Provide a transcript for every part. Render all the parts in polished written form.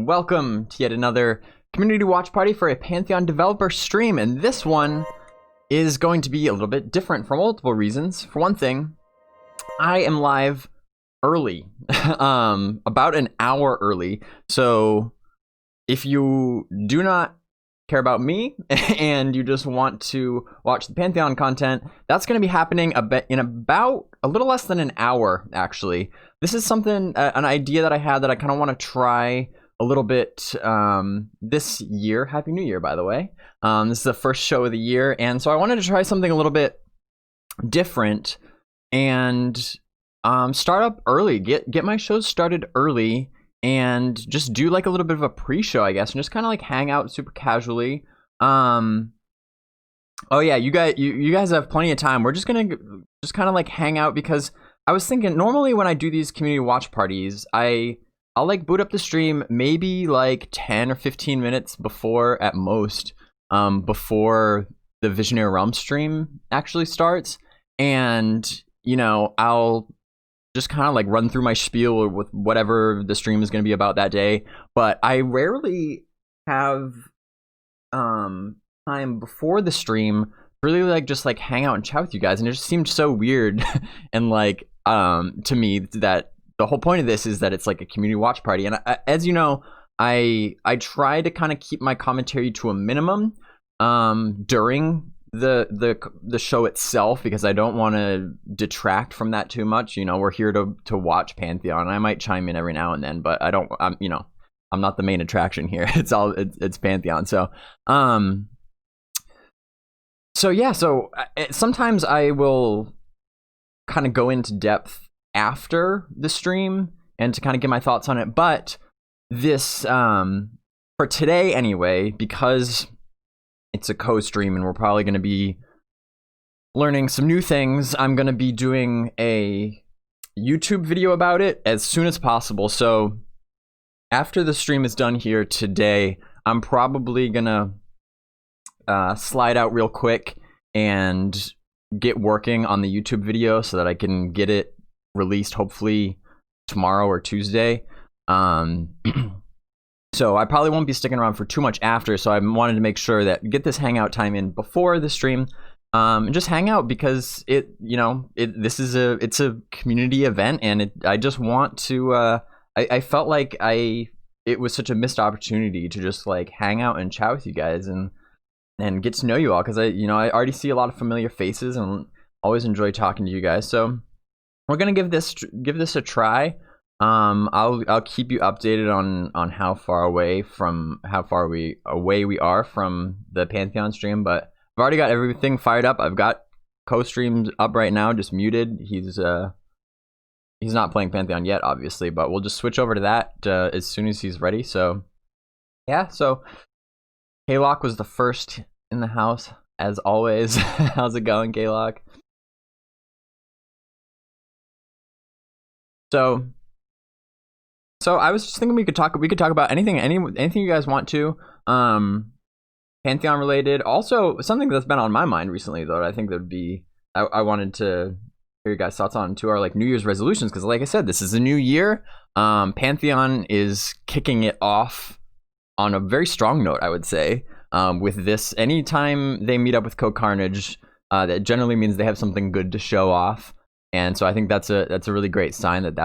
welcome to yet another community watch party for a Pantheon developer stream, and this one is going to be a little bit different for multiple reasons. For one thing, I am live early, about an hour early, so if you do not care about me and you just want to watch the Pantheon content, that's going to be happening in about a little less than an hour, actually. This is something, an idea that I had that I kind of want to try a little bit this year. Happy New Year, by the way. This is the first show of the year, and so I wanted to try something a little bit different and start up early, get my shows started early, and just do like a little bit of a pre-show, I guess, and just kind of like hang out super casually. Oh yeah, you guys have plenty of time. We're just gonna kind of like hang out, because I was thinking normally when I do these community watch parties, I'll like boot up the stream maybe like 10 or 15 minutes before at most, before the Visionary Realm stream actually starts, and you know, I'll just kind of like run through my spiel with whatever the stream is going to be about that day. But I rarely have time before the stream really like just like hang out and chat with you guys, and it just seemed so weird and like to me that the whole point of this is that it's like a community watch party. And as you know, I try to kind of keep my commentary to a minimum during the show itself, because I don't want to detract from that too much. You know, we're here to watch Pantheon. I might chime in every now and then, but I'm not the main attraction here. It's Pantheon. So yeah, sometimes I will kind of go into depth after the stream and to kind of get my thoughts on it. But this for today anyway, because it's a co-stream and we're probably going to be learning some new things, I'm going to be doing a YouTube video about it as soon as possible. So after the stream is done here today, I'm probably going to slide out real quick and get working on the YouTube video so that I can get it released hopefully tomorrow or Tuesday. So I probably won't be sticking around for too much after, so I wanted to make sure that get this hangout time in before the stream, and just hang out, because it's a community event, and I just want to I felt like it was such a missed opportunity to just like hang out and chat with you guys and get to know you all, because I already see a lot of familiar faces and always enjoy talking to you guys. So we're gonna give this a try. I'll keep you updated on how far away we are from the Pantheon stream, but I've already got everything fired up. I've got co-streams up right now, just muted. He's not playing Pantheon yet, obviously, but we'll just switch over to that as soon as he's ready. So yeah, so K-Lock was the first in the house as always. How's it going, K-Lock? So I was just thinking we could talk about anything you guys want to, Pantheon related. Also, something that's been on my mind recently, though, I think that would be I wanted to hear your guys' thoughts on too, are like New Year's resolutions, because like I said, this is a new year. Pantheon is kicking it off on a very strong note, I would say. With this, anytime they meet up with CohhCarnage, that generally means they have something good to show off. And so I think that's a really great sign that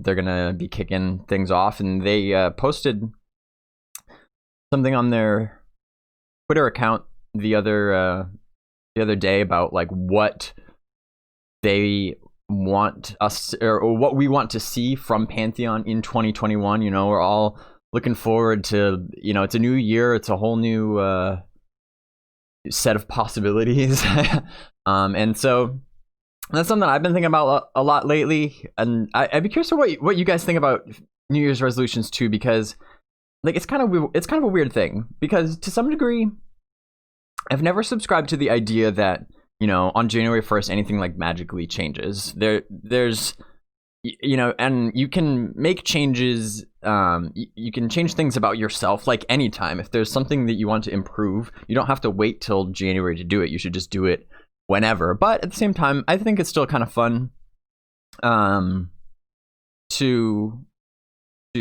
they're gonna be kicking things off. And they posted something on their Twitter account the other day about like what they want us or what we want to see from Pantheon in 2021. You know, we're all looking forward to, it's a new year, it's a whole new set of possibilities, and so that's something I've been thinking about a lot lately, and I'd be curious to what you guys think about New Year's resolutions too, because like it's kind of a weird thing, because to some degree I've never subscribed to the idea that on January 1st anything like magically changes. There's and you can make changes, you can change things about yourself like anytime. If there's something that you want to improve, you don't have to wait till January to do it. You should just do it whenever. But at the same time, I think it's still kind of fun to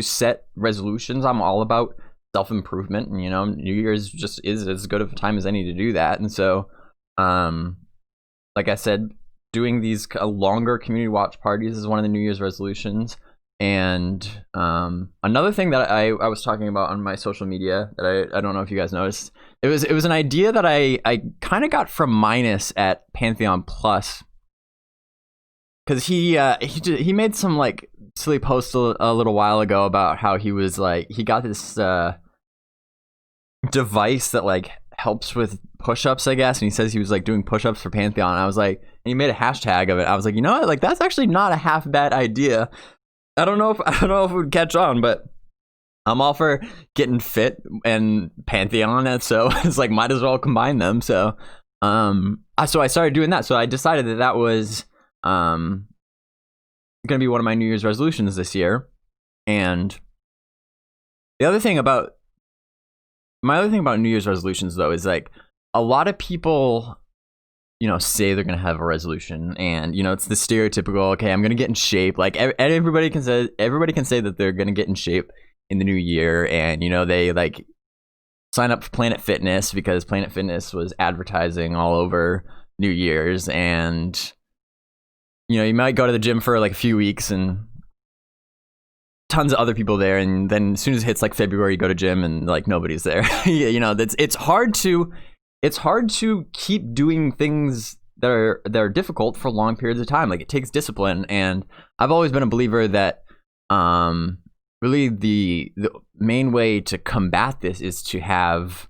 to set resolutions. I'm all about self-improvement, and you know, New Year's just is as good of a time as any to do that. And so like I said, doing these longer community watch parties is one of the New Year's resolutions. And another thing that I was talking about on my social media that I don't know if you guys noticed, it was an idea that I kind of got from Minus at Pantheon Plus, because he made some like silly post a little while ago about how he was like, he got this device that like helps with push-ups, I guess, and he says he was like doing push-ups for Pantheon. And I was like, and he made a hashtag of it. I was like, you know what, like that's actually not a half bad idea. I don't know if it would catch on, but I'm all for getting fit and Pantheon, and so it's like might as well combine them. So I started doing that. So I decided that was gonna be one of my New Year's resolutions this year. And my other thing about New Year's resolutions though is like a lot of people, you know, say they're gonna have a resolution, and you know, it's the stereotypical, okay, I'm gonna get in shape. Like everybody can say that they're gonna get in shape in the new year, and you know, they like sign up for Planet Fitness because Planet Fitness was advertising all over New Year's, and you know, you might go to the gym for like a few weeks and tons of other people there, and then as soon as it hits like February, you go to gym and like nobody's there. You know, it's hard to keep doing things that are difficult for long periods of time. Like it takes discipline, and I've always been a believer that really the main way to combat this is to have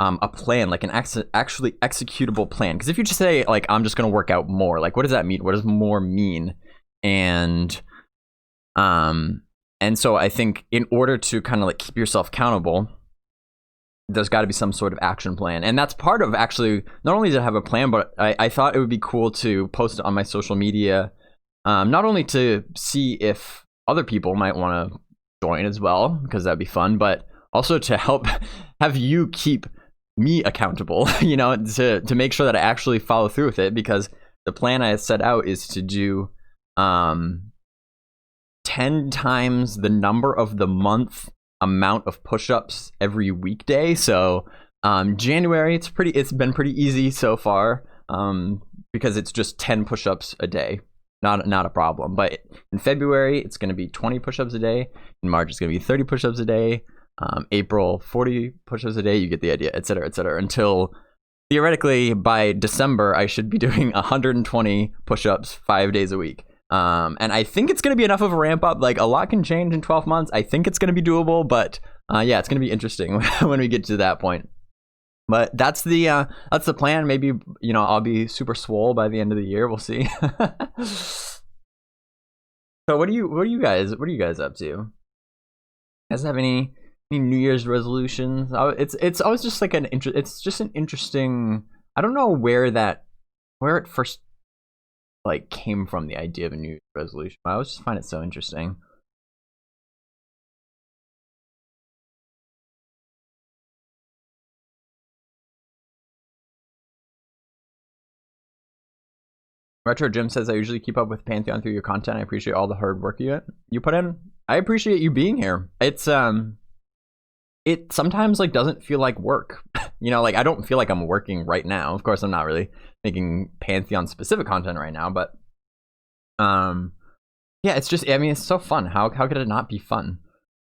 a plan, like an actually executable plan. Because if you just say like, I'm just gonna work out more, like what does that mean? What does more mean? And so I think in order to kind of like keep yourself accountable, there's got to be some sort of action plan. And that's part of actually, not only did I have a plan, but I thought it would be cool to post it on my social media, not only to see if other people might want to join as well, because that'd be fun, but also to help have you keep me accountable, you know, to make sure that I actually follow through with it. Because the plan I set out is to do 10 times the number of the month amount of push-ups every weekday. So January, it's been pretty easy so far, because it's just 10 push-ups a day, not a problem. But in February, it's going to be 20 push-ups a day. In March, it's going to be 30 push-ups a day. April, 40 push-ups a day. You get the idea, etc., etc. Until theoretically by December, I should be doing 120 push-ups 5 days a week. And I think it's going to be enough of a ramp up. Like a lot can change in 12 months. I think it's going to be doable, but yeah, it's going to be interesting when we get to that point. But that's the plan. Maybe, you know, I'll be super swole by the end of the year. We'll see. So what are you guys up to? You guys have any New Year's resolutions? It's always just like it's just an interesting, I don't know where it first like came from, the idea of a New Year's resolution. I always just find it so interesting. Retro Jim says, I usually keep up with Pantheon through your content. I appreciate all the hard work you put in. I appreciate you being here. It's it sometimes like doesn't feel like work. You know, like I don't feel like I'm working right now. Of course, I'm not really making Pantheon specific content right now, but yeah, it's just, I mean, it's so fun. How could it not be fun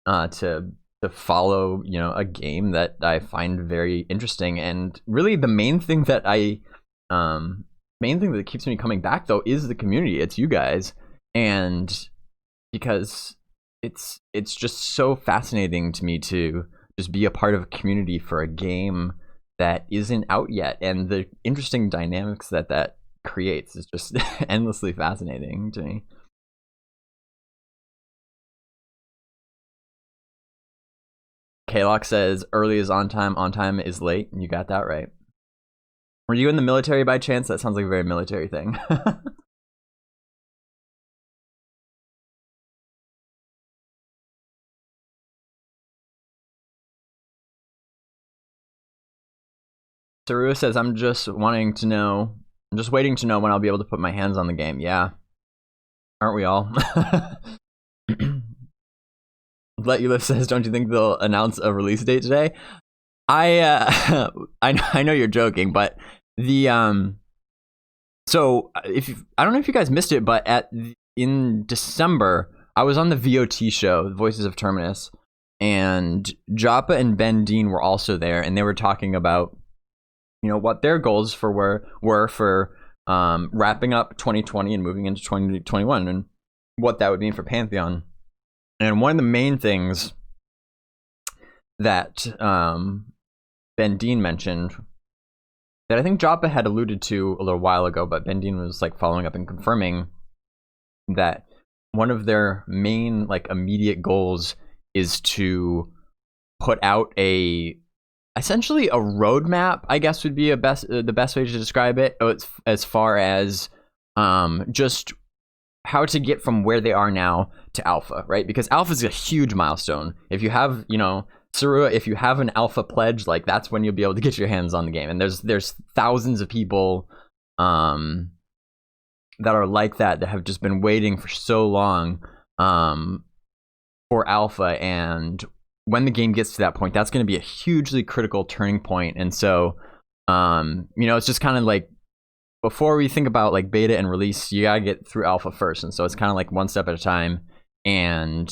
to follow, you know, a game that I find very interesting? And really the main thing that keeps me coming back though is the community. It's you guys, and because it's just so fascinating to me to just be a part of a community for a game that isn't out yet, and the interesting dynamics that creates is just endlessly fascinating to me. Kalox says, early is on time is late. You got that right. Were you in the military by chance? That sounds like a very military thing. Saru says, I'm just waiting to know when I'll be able to put my hands on the game. Yeah. Aren't we all? Let You Live says, don't you think they'll announce a release date today? I know you're joking, but the so I don't know if you guys missed it, but in December I was on the VOT show, Voices of Terminus, and Joppa and Ben Dean were also there, and they were talking about, you know, what their goals were for wrapping up 2020 and moving into 2021, and what that would mean for Pantheon. And one of the main things that Ben Dean mentioned, that I think Joppa had alluded to a little while ago, but Ben Dean was like following up and confirming that one of their main like immediate goals is to put out essentially a roadmap, I guess would be the best way to describe it, as far as just how to get from where they are now to alpha, right? Because alpha is a huge milestone. If you have, you know, Sarua, if you have an alpha pledge, like that's when you'll be able to get your hands on the game. And there's thousands of people that are like that have just been waiting for so long for alpha. And when the game gets to that point, that's going to be a hugely critical turning point. And so, you know, it's just kind of like, before we think about like beta and release, you gotta get through alpha first. And so it's kind of like one step at a time. And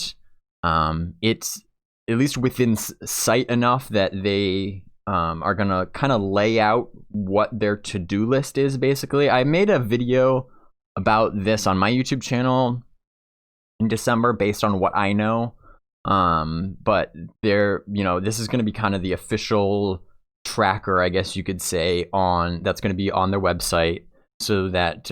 it's at least within sight enough that they are gonna kind of lay out what their to-do list is, basically. I made a video about this on my YouTube channel in December based on what I know. But you know, this is gonna be kind of the official tracker, I guess you could say, that's going to be on their website, so that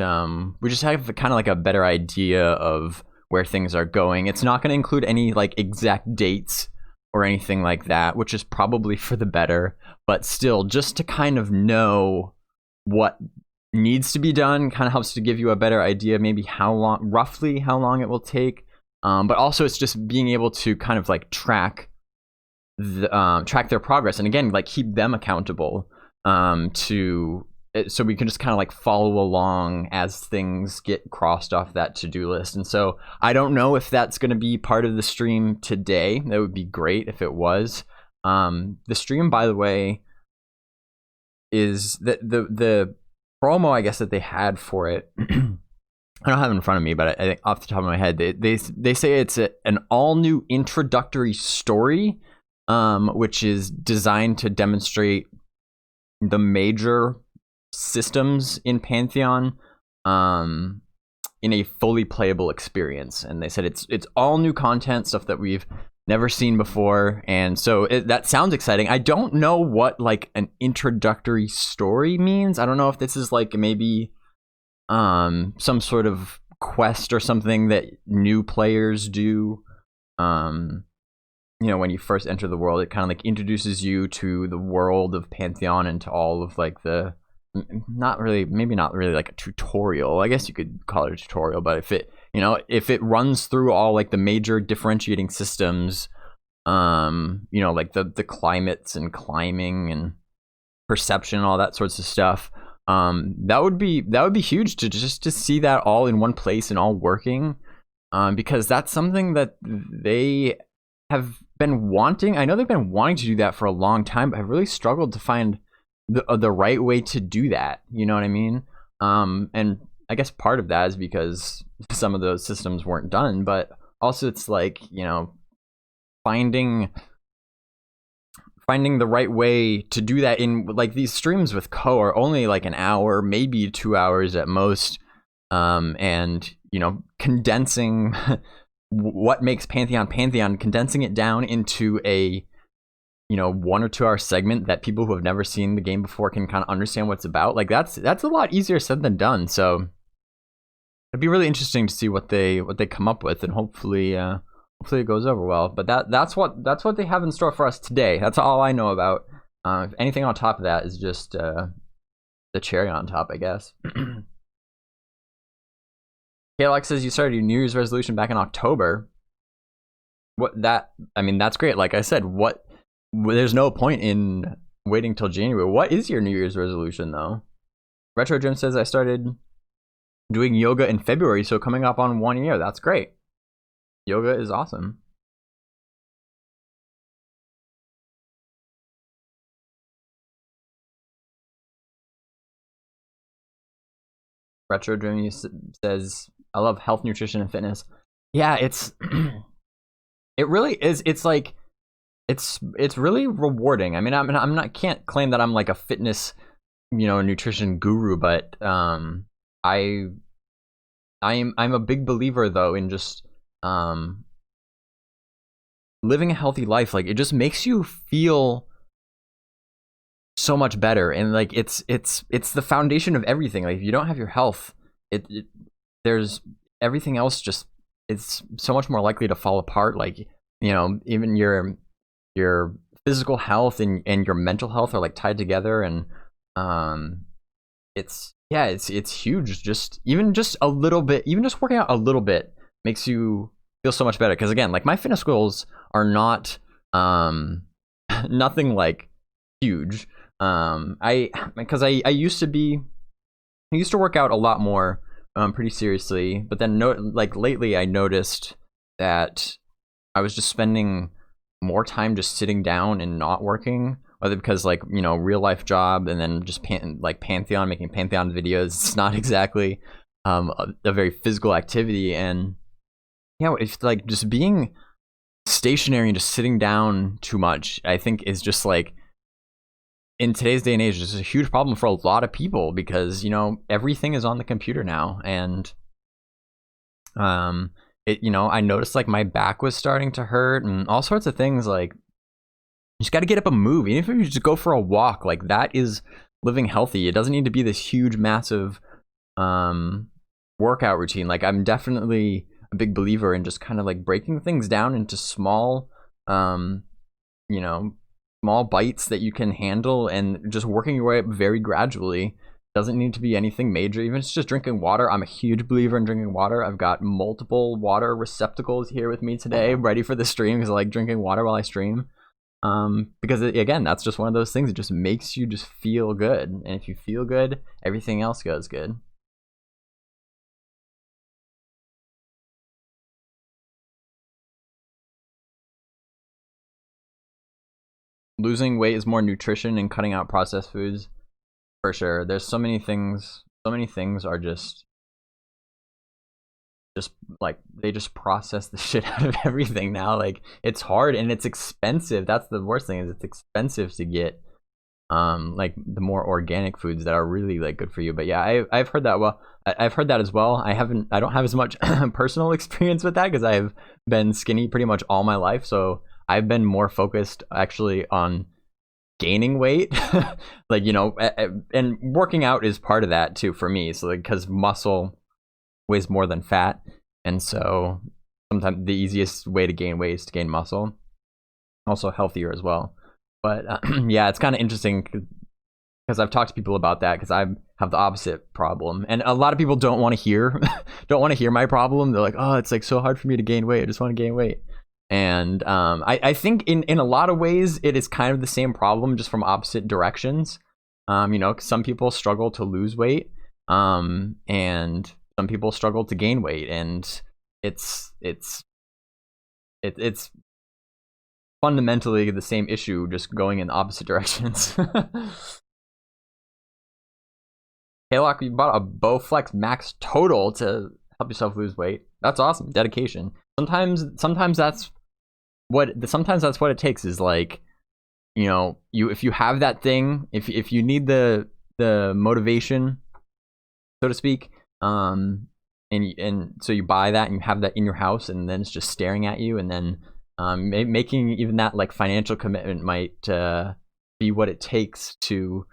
we just have kind of like a better idea of where things are going. It's not going to include any like exact dates or anything like that, which is probably for the better, but still, just to kind of know what needs to be done kind of helps to give you a better idea, maybe roughly how long it will take. But also it's just being able to kind of like track their progress, and again, like keep them accountable so we can just kind of like follow along as things get crossed off that to-do list. And so I don't know if that's going to be part of the stream today. That would be great if it was. The stream, by the way, is the promo, I guess, that they had for it. I don't have it in front of me, but I think off the top of my head, they say it's an all-new introductory story, which is designed to demonstrate the major systems in Pantheon in a fully playable experience. And they said it's all new content, stuff that we've never seen before. And so that sounds exciting. I don't know what like an introductory story means. I don't know if this is like maybe some sort of quest or something that new players do. You know, when you first enter the world, it kind of like introduces you to the world of Pantheon and to all of like maybe not really like a tutorial. I guess you could call it a tutorial, but if it runs through all like the major differentiating systems, you know, like the climates and climbing and perception and all that sorts of stuff, that would be huge to see that all in one place and all working, because that's something that they have been wanting. I know they've been wanting to do that for a long time, but I've really struggled to find the right way to do that. You know what I mean? And I guess part of that is because some of those systems weren't done, but also it's like, you know, finding the right way to do that. In like these streams with Co are only like an hour, maybe 2 hours at most, and you know, condensing what makes Pantheon, condensing it down into a, you know, 1 or 2 hour segment that people who have never seen the game before can kind of understand what it's about. Like that's a lot easier said than done. So it'd be really interesting to see what they come up with, and hopefully it goes over well. But that's what they have in store for us today. That's all I know about. If anything on top of that is just the cherry on top, I guess. Alex says you started your New Year's resolution back in October. I mean, that's great. Like I said, there's no point in waiting till January. What is your New Year's resolution though? Retro Jim says I started doing yoga in February, so coming up on 1 year. That's great. Yoga is awesome. Retro Dream says, I love health, nutrition, and fitness. Yeah, it's it really is. It's like it's really rewarding. I mean, I'm not can't claim that I'm like a fitness, nutrition guru, but I'm a big believer though in just living a healthy life. Like, it just makes you feel so much better, and like it's the foundation of everything. Like, if you don't have your health, there's everything else, just it's so much more likely to fall apart. Like, even your physical health and your mental health are like tied together, and it's huge. Just a little bit, even just working out a little bit makes you feel so much better. Because again, like, my fitness goals are not nothing like huge. I used to work out a lot more, pretty seriously, but then lately I noticed that I was just spending more time just sitting down and not working, whether because real life job, and then just Pantheon, making Pantheon videos. It's not exactly a very physical activity, and it's like just being stationary and just sitting down too much, I think, is just like, in today's day and age, this is a huge problem for a lot of people, because everything is on the computer now. And I noticed like my back was starting to hurt and all sorts of things. Like, you just got to get up and move. Even if you just go for a walk, like, that is living healthy. It doesn't need to be this huge, massive workout routine. Like, I'm definitely a big believer in just kind of like breaking things down into small small bites that you can handle, and just working your way up very gradually. Doesn't need to be anything major. Even if it's just drinking water. I'm a huge believer in drinking water. I've got multiple water receptacles here with me today, ready for the stream, because I like drinking water while I stream. Because again, that's just one of those things. It just makes you just feel good, and if you feel good, everything else goes good. Losing weight is more nutrition and cutting out processed foods, for sure. There's so many things are just like, they just process the shit out of everything now. Like, it's hard and it's expensive. That's the worst thing, is it's expensive to get like the more organic foods that are really like good for you. But yeah, I've heard that. Well, I've heard that as well. I don't have as much personal experience with that, because I've been skinny pretty much all my life. So I've been more focused actually on gaining weight. Like, and working out is part of that too for me. So like, because muscle weighs more than fat, and so sometimes the easiest way to gain weight is to gain muscle. Also healthier as well. But yeah, it's kind of interesting, because I've talked to people about that, because I have the opposite problem, and a lot of people don't want to hear my problem. They're like, oh, it's like so hard for me to gain weight. I just want to gain weight. And I think in a lot of ways it is kind of the same problem, just from opposite directions. 'Cause some people struggle to lose weight, and some people struggle to gain weight, and it's fundamentally the same issue, just going in opposite directions. Haylock, you bought a Bowflex Max Total to help yourself lose weight. That's awesome. Dedication. Sometimes that's what it takes, is like, if you have that thing, if you need the motivation, so to speak, and so you buy that and you have that in your house, and then it's just staring at you, and then making even that like financial commitment might be what it takes to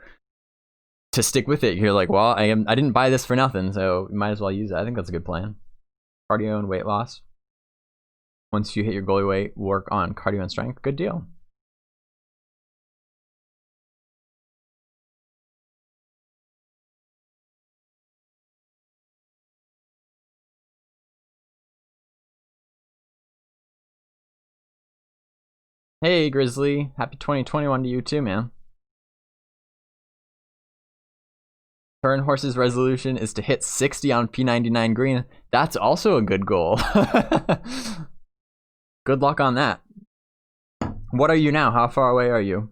stick with it. You're like, well, I didn't buy this for nothing, so you might as well use it. I think that's a good plan. Cardio and weight loss. Once you hit your goalie weight, work on cardio and strength. Good deal. Hey, Grizzly. Happy 2021 to you too, man. Turn Horse's resolution is to hit 60 on P99 green. That's also a good goal. Good luck on that. What are you now? How far away are you?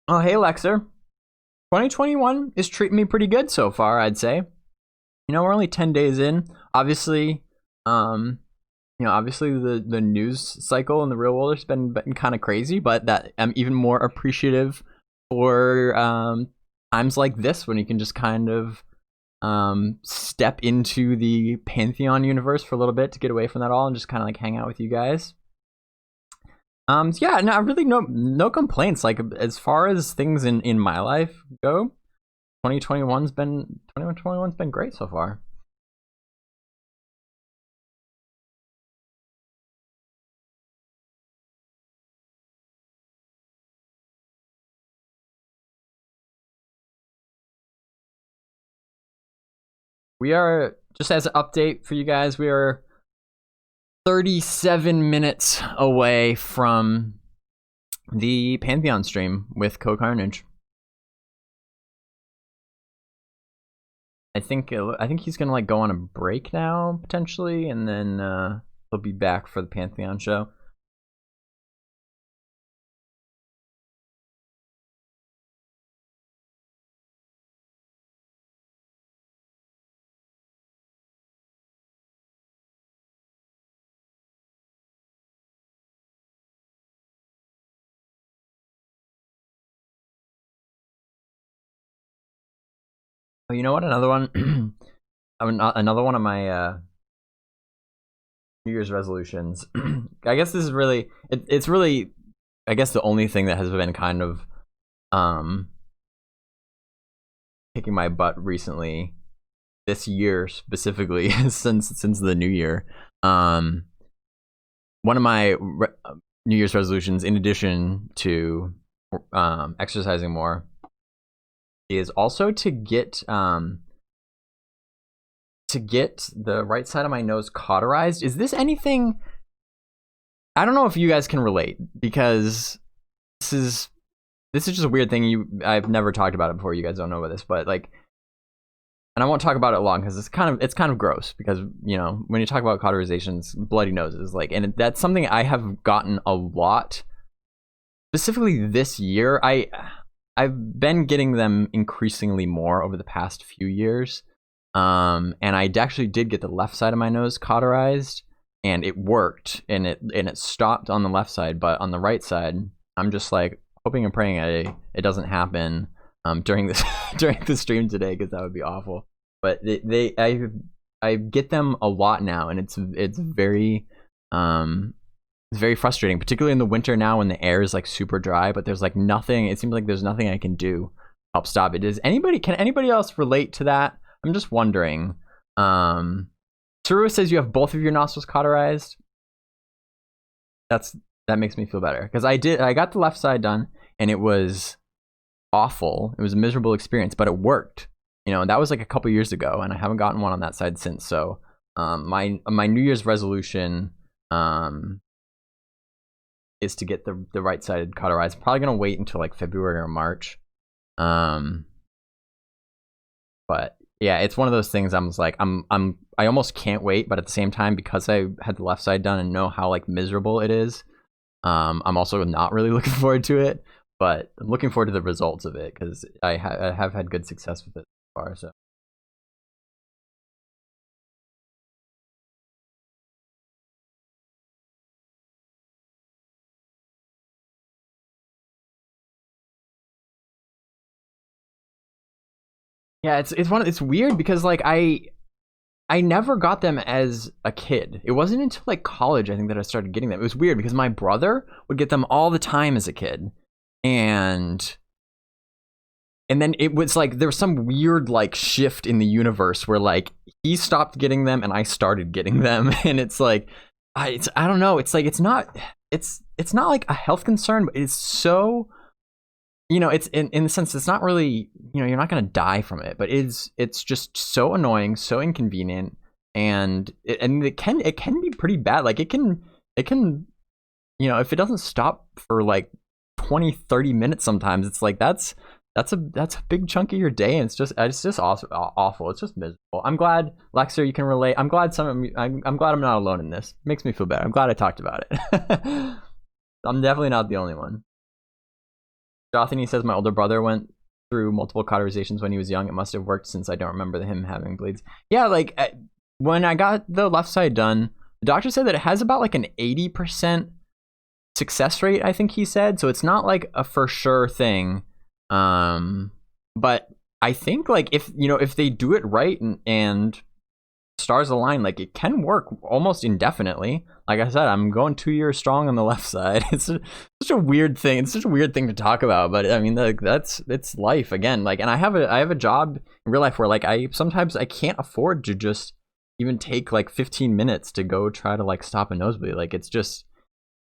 Oh, hey, Lexer. 2021 is treating me pretty good so far, I'd say. You know, we're only 10 days in. Obviously, obviously the news cycle in the real world has been kind of crazy, but that I'm even more appreciative for times like this when you can just kind of step into the Pantheon universe for a little bit to get away from that all and just kind of like hang out with you guys. Yeah, no, really no complaints. Like as far as things in my life go, 2021's been great so far. We are, just as an update for you guys, we are 37 minutes away from the Pantheon stream with CohhCarnage. I think he's gonna like go on a break now potentially, and then he'll be back for the Pantheon show. Oh, you know what? Another one. Another one of my New Year's resolutions. I guess this is really. It's really. I guess the only thing that has been kind of kicking my butt recently, this year specifically, since the new year. One of my New Year's resolutions, in addition to exercising more, is also to get the right side of my nose cauterized. Is this anything? I don't know if you guys can relate, because this is just a weird thing. I've never talked about it before. You guys don't know about this, but like, and I won't talk about it long because it's kind of gross, because you know when you talk about cauterizations, bloody noses, like, and that's something I have gotten a lot, specifically this year. I've been getting them increasingly more over the past few years. And I actually did get the left side of my nose cauterized, and it worked, and it stopped on the left side, but on the right side, I'm just like hoping and praying it doesn't happen during this during the stream today, because that would be awful. But I get them a lot now, and it's very frustrating, particularly in the winter now when the air is like super dry, but there's like nothing. It seems like there's nothing I can do to help stop it. Can anybody else relate to that? I'm just wondering. Saru says you have both of your nostrils cauterized. That makes me feel better, because I got the left side done, and it was awful. It was a miserable experience, but it worked. You know, that was like a couple years ago, and I haven't gotten one on that side since. So, my New Year's resolution is to get the right side cauterized. I'm probably gonna wait until like February or March. But yeah, it's one of those things. I almost can't wait, but at the same time, because I had the left side done and know how like miserable it is, I'm also not really looking forward to it. But I'm looking forward to the results of it, because I have had good success with it so far. So. Yeah, it's weird, because like I never got them as a kid. It wasn't until like college, I think, that I started getting them. It was weird, because my brother would get them all the time as a kid, and then it was like there was some weird like shift in the universe where like he stopped getting them and I started getting them, and it's like I don't know. It's like it's not like a health concern, but it's so. You know, it's in the sense it's not really, you know, you're not going to die from it, but it's just so annoying, so inconvenient, and it can be pretty bad. Like it can, you know, if it doesn't stop for like 20-30 minutes sometimes, it's like that's a big chunk of your day, and it's just awful. It's just miserable. I'm glad, Lexer, you can relate. I'm glad I'm glad I'm not alone in this. It makes me feel better. I'm glad I talked about it. I'm definitely not the only one. Jothany says my older brother went through multiple cauterizations when he was young. It must have worked since I don't remember him having bleeds. Yeah, like when I got the left side done, the doctor said that it has about like an 80% success rate, I think he said. So it's not like a for sure thing. But I think like if they do it right and stars align, like it can work almost indefinitely. Like I said, I'm going 2 years strong on the left side. It's such a weird thing. It's such a weird thing to talk about, but I mean, like it's life again. Like, and I have a job in real life where like sometimes I can't afford to just even take like 15 minutes to go try to like stop a nosebleed. Like it just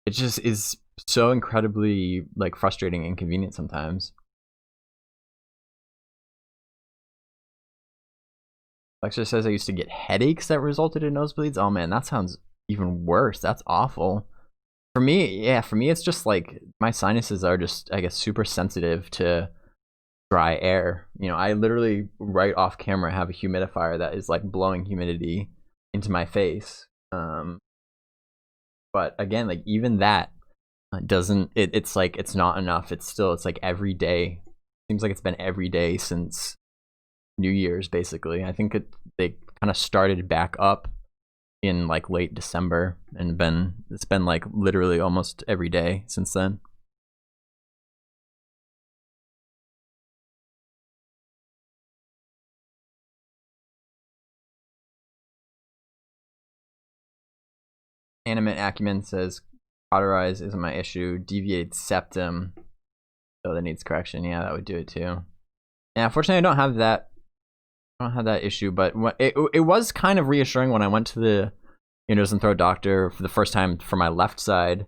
is so incredibly like frustrating and inconvenient sometimes. Alexa says I used to get headaches that resulted in nosebleeds. Oh man, that sounds even worse. That's awful. For me, it's just like my sinuses are just, I guess, super sensitive to dry air. I literally right off camera have a humidifier that is like blowing humidity into my face. But again, like even that doesn't. It's like it's not enough. It's like every day. Seems like it's been every day since New Year's, basically. I think they kind of started back up in like late December and it's been like literally almost every day since then. Animate Acumen says cauterize isn't my issue. Deviate septum, so that needs correction. Yeah, that would do it too. Yeah, unfortunately I don't have that issue, but it was kind of reassuring when I went to the nose and throat doctor for the first time for my left side,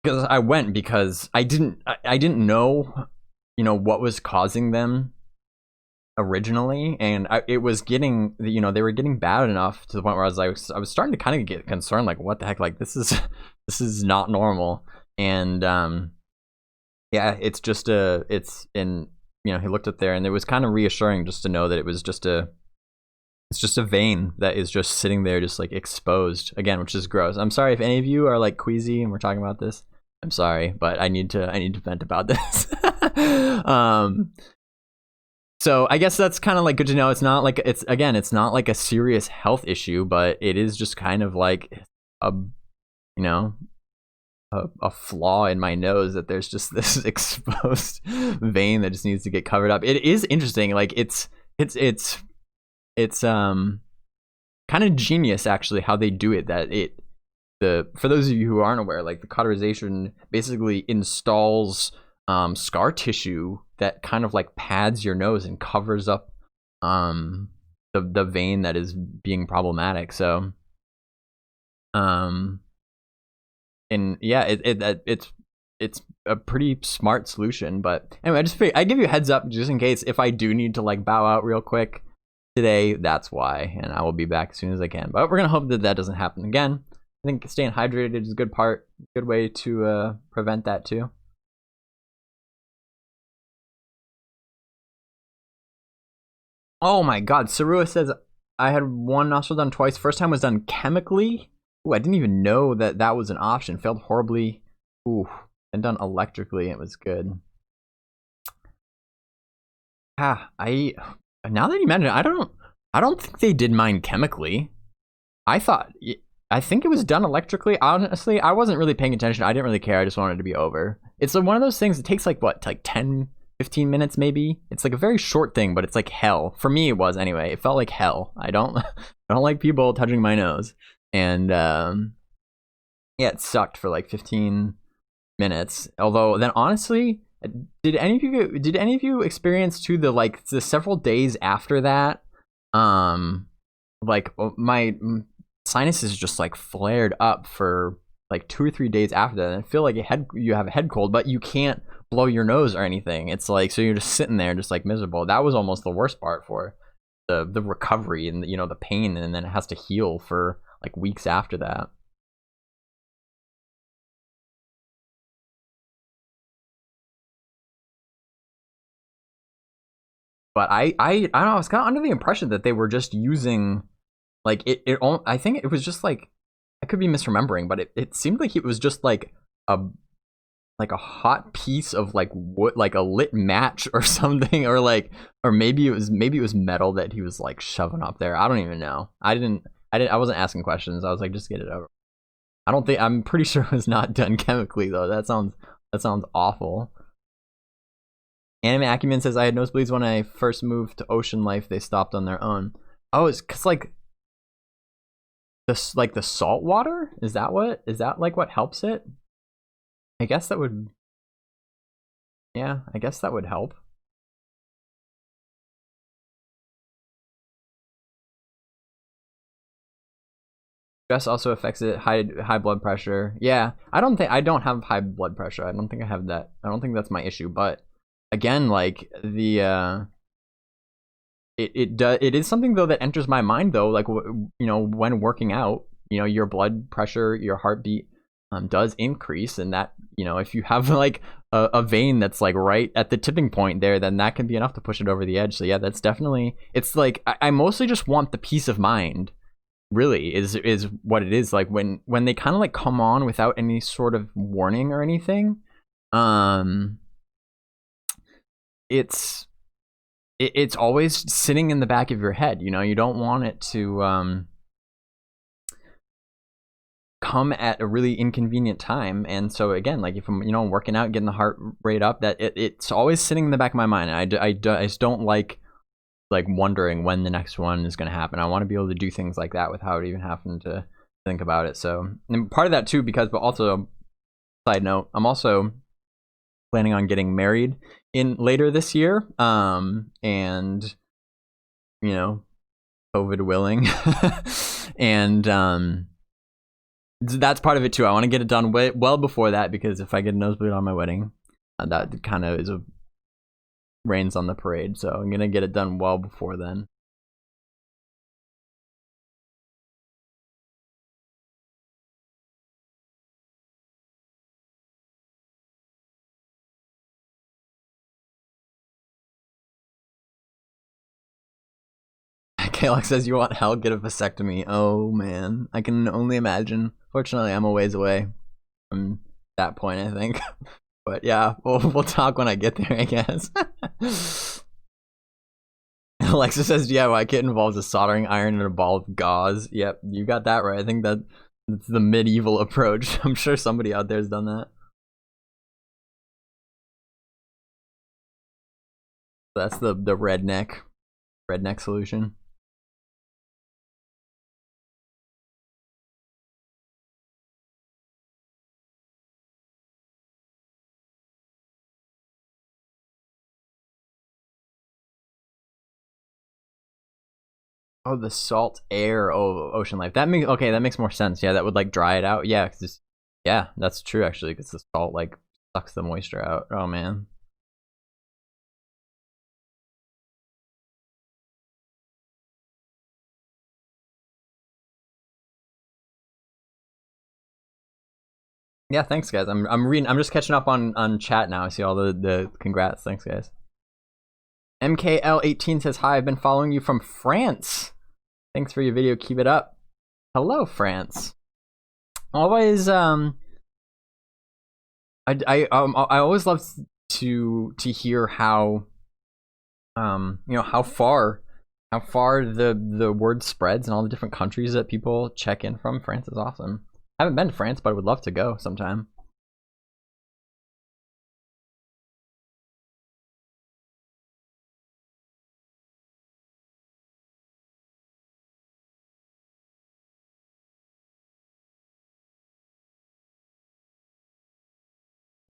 because I didn't know what was causing them originally, and it was getting they were getting bad enough to the point where I was starting to kind of get concerned, like what the heck, like this is not normal. And yeah, it's in he looked up there, and it was kind of reassuring just to know that it's just a vein that is just sitting there, just like exposed again, which is gross. I'm sorry if any of you are like queasy and we're talking about this. I'm sorry, but I need to vent about this. So I guess that's kind of like good to know. It's not like it's not like a serious health issue, but it is just kind of like a flaw in my nose, that there's just this exposed vein that just needs to get covered up. It is interesting. Like it's kind of genius actually how they do it. For those of you who aren't aware, like the cauterization basically installs scar tissue that kind of like pads your nose and covers up the vein that is being problematic. So and yeah, it's a pretty smart solution. But anyway, I give you a heads up just in case if I do need to like bow out real quick today, that's why, and I will be back as soon as I can. But we're gonna hope that doesn't happen again. I think staying hydrated is a good way to prevent that too. Oh my god, Sarua says I had one nostril done twice. First time was done chemically. Ooh, I didn't even know that was an option. Failed horribly. Ooh, and done electrically. It was good. Now that you mention it, I don't think they did mine chemically. I think it was done electrically. Honestly, I wasn't really paying attention. I didn't really care. I just wanted it to be over. It's like one of those things that takes like 10, 15 minutes maybe. It's like a very short thing, but it's like hell. For me, it was anyway. It felt like hell. I don't like people touching my nose. And yeah, it sucked for like 15 minutes. Although then honestly, did any of you experience too the several days after that, like my sinuses just like flared up for like 2 or 3 days after that, and I feel like you have a head cold, but you can't blow your nose or anything. It's like, so you're just sitting there just like miserable. That was almost the worst part for the recovery and the pain, and then it has to heal for like weeks after that. But I don't know, I was kind of under the impression that they were just using like I think it was just like, I could be misremembering, but it seemed like it was just like a like a hot piece of like wood, like a lit match or something, or maybe it was metal that he was like shoving up there. I don't even know. I wasn't asking questions. I was like, just get it over. I'm pretty sure it was not done chemically though. That sounds awful. Anime Acumen says, I had nosebleeds when I first moved to Ocean Life. They stopped on their own. Oh, it's cause like the salt water? Is that like what helps it? I guess that would, yeah, I guess that would help. Stress also affects it. High blood pressure. Yeah, I don't have high blood pressure. I don't think I have that. I don't think that's my issue. But again, like the it is something though that enters my mind though. Like when working out, your blood pressure, your heartbeat does increase, and that if you have like a vein that's like right at the tipping point there, then that can be enough to push it over the edge. So yeah, that's definitely. It's like I mostly just want the peace of mind. Really is what it is. Like when they kind of like come on without any sort of warning or anything, it's always sitting in the back of your head. You don't want it to come at a really inconvenient time. And so again, like if I'm working out, getting the heart rate up, that it's always sitting in the back of my mind. And I just don't like wondering when the next one is going to happen. I want to be able to do things like that without even having to think about it. So, and part of that too, but also, side note, I'm also planning on getting married in later this year. And COVID willing, and that's part of it too. I want to get it done well before that, because if I get a nosebleed on my wedding, that kind of is rains on the parade, so I'm gonna get it done well before then. Kalek says, you want hell, get a vasectomy. Oh man, I can only imagine. Fortunately, I'm a ways away from that point, I think. But yeah, we'll talk when I get there, I guess. Alexa says DIY kit involves a soldering iron and a ball of gauze. Yep, you got that right. I think that's the medieval approach. I'm sure somebody out there has done that. That's the redneck solution. Oh, the salt air. Oh, Ocean Life. That makes more sense. Yeah, that would like dry it out. Yeah, yeah, that's true actually, because the salt like sucks the moisture out. Oh man. Yeah, thanks guys. I'm reading. I'm just catching up on chat now. I see all the congrats. Thanks guys. MKL18 says, hi, I've been following you from France. Thanks for your video. Keep it up. Hello, France. Always, I always love to hear how, how far the word spreads and all the different countries that people check in from. France is awesome. I haven't been to France, but I would love to go sometime.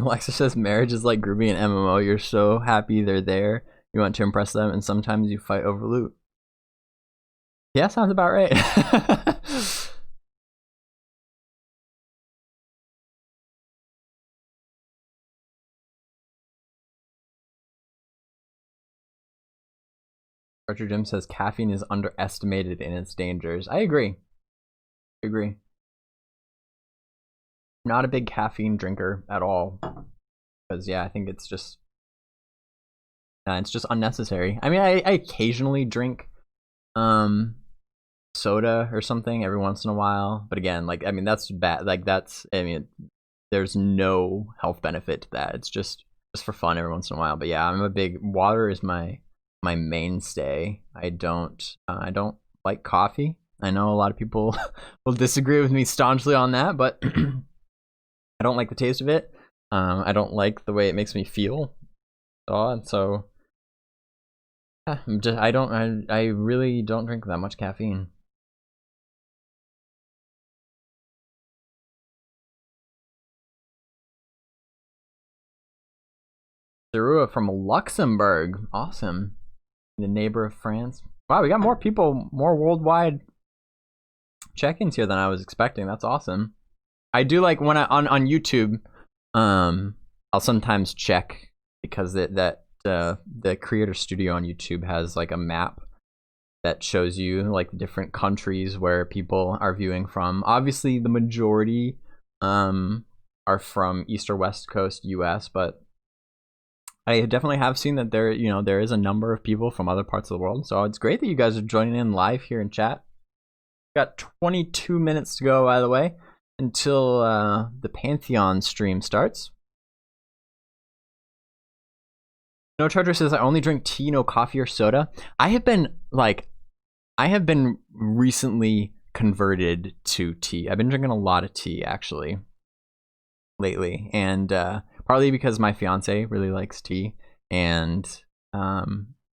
Alexa says marriage is like grouping an MMO. You're so happy they're there. You want to impress them, and sometimes you fight over loot. Yeah, sounds about right. Archer Jim says caffeine is underestimated in its dangers. I agree. Not a big caffeine drinker at all, because yeah, I think it's just unnecessary. I mean, I occasionally drink soda or something every once in a while, but again, like, I mean, that's bad. Like, that's, I mean, there's no health benefit to that. It's just for fun every once in a while. But yeah, I'm a big water is my mainstay. I don't like coffee. I know a lot of people will disagree with me staunchly on that, but I don't like the taste of it. I don't like the way it makes me feel. And so yeah, I really don't drink that much caffeine. Zerua from Luxembourg. Awesome. The neighbor of France. Wow, we got more people, more worldwide check-ins here than I was expecting. That's awesome. I do like when on YouTube, I'll sometimes check because the creator studio on YouTube has like a map that shows you like the different countries where people are viewing from. Obviously, the majority are from East or West Coast US, but I definitely have seen that there is a number of people from other parts of the world. So it's great that you guys are joining in live here in chat. Got 22 minutes to go, by the way, until the Pantheon stream starts. No Charger says, I only drink tea, no coffee or soda. I have been recently converted to tea. I've been drinking a lot of tea, actually, lately. And partly because my fiance really likes tea. And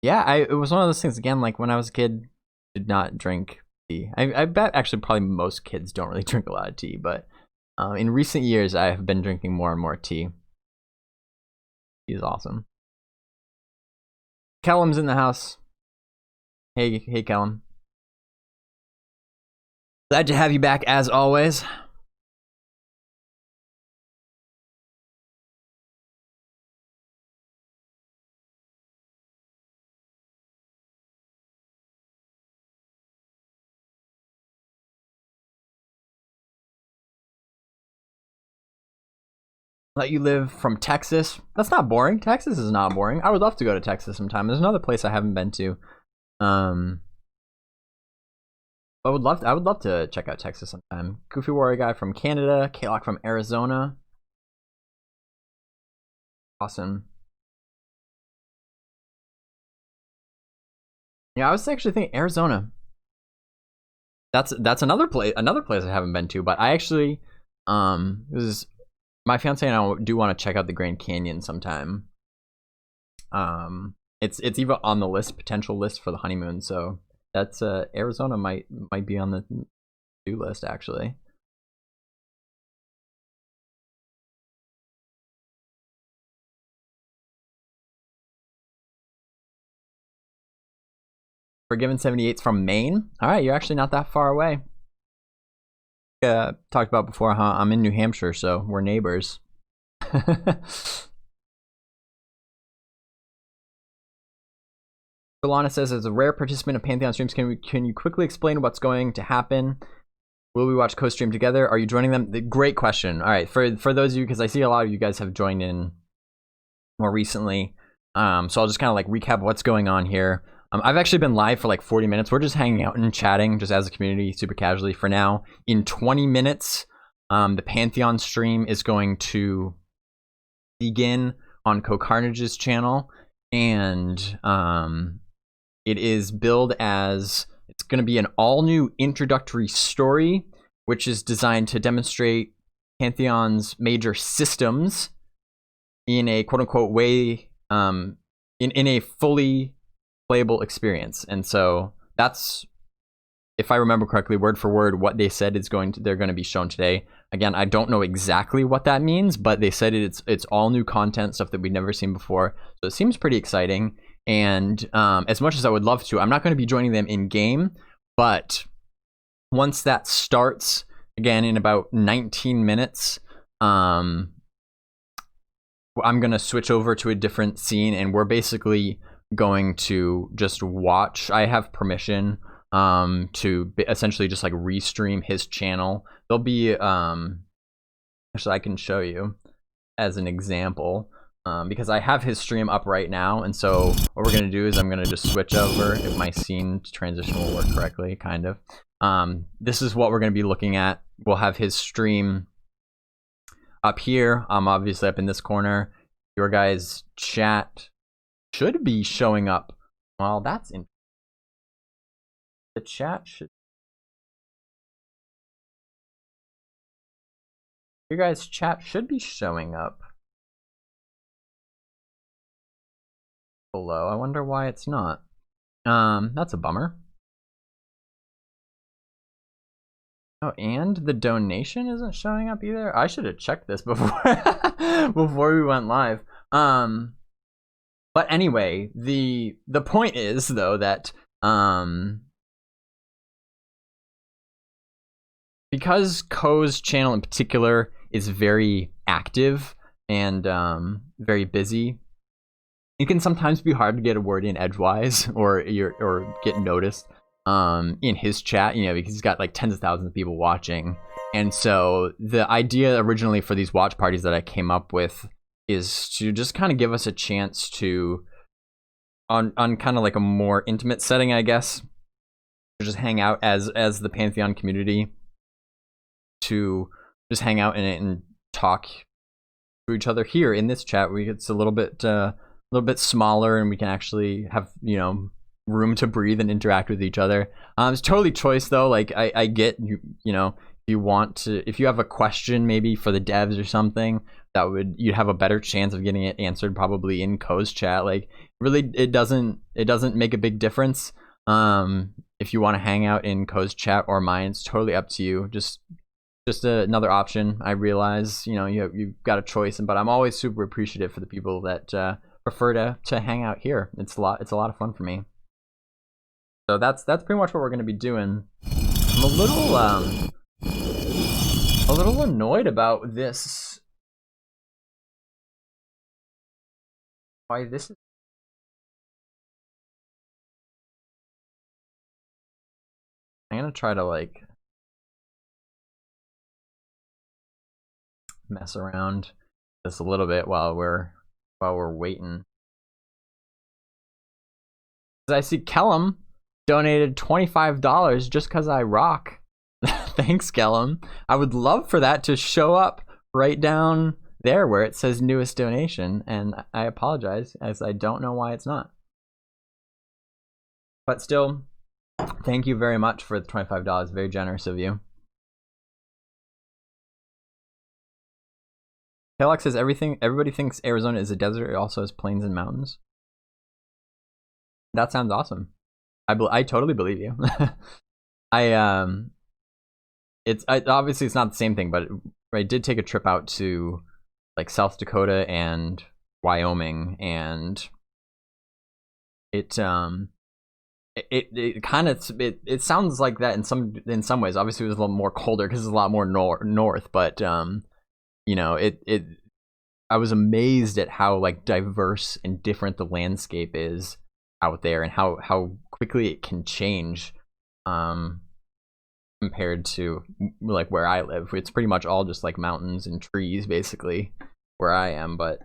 yeah, it was one of those things, again, like when I was a kid, did not drink tea. I bet actually probably most kids don't really drink a lot of tea, but in recent years I have been drinking more and more tea. Tea is awesome. Callum's in the house. Hey Callum. Glad to have you back as always. Let you live from Texas. That's not boring. Texas is not boring. I would love to go to Texas sometime. There's another place I haven't been to. I would love to check out Texas sometime. Goofy Warrior Guy from Canada. K-Lock from Arizona. Awesome. Yeah, I was actually thinking Arizona. That's another place I haven't been to, but I actually my fiance and I do want to check out the Grand Canyon sometime. It's even on the potential list for the honeymoon, so that's Arizona might be on the to-do list actually. Forgiven 78's from Maine. All right, you're actually not that far away. Talked about before, huh? I'm in New Hampshire, so we're neighbors. Solana says, as a rare participant of Pantheon streams, can you quickly explain what's going to happen? Will we watch co-stream together? Are you joining them? Great question. All right, for those of you, because I see a lot of you guys have joined in more recently, so I'll just kind of like recap what's going on here. I've actually been live for like 40 minutes. We're just hanging out and chatting just as a community, super casually for now. In 20 minutes, the Pantheon stream is going to begin on CohhCarnage's channel, and it is billed as it's going to be an all-new introductory story, which is designed to demonstrate Pantheon's major systems in a quote-unquote way, in a fully playable experience. And so that's, if I remember correctly, word for word what they said they're going to be shown today. Again, I don't know exactly what that means, but they said it's all new content, stuff that we've never seen before. So it seems pretty exciting. And as much as I would love to, I'm not going to be joining them in game, but once that starts, again in about 19 minutes, I'm going to switch over to a different scene, and we're basically going to just watch. I have permission to essentially just like restream his channel. There'll be actually I can show you as an example, because I have his stream up right now. And so what we're gonna do is I'm gonna just switch over, if my scene transition will work correctly, kind of. This is what we're gonna be looking at. We'll have his stream up here. I'm obviously up in this corner. Your guys' chat should be showing up. Well, that's in the chat should. Your guys' chat should be showing up below. I wonder why it's not. That's a bummer. Oh, and the donation isn't showing up either. I should have checked this before before we went live. But anyway, the point is though that because Coh's channel in particular is very active and very busy, it can sometimes be hard to get a word in edgewise or get noticed in his chat, you know, because he's got like tens of thousands of people watching. And so the idea originally for these watch parties that I came up with is to just kind of give us a chance to, on kind of like a more intimate setting, I guess, to just hang out as the Pantheon community, to just hang out in it and talk to each other here in this chat. It's a little bit smaller, and we can actually have, you know, room to breathe and interact with each other. It's totally choice though. Like I get you know, if you want to, if you have a question maybe for the devs or something, that you'd have a better chance of getting it answered probably in Coh's chat. Like really, it doesn't make a big difference. If you want to hang out in Coh's chat or mine, it's totally up to you. Just another option. I realize, you know, you've got a choice, but I'm always super appreciative for the people that prefer to hang out here. It's a lot of fun for me. So that's pretty much what we're going to be doing. I'm a little annoyed about this. Why this is. I'm going to try to like mess around this a little bit while we're waiting. I see Kellum donated $25 just because I rock. Thanks, Kellum. I would love for that to show up right down there where it says newest donation, and I apologize as I don't know why it's not. But still, thank you very much for the $25. Very generous of you. Kellock says everybody thinks Arizona is a desert. It also has plains and mountains. That sounds awesome. I totally believe you. Obviously it's not the same thing, but I did take a trip out to like South Dakota and Wyoming, and it kind of it sounds like that in some ways. Obviously it was a little more colder because it's a lot more north, but you know, I was amazed at how like diverse and different the landscape is out there, and how quickly it can change compared to like where I live. It's pretty much all just like mountains and trees basically where I am. But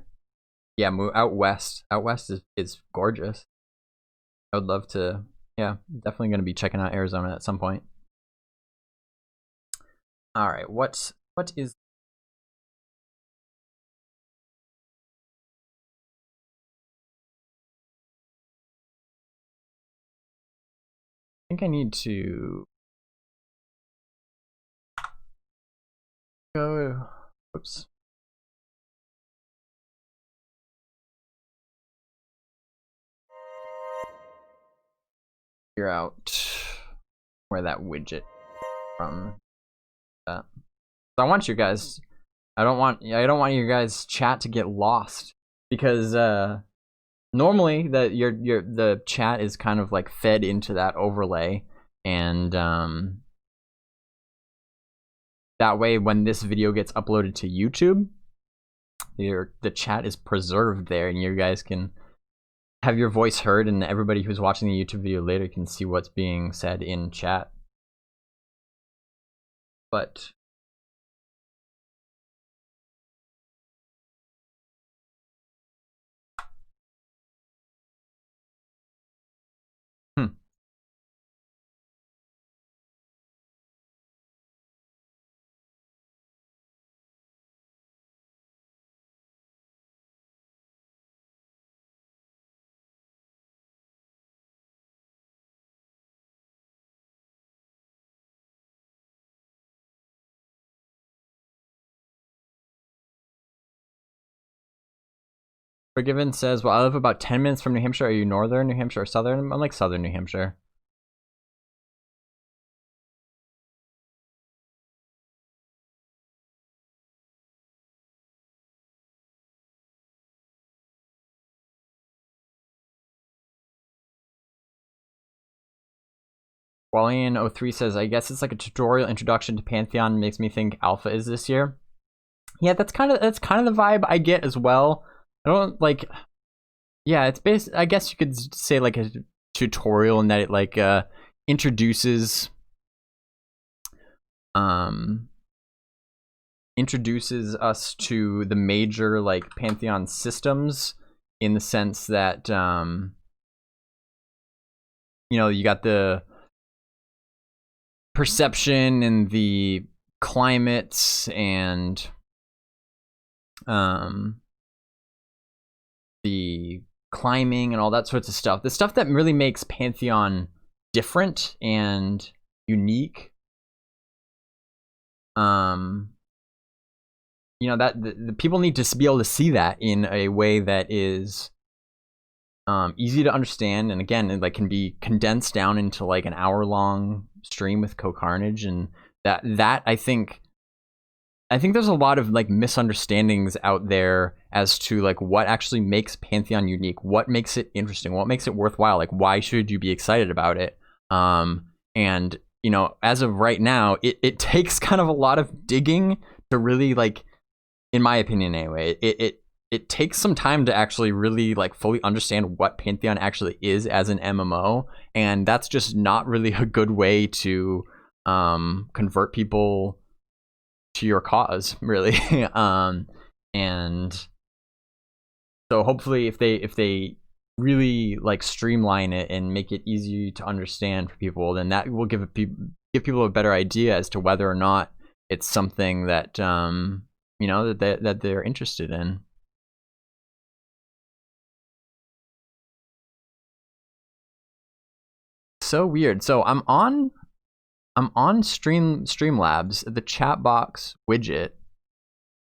yeah, out west is gorgeous. I would love to. Yeah, definitely going to be checking out Arizona at some point. All right, what is I think I need to go. Oops. Figure out where that widget from. That. So I want you guys. I don't want your guys' chat to get lost, because normally the chat is kind of like fed into that overlay, and that way when this video gets uploaded to YouTube, the chat is preserved there, and you guys can have your voice heard, and everybody who's watching the YouTube video later can see what's being said in chat. But Forgiven says, well, I live about 10 minutes from New Hampshire. Are you northern New Hampshire or southern? I'm like southern New Hampshire. Wallian03 says, I guess it's like a tutorial introduction to Pantheon. Makes me think alpha is this year. Yeah, that's kind of the vibe I get as well. I don't like. Yeah, it's based. I guess you could say like a tutorial in that it like introduces us to the major like Pantheon systems, in the sense that you know, you got the perception and the climates and the climbing and all that sorts of stuff. The stuff that really makes Pantheon different and unique. You know, that the people need to be able to see that in a way that is easy to understand, and again, it like can be condensed down into like an hour-long stream with CohhCarnage, and that I think there's a lot of like misunderstandings out there as to like what actually makes Pantheon unique, what makes it interesting, what makes it worthwhile, like why should you be excited about it. And you know, as of right now, it takes kind of a lot of digging to really, like, in my opinion anyway, it takes some time to actually really like fully understand what Pantheon actually is as an MMO, and that's just not really a good way to convert people to your cause, really. And so hopefully if they really like streamline it and make it easy to understand for people, then that will give people a better idea as to whether or not it's something that you know, that they're interested in. So weird. So I'm on Streamlabs, the chat box widget,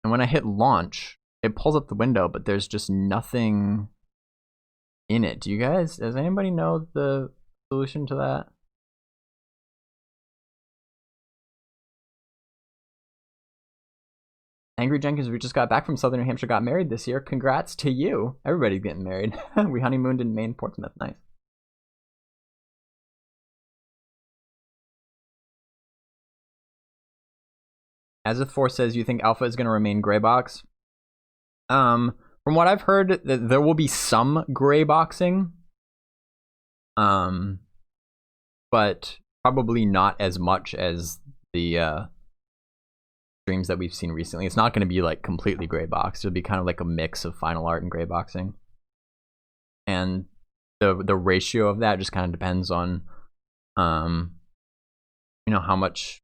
and when I hit launch, it pulls up the window, but there's just nothing in it. Does anybody know the solution to that? Angry Jenkins, we just got back from Southern New Hampshire, got married this year. Congrats to you. Everybody's getting married. We honeymooned in Maine, Portsmouth. Nice. As if Force says, you think Alpha is going to remain gray box? From what I've heard, there will be some gray boxing. But probably not as much as the streams that we've seen recently. It's not going to be like completely gray boxed. It'll be kind of like a mix of final art and gray boxing. And the ratio of that just kind of depends on you know, how much,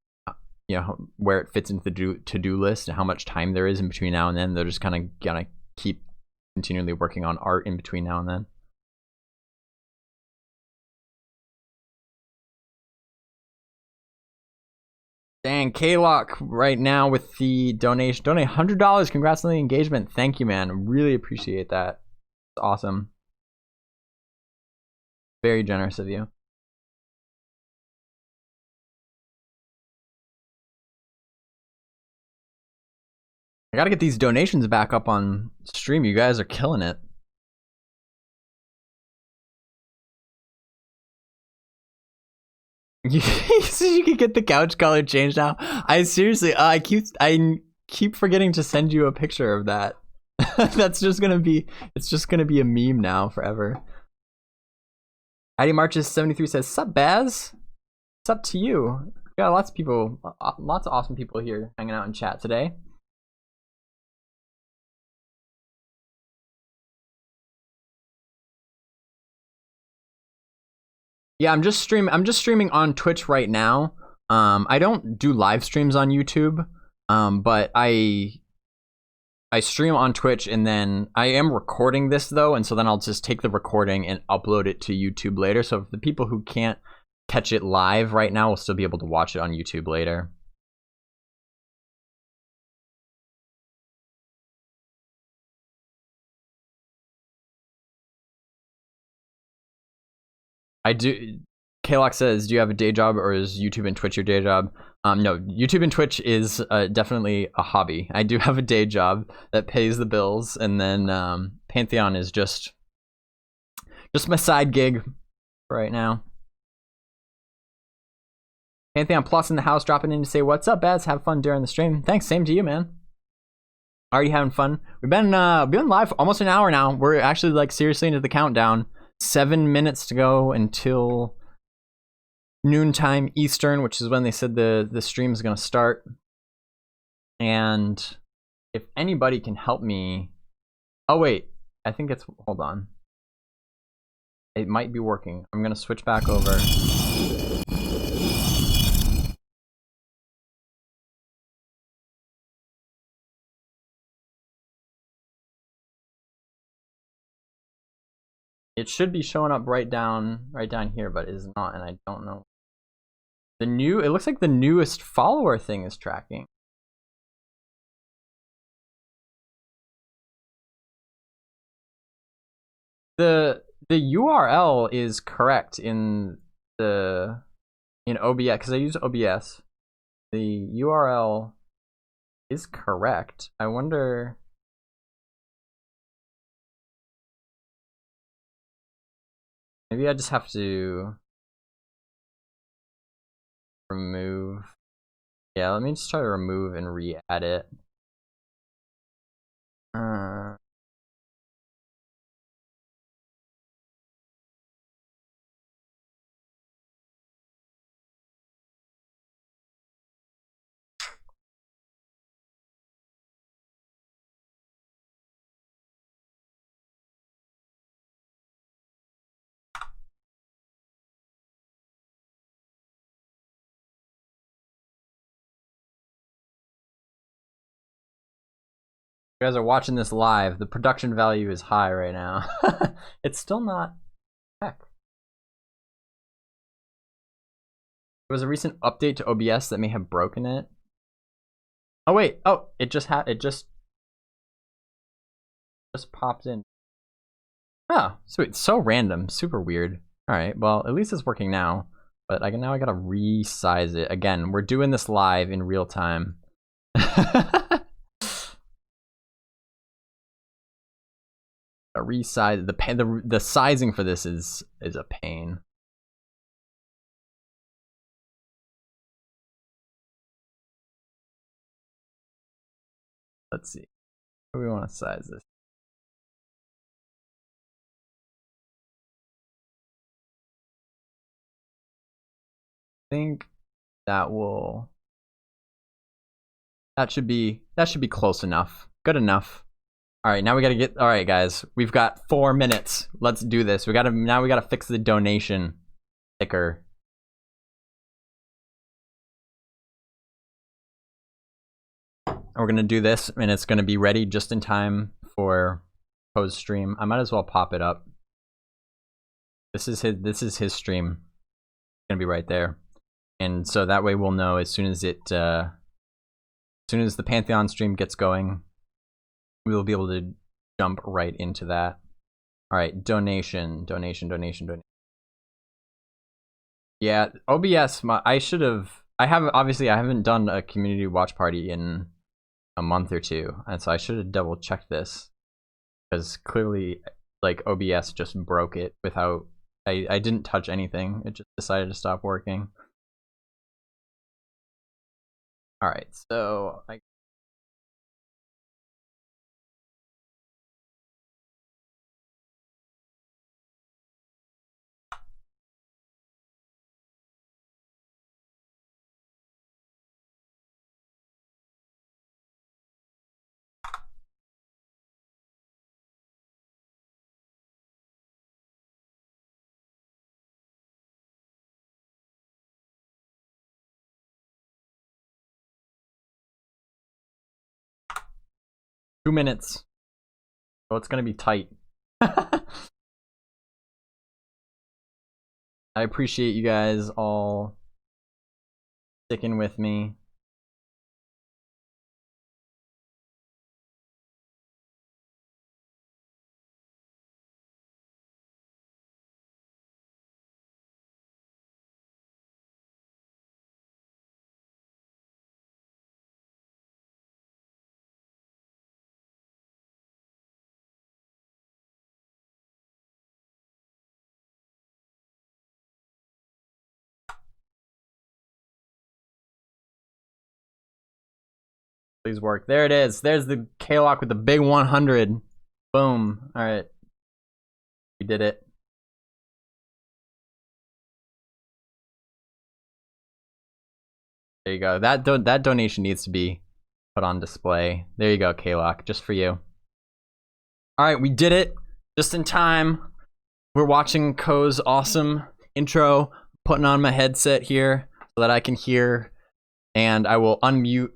you know, where it fits into the to-do list and how much time there is in between now and then. They're just kind of gonna keep continually working on art in between now and then. Dang, K-Lock right now with the donation. Donate $100. Congrats on the engagement. Thank you, man. Really appreciate that. It's awesome. Very generous of you. I gotta get these donations back up on stream. You guys are killing it. You can get the couch color changed now. I seriously, I keep forgetting to send you a picture of that. It's just gonna be a meme now forever. Eddie Marches 73 says, "Sup, Baz? It's up to you." We got lots of awesome people here hanging out in chat today. Yeah, I'm just streaming on Twitch right now. I don't do live streams on YouTube, but I stream on Twitch, and then I am recording this though, and so then I'll just take the recording and upload it to YouTube later. So if the people who can't catch it live right now will still be able to watch it on YouTube later. I do. Kalox says, "Do you have a day job, or is YouTube and Twitch your day job?" No, YouTube and Twitch is definitely a hobby. I do have a day job that pays the bills, and then Pantheon is just my side gig right now. Pantheon Plus in the house, dropping in to say, "What's up, Baz? Have fun during the stream." Thanks, same to you, man. Already having fun. We've been live for almost an hour now. We're actually like seriously into the countdown. 7 minutes to go until noontime Eastern, which is when they said the stream is gonna start. And if anybody can help me, oh wait, I think it's, hold on. It might be working. I'm gonna switch back over. It should be showing up right down here, but it is not, and I don't know. It looks like the newest follower thing is tracking. The URL is correct in OBS, because I use OBS. The URL is correct. I wonder. Maybe I just have to remove. Yeah, let me just try to remove and re-add it. You guys are watching this live. The production value is high right now. It's still not. Heck. There was a recent update to OBS that may have broken it. Oh wait. Oh, it just popped in. Oh, sweet. So random. Super weird. All right. Well, at least it's working now. But now I gotta resize it again. We're doing this live in real time. Resize the sizing for this is a pain. Let's see. What do we want to size this? I think that should be close enough. Good enough. All right, now we gotta get. All right, guys, we've got 4 minutes. Let's do this. We gotta fix the donation ticker. We're gonna do this, and it's gonna be ready just in time for Cohh's stream. I might as well pop it up. This is his stream. It's gonna be right there, and so that way we'll know as soon as the Pantheon stream gets going. We will be able to jump right into that. All right, donation. Yeah, OBS. I haven't done a community watch party in a month or two, and so I should have double checked this, because clearly, like, OBS just broke it without. I didn't touch anything. It just decided to stop working. All right, so I. Two minutes. So it's gonna be tight. I appreciate you guys all sticking with me. Please work. There it is. There's the K-Lock with the big 100. Boom. All right. We did it. There you go. That donation needs to be put on display. There you go, K-Lock, just for you. All right, we did it just in time. We're watching Coh's awesome intro, putting on my headset here so that I can hear, and I will unmute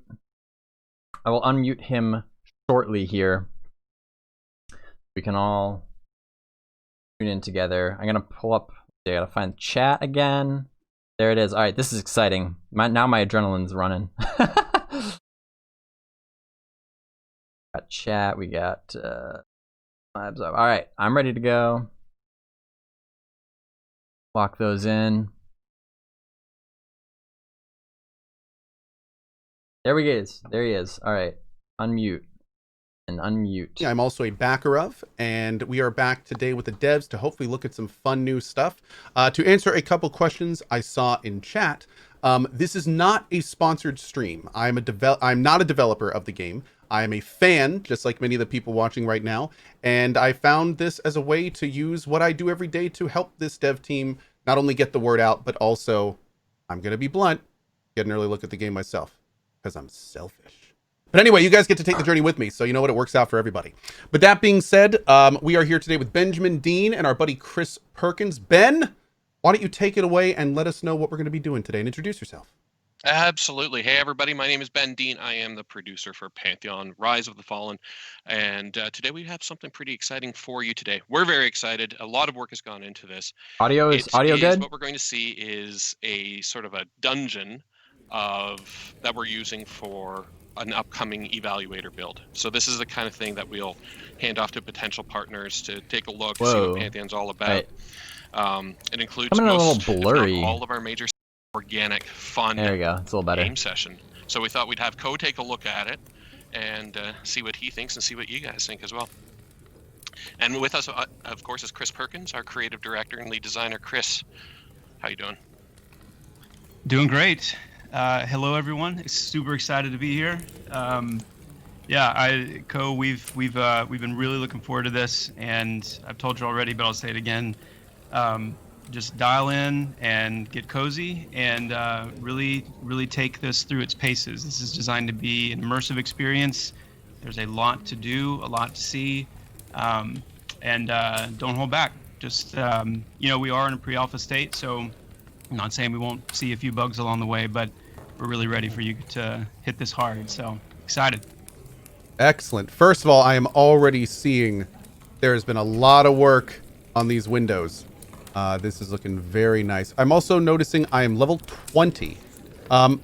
him shortly here. We can all tune in together. I'm gonna pull up, I gotta find chat again. There it is. All right, this is exciting. Now my adrenaline's running. Got chat, we got vibes up. All right, I'm ready to go. Lock those in. There he is. All right, unmute and unmute. I'm also a backer of, and we are back today with the devs to hopefully look at some fun new stuff. To answer a couple questions I saw in chat, this is not a sponsored stream. I'm not a developer of the game. I'm a fan, just like many of the people watching right now, and I found this as a way to use what I do every day to help this dev team not only get the word out, but also, I'm going to be blunt, get an early look at the game myself, because I'm selfish. But anyway, you guys get to take the journey with me, so you know what, it works out for everybody. But that being said, we are here today with Benjamin Dean and our buddy Chris Perkins. Ben, why don't you take it away and let us know what we're going to be doing today, and introduce yourself. Absolutely. Hey, everybody. My name is Ben Dean. I am the producer for Pantheon, Rise of the Fallen. And today we have something pretty exciting for you today. We're very excited. A lot of work has gone into this. Audio good? What we're going to see is a sort of a dungeon that we're using for an upcoming evaluator build. So this is the kind of thing that we'll hand off to potential partners to take a look, see what Pantheon's all about. Right. It includes all of our major organic, fun there you go. It's a little better. Game session. So we thought we'd have Coh take a look at it and see what he thinks and see what you guys think as well. And with us, of course, is Chris Perkins, our creative director and lead designer. Chris, how you doing? Doing great. Hello, everyone. Super excited to be here. Yeah, Coh, we've been really looking forward to this, and I've told you already, but I'll say it again. Just dial in and get cozy and really take this through its paces. This is designed to be an immersive experience. There's a lot to do, a lot to see, and don't hold back. Just, you know, we are in a pre-alpha state, so I'm not saying we won't see a few bugs along the way, but we're really ready for you to hit this hard, so excited. Excellent. First of all, I am already seeing there has been a lot of work on these windows. This is looking very nice. I'm also noticing I am level 20. Why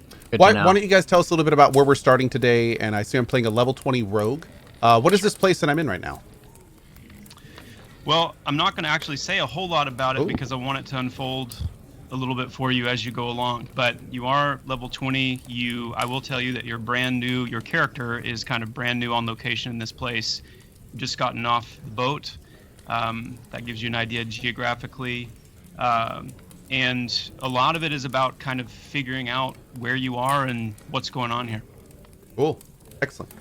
don't you guys tell us a little bit about where we're starting today? And I see I'm playing a level 20 rogue. What is this place that I'm in right now? Well, I'm not going to actually say a whole lot about it because I want it to unfold a little bit for you as you go along. But you are level 20. I will tell you that you're brand new. Your character is kind of brand new on location in this place. You've just gotten off the boat. That gives you an idea geographically, and a lot of it is about kind of figuring out where you are and what's going on here. Cool, excellent.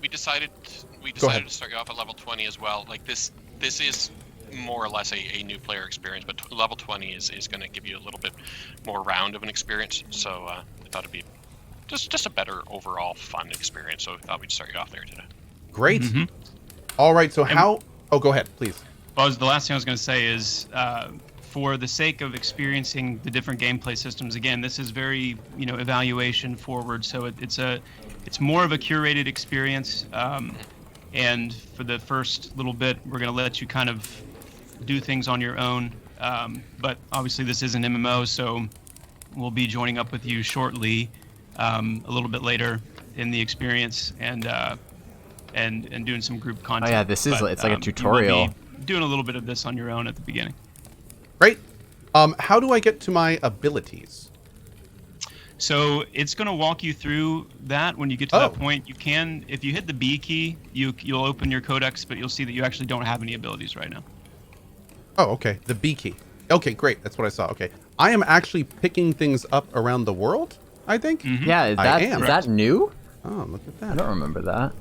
We decided to start you off at level 20 as well. Like this is more or less a new player experience, but level 20 is going to give you a little bit more round of an experience. So I thought it'd be just a better overall fun experience. So I thought we'd start you off there today. Great. All right. So Oh, go ahead, please. Well, the last thing I was going to say is, for the sake of experiencing the different gameplay systems, again, this is very, evaluation forward. So it's more of a curated experience. And for the first little bit, we're going to let you kind of do things on your own. But obviously, this is an MMO, so we'll be joining up with you shortly, a little bit later in the experience, and doing some group content. Oh yeah, it's like a tutorial. You will be doing a little bit of this on your own at the beginning. Great. How do I get to my abilities? So it's going to walk you through that when you get to that point. You can, if you hit the B key, you'll open your codex, but you'll see that you actually don't have any abilities right now. Oh, okay. The B key. Okay, great. That's what I saw. Okay. I am actually picking things up around the world, I think. Yeah, is that new? Oh, look at I that. don't remember that.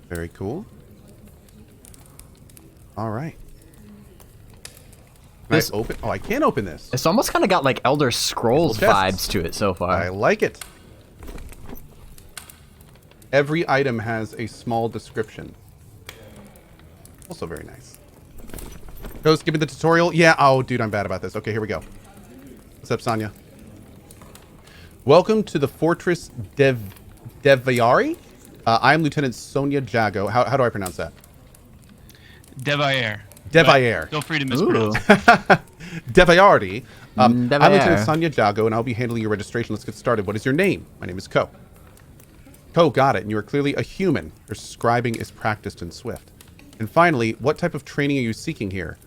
Very cool. All right. Can This- I open? Oh, I can't open this. It's almost kind of got like Elder Scrolls Little vibes chests. to it so I far. like it. Every item has a small description. Also very nice. Ghost, give me the tutorial. Yeah. Oh, dude, I'm bad about this. Okay, here we go. What's up, Sonya? Welcome to the Fortress Deviari. I am Lieutenant Sonia Jago. How do I pronounce that? Devair. Devair. Feel free to Ooh. mispronounce. Deviardi. I'm Devair. Lieutenant Sonia Jago, and I'll be handling your registration. Let's get started. What is your name? My name is Ko. Ko, got it. And you are clearly a human. Your scribing is practiced and swift. And finally, what type of training are you seeking here?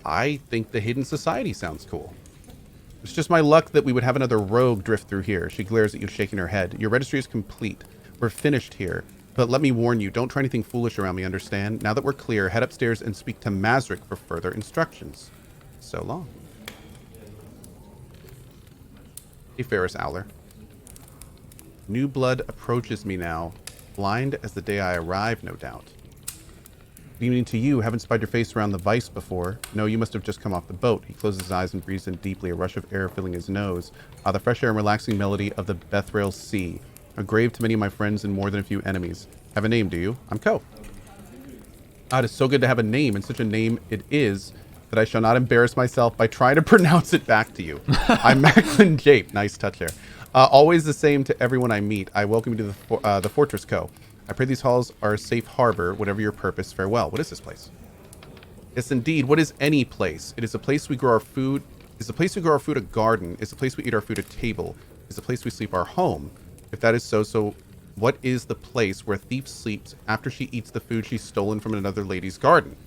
I think the Hidden Society sounds cool. It's just my luck that we would have another rogue drift through here. She glares at you, shaking her head. Your registry is complete. We're finished here. But let me warn you, don't try anything foolish around me, understand? Now that we're clear, head upstairs and speak to Mazric for further instructions. So long. Hey, Ferris Owler. New blood approaches me now. Blind as the day I arrived, no doubt. Good evening to you. Haven't spied your face around the vice before. No, you must have just come off the boat. He closes his eyes and breathes in deeply, a rush of air filling his nose. The fresh air and relaxing melody of the Bethrail Sea. A grave to many of my friends and more than a few enemies. Have a name, do you? I'm Ko. It is so good to have a name, and such a name it is that I shall not embarrass myself by trying to pronounce it back to you. I'm Macklin Jape. Nice touch there. Always the same to everyone I meet. I welcome you to the Fortress Ko. I pray these halls are a safe harbor, whatever your purpose. Farewell. What is this place? Yes, indeed. What is any place? It is a place we grow our food. Is the place we grow our food a garden? Is the place we eat our food a table? Is the place we sleep our home? If that is so what is the place where a thief sleeps after she eats the food she's stolen from another lady's garden?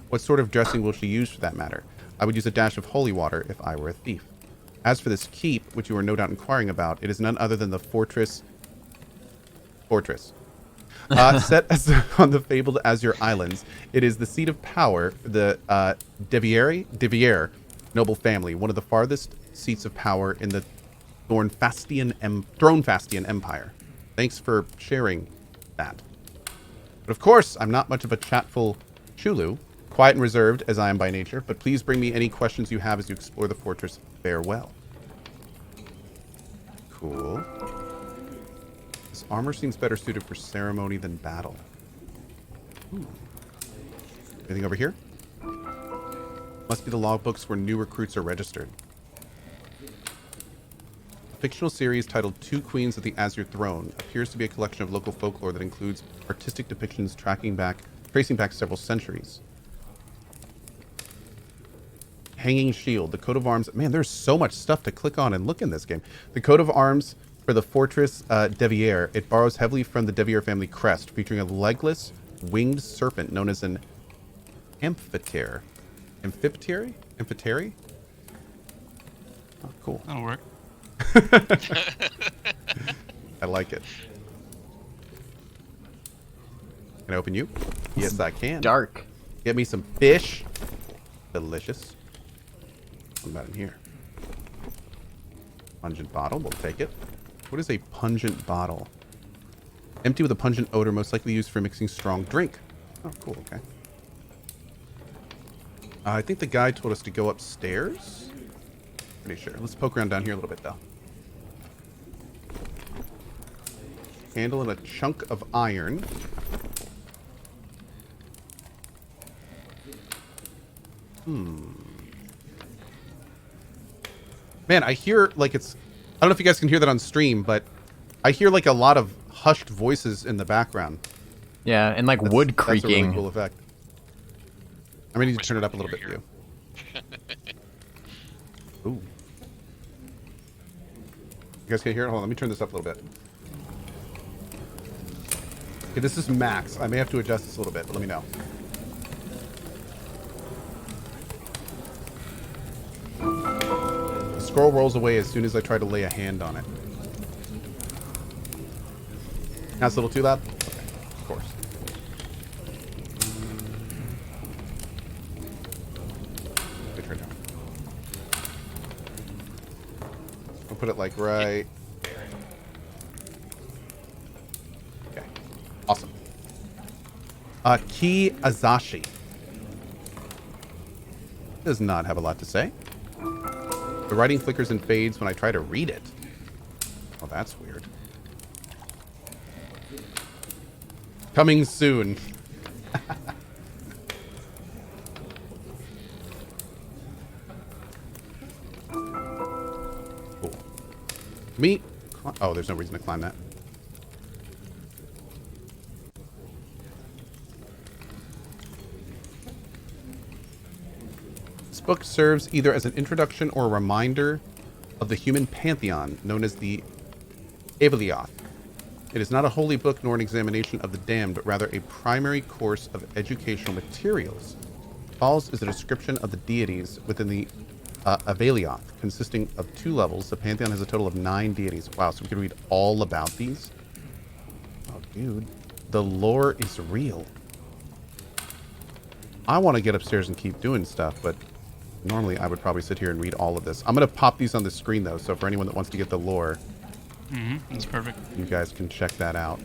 What sort of dressing will she use for that matter? I would use a dash of holy water if I were a thief. As for this keep, which you are no doubt inquiring about, it is none other than the Fortress. Set as on the fabled Azure Islands. It is the seat of power, the Devier noble family, one of the farthest seats of power in the Thronefastian Empire. Thanks for sharing that. But of course, I'm not much of a chatful Chulu, quiet and reserved as I am by nature, but please bring me any questions you have as you explore the fortress. Farewell. Cool. This armor seems better suited for ceremony than battle. Ooh. Anything over here? Must be the logbooks where new recruits are registered. A fictional series titled Two Queens of the Azure Throne appears to be a collection of local folklore that includes artistic depictions tracing back several centuries. Hanging Shield, the coat of arms. Man, there's so much stuff to click on and look in this game. The coat of arms for the Fortress Devier. It borrows heavily from the Devier family crest, featuring a legless, winged serpent known as an amphitheater. Amphitheary? Oh, cool. That'll work. I like it. Can I open you? Yes, I can. Dark. Get me some fish. Delicious. What about in here? Pungent bottle. We'll take it. What is a pungent bottle? Empty with a pungent odor, most likely used for mixing strong drink. Oh, cool. Okay. I think the guy told us to go upstairs. Pretty sure. Let's poke around down here a little bit, though. Handle and a chunk of iron. Man, I hear like it's... I don't know if you guys can hear that on stream, but I hear like a lot of hushed voices in the background. Yeah, and like wood That's a really creaking. cool effect. I may need to turn it up a little bit for you. Ooh. You guys can hear it? Hold on, let me turn this up a little bit. Okay, this is max. I may have to adjust this a little bit, but let me know. The scroll rolls away as soon as I try to lay a hand on it. That's a little too loud? Okay, of course. Let me turn it down. I'll put it like right Awesome. Ki Azashi does not have a lot to say. The writing flickers and fades when I try to read it. Oh, that's weird. Coming soon. Cool. Me? Oh, there's no reason to climb that. This book serves either as an introduction or a reminder of the human pantheon known as the Evelioth. It is not a holy book nor an examination of the damned, but rather a primary course of educational materials. Follows is a description of the deities within the Evelioth, consisting of 2 levels. The pantheon has a total of 9 deities. Wow, so we can read all about these? Oh, dude. The lore is real. I want to get upstairs and keep doing stuff, but normally I would probably sit here and read all of this. I'm going to pop these on the screen, though, so for anyone that wants to get the lore... That's perfect. You guys can check that out.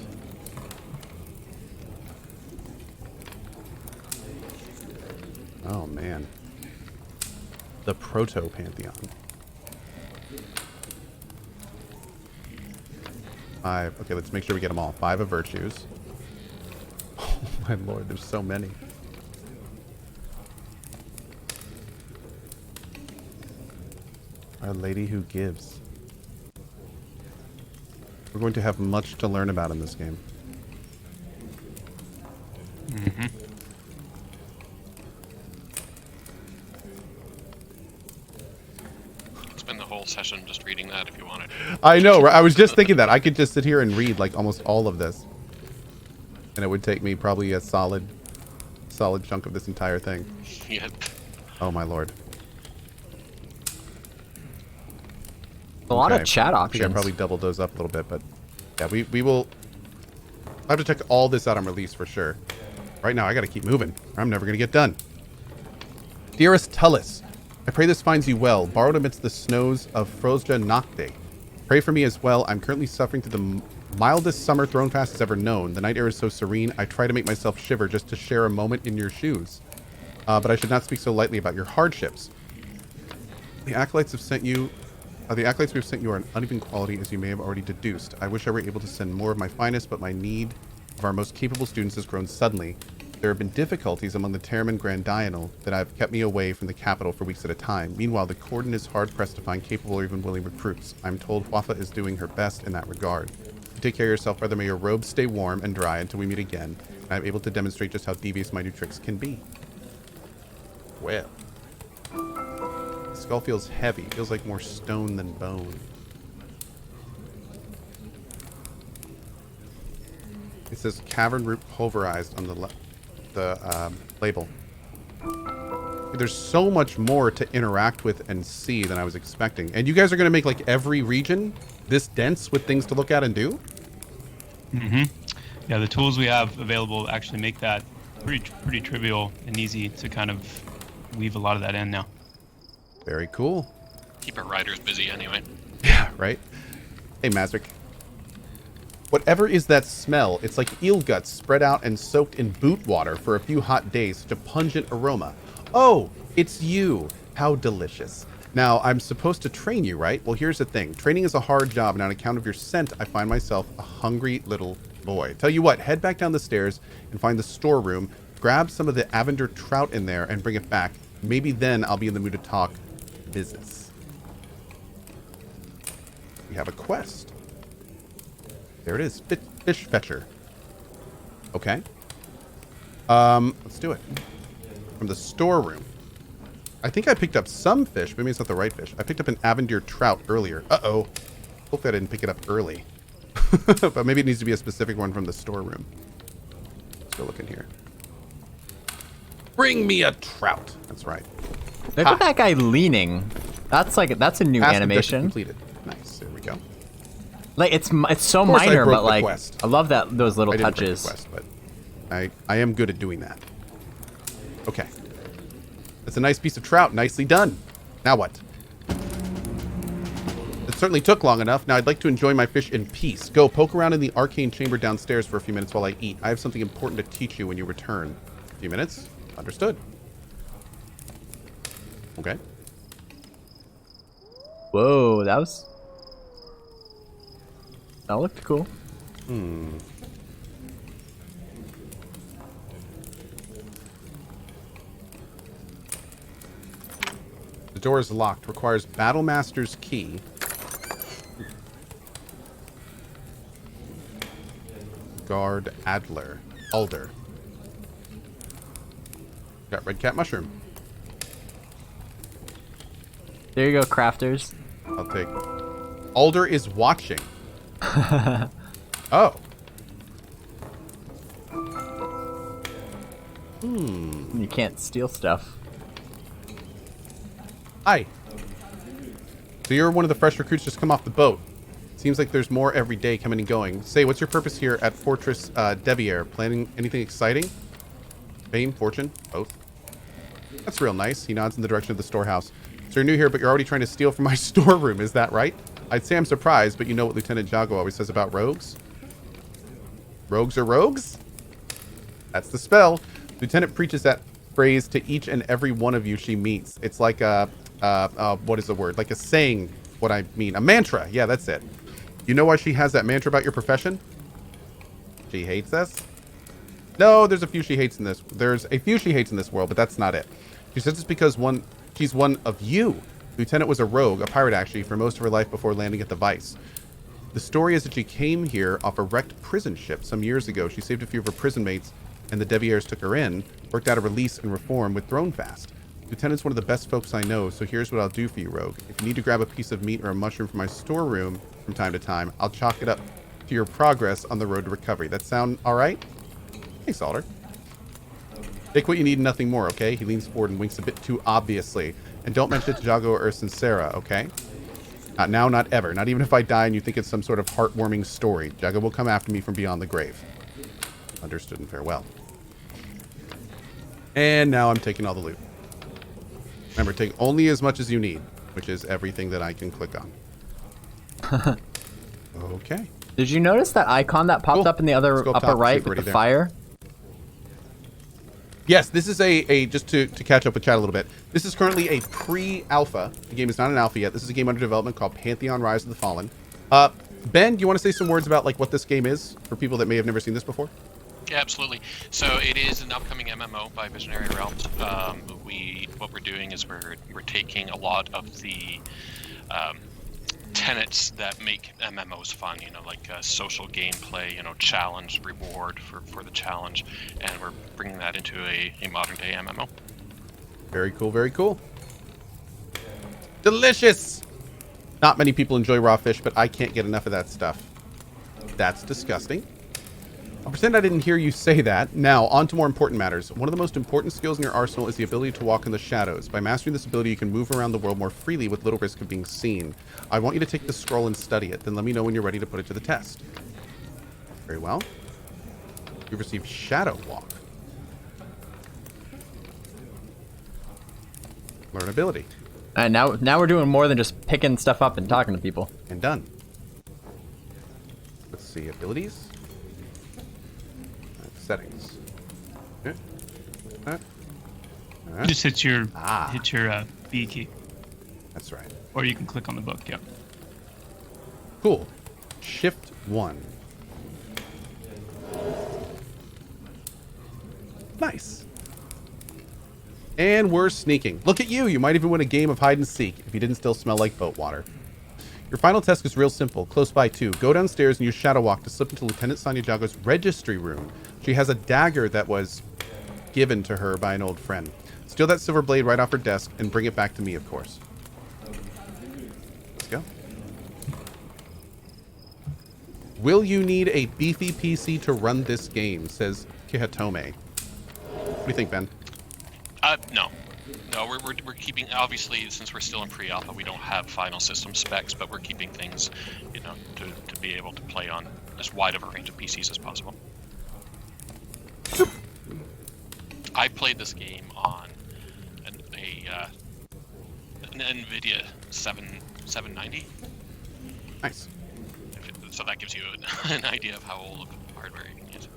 Oh, man. The Proto-Pantheon. 5. Okay, let's make sure we get them all. 5 of virtues. Oh, my lord, there's so many. Our Lady Who Gives. We're going to have much to learn about in this game. Spend the whole session just reading that if you wanted. I know, right? I was just thinking that. I could just sit here and read like almost all of this. And it would take me probably a solid chunk of this entire thing. Yeah. Oh my lord. A lot of Okay. chat I think I options. probably doubled those up a little bit, but yeah, we will. I have to check all this out on release for sure. Right now, I got to keep moving, or I'm never going to get done. Dearest Tullus, I pray this finds you well, borrowed amidst the snows of Frozja Nocte. Pray for me as well. I'm currently suffering through the mildest summer throne fast has ever known. The night air is so serene, I try to make myself shiver just to share a moment in your shoes. But I should not speak so lightly about your hardships. The acolytes have sent you. The acolytes we've sent you are an uneven quality, as you may have already deduced. I wish I were able to send more of my finest, but my need of our most capable students has grown suddenly. There have been difficulties among the Terramin Grandianal that have kept me away from the capital for weeks at a time. Meanwhile, the Cordon is hard-pressed to find capable or even willing recruits. I'm told Hwafa is doing her best in that regard. You take care of yourself, brother. May your robes stay warm and dry until we meet again, and I'm able to demonstrate just how devious my new tricks can be. Well. The skull feels heavy. Feels like more stone than bone. It says cavern root pulverized on the label. There's so much more to interact with and see than I was expecting. And you guys are going to make like every region this dense with things to look at and do? Yeah, the tools we have available actually make that pretty trivial and easy to kind of weave a lot of that in now. Very cool. Keep our riders busy anyway. Yeah, right? Hey, Mazric. Whatever is that smell, it's like eel guts spread out and soaked in boot water for a few hot days. Such a pungent aroma. Oh, it's you. How delicious. Now, I'm supposed to train you, right? Well, here's the thing. Training is a hard job, and on account of your scent, I find myself a hungry little boy. Tell you what, head back down the stairs and find the storeroom. Grab some of the Avender trout in there and bring it back. Maybe then I'll be in the mood to talk business. We have a quest. There it is. Fish fetcher. Okay. Let's do it. From the storeroom. I think I picked up some fish. Maybe it's not the right fish. I picked up an Avendir trout earlier. Uh-oh. Hopefully I didn't pick it up early. But maybe it needs to be a specific one from the storeroom. Let's go look in here. Bring me a trout. That's right. Look at that guy leaning. That's a new Task animation. completed. Nice. There we go. Like it's so Of course I minor, broke but the like quest. I love those little I didn't break the touches. quest, but I am good at doing that. Okay. That's a nice piece of trout. Nicely done. Now what? Let's certainly took long enough. Now I'd like to enjoy my fish in peace. Go poke around in the arcane chamber downstairs for a few minutes while I eat. I have something important to teach you when you return. A few minutes? Understood. Okay. Whoa, that looked cool. The door is locked. Requires Battlemaster's key. Guard Adler. Alder. Got red cat mushroom. There you go, crafters. I'll take. Alder is watching. Oh. You can't steal stuff. Hi. So you're one of the fresh recruits just come off the boat. Seems like there's more every day coming and going. Say, what's your purpose here at Fortress Devier? Planning anything exciting? Fame, fortune, both. That's real nice. He nods in the direction of the storehouse. So you're new here, but you're already trying to steal from my storeroom. Is that right? I'd say I'm surprised, but you know what Lieutenant Jago always says about rogues? Rogues are rogues? That's the spell. Lieutenant preaches that phrase to each and every one of you she meets. It's like a, what is the word? Like a saying, what I mean. A mantra. Yeah, that's it. You know why she has that mantra about your profession? She hates us? No, there's a few she hates in this. There's a few she hates in this world, but that's not it. She says it's because she's one of you. Lieutenant was a rogue, a pirate actually, for most of her life before landing at the Vice. The story is that she came here off a wrecked prison ship some years ago. She saved a few of her prison mates, and the Deviers took her in, worked out a release and reform with Thronefast. Lieutenant's one of the best folks I know, so here's what I'll do for you, rogue. If you need to grab a piece of meat or a mushroom from my storeroom from time to time, I'll chalk it up to your progress on the road to recovery. That sound all right? Thanks, Alder. Take what you need and nothing more, okay? He leans forward and winks a bit too obviously. And don't mention it to Jago or Sincera, okay? Not now, not ever. Not even if I die and you think it's some sort of heartwarming story. Jago will come after me from beyond the grave. Understood and farewell. And now I'm taking all the loot. Remember, take only as much as you need, which is everything that I can click on. Okay. Did you notice that icon that popped up in the other upper right with the fire? Yes, this is just to catch up with chat a little bit. This is currently a pre-alpha. The game is not an alpha yet. This is a game under development called Pantheon: Rise of the Fallen. Ben, do you want to say some words about like what this game is for people that may have never seen this before? Yeah, absolutely. So it is an upcoming MMO by Visionary Realms. What we're doing is we're taking a lot of the tenets that make MMOs fun, like social gameplay, challenge, reward for the challenge, and we're bringing that into a modern day MMO. Very cool, very cool. Delicious! Not many people enjoy raw fish, but I can't get enough of that stuff. That's disgusting. I'll pretend I didn't hear you say that. Now, on to more important matters. One of the most important skills in your arsenal is the ability to walk in the shadows. By mastering this ability, you can move around the world more freely with little risk of being seen. I want you to take the scroll and study it. Then let me know when you're ready to put it to the test. Very well. You've received Shadow Walk. Learn ability. And now we're doing more than just picking stuff up and talking to people. And done. Let's see, abilities. Settings. Okay. Just hit your B key. That's right. Or you can click on the book. Yep. Cool. Shift 1. Nice. And we're sneaking. Look at you. You might even win a game of hide and seek if you didn't still smell like boat water. Your final task is real simple. Close by too. Go downstairs and use Shadow Walk to slip into Lieutenant Sonia Jago's registry room. She has a dagger that was given to her by an old friend. Steal that silver blade right off her desk and bring it back to me, of course. Let's go. Will you need a beefy PC to run this game? Says Kihatome. What do you think, Ben? No. No, we're keeping, obviously, since we're still in pre-alpha, we don't have final system specs, but we're keeping things, to be able to play on as wide of a range of PCs as possible. I played this game on an NVIDIA 790. Nice. So that gives you an idea of how old hardware you can use.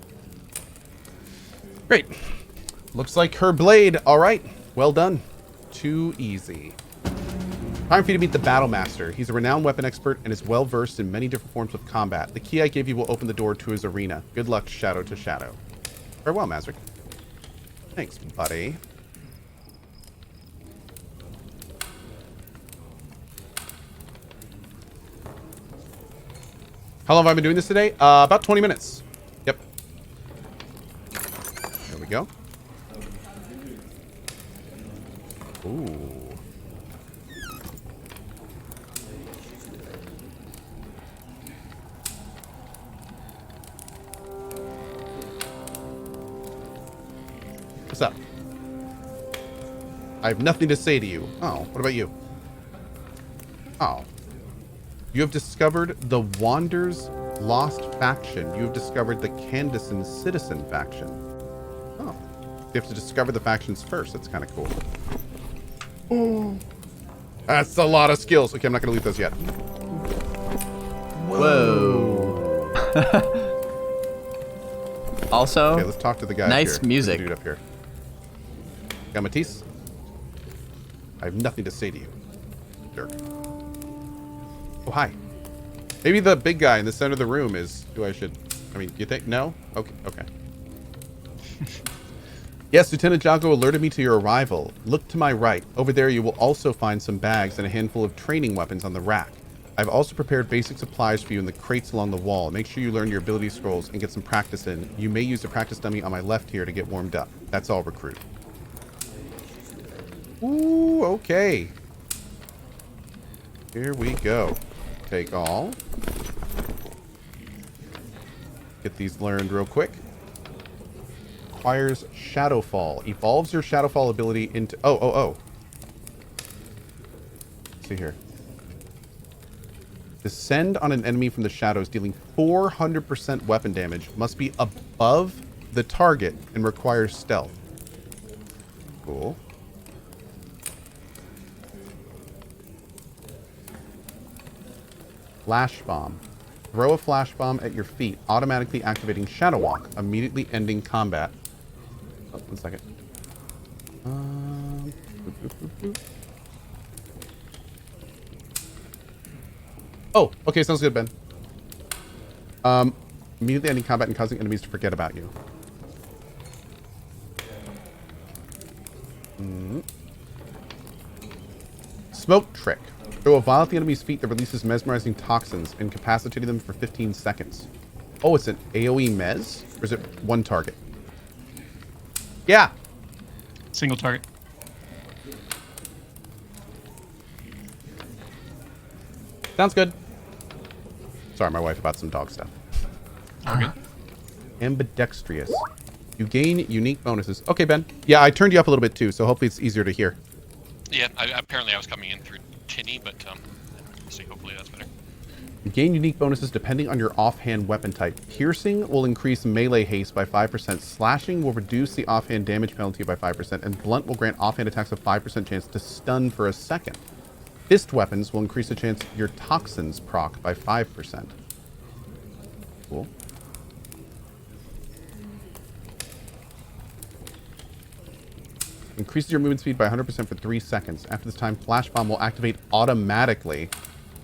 Great. Looks like her blade. All right. Well done. Too easy. Time for you to meet the Battle Master. He's a renowned weapon expert and is well versed in many different forms of combat. The key I gave you will open the door to his arena. Good luck, shadow to shadow. Farewell, Mazric. Thanks, buddy. How long have I been doing this today? About 20 minutes. Yep. There we go. Ooh. What's up? I have nothing to say to you. Oh, what about you? Oh. You have discovered the Wander's Lost faction. You have discovered the Candacean Citizen faction. Oh. You have to discover the factions first. That's kind of cool. Oh. That's a lot of skills. Okay, I'm not going to leave those yet. Whoa. Also, okay, let's talk to the guy nice here. music. Dude up here. Yeah, Matisse? I have nothing to say to you, jerk. Oh, hi. Maybe the big guy in the center of the room is who I should... I mean, you think? No? Okay. Okay. Yes, Lieutenant Jago alerted me to your arrival. Look to my right. Over there you will also find some bags and a handful of training weapons on the rack. I've also prepared basic supplies for you in the crates along the wall. Make sure you learn your ability scrolls and get some practice in. You may use the practice dummy on my left here to get warmed up. That's all, recruit. Ooh, okay. Here we go. Take all. Get these learned real quick. Acquires Shadowfall. Evolves your Shadowfall ability into... Oh. Let's see here. Descend on an enemy from the shadows, dealing 400% weapon damage. Must be above the target and requires stealth. Cool. Flash Bomb. Throw a flash bomb at your feet, automatically activating Shadow Walk, immediately ending combat. Oh, 1 second. Oh, okay, sounds good, Ben. Immediately ending combat and causing enemies to forget about you. Smoke Trick. Throw a vial at the enemy's feet that releases mesmerizing toxins, incapacitating them for 15 seconds. Oh, it's an AoE mez? Or is it one target? Yeah. Single target. Sounds good. Sorry, my wife about some dog stuff. Okay. Ambidextrous. You gain unique bonuses. Okay, Ben. Yeah, I turned you up a little bit too, so hopefully it's easier to hear. Yeah, apparently I was coming in through tinny, but we'll see. Hopefully that's better. You gain unique bonuses depending on your offhand weapon type. Piercing will increase melee haste by 5%. Slashing will reduce the offhand damage penalty by 5%. And blunt will grant offhand attacks a 5% chance to stun for a second. Fist weapons will increase the chance your toxins proc by 5%. Cool. Increases your movement speed by 100% for 3 seconds. After this time, Flash Bomb will activate automatically.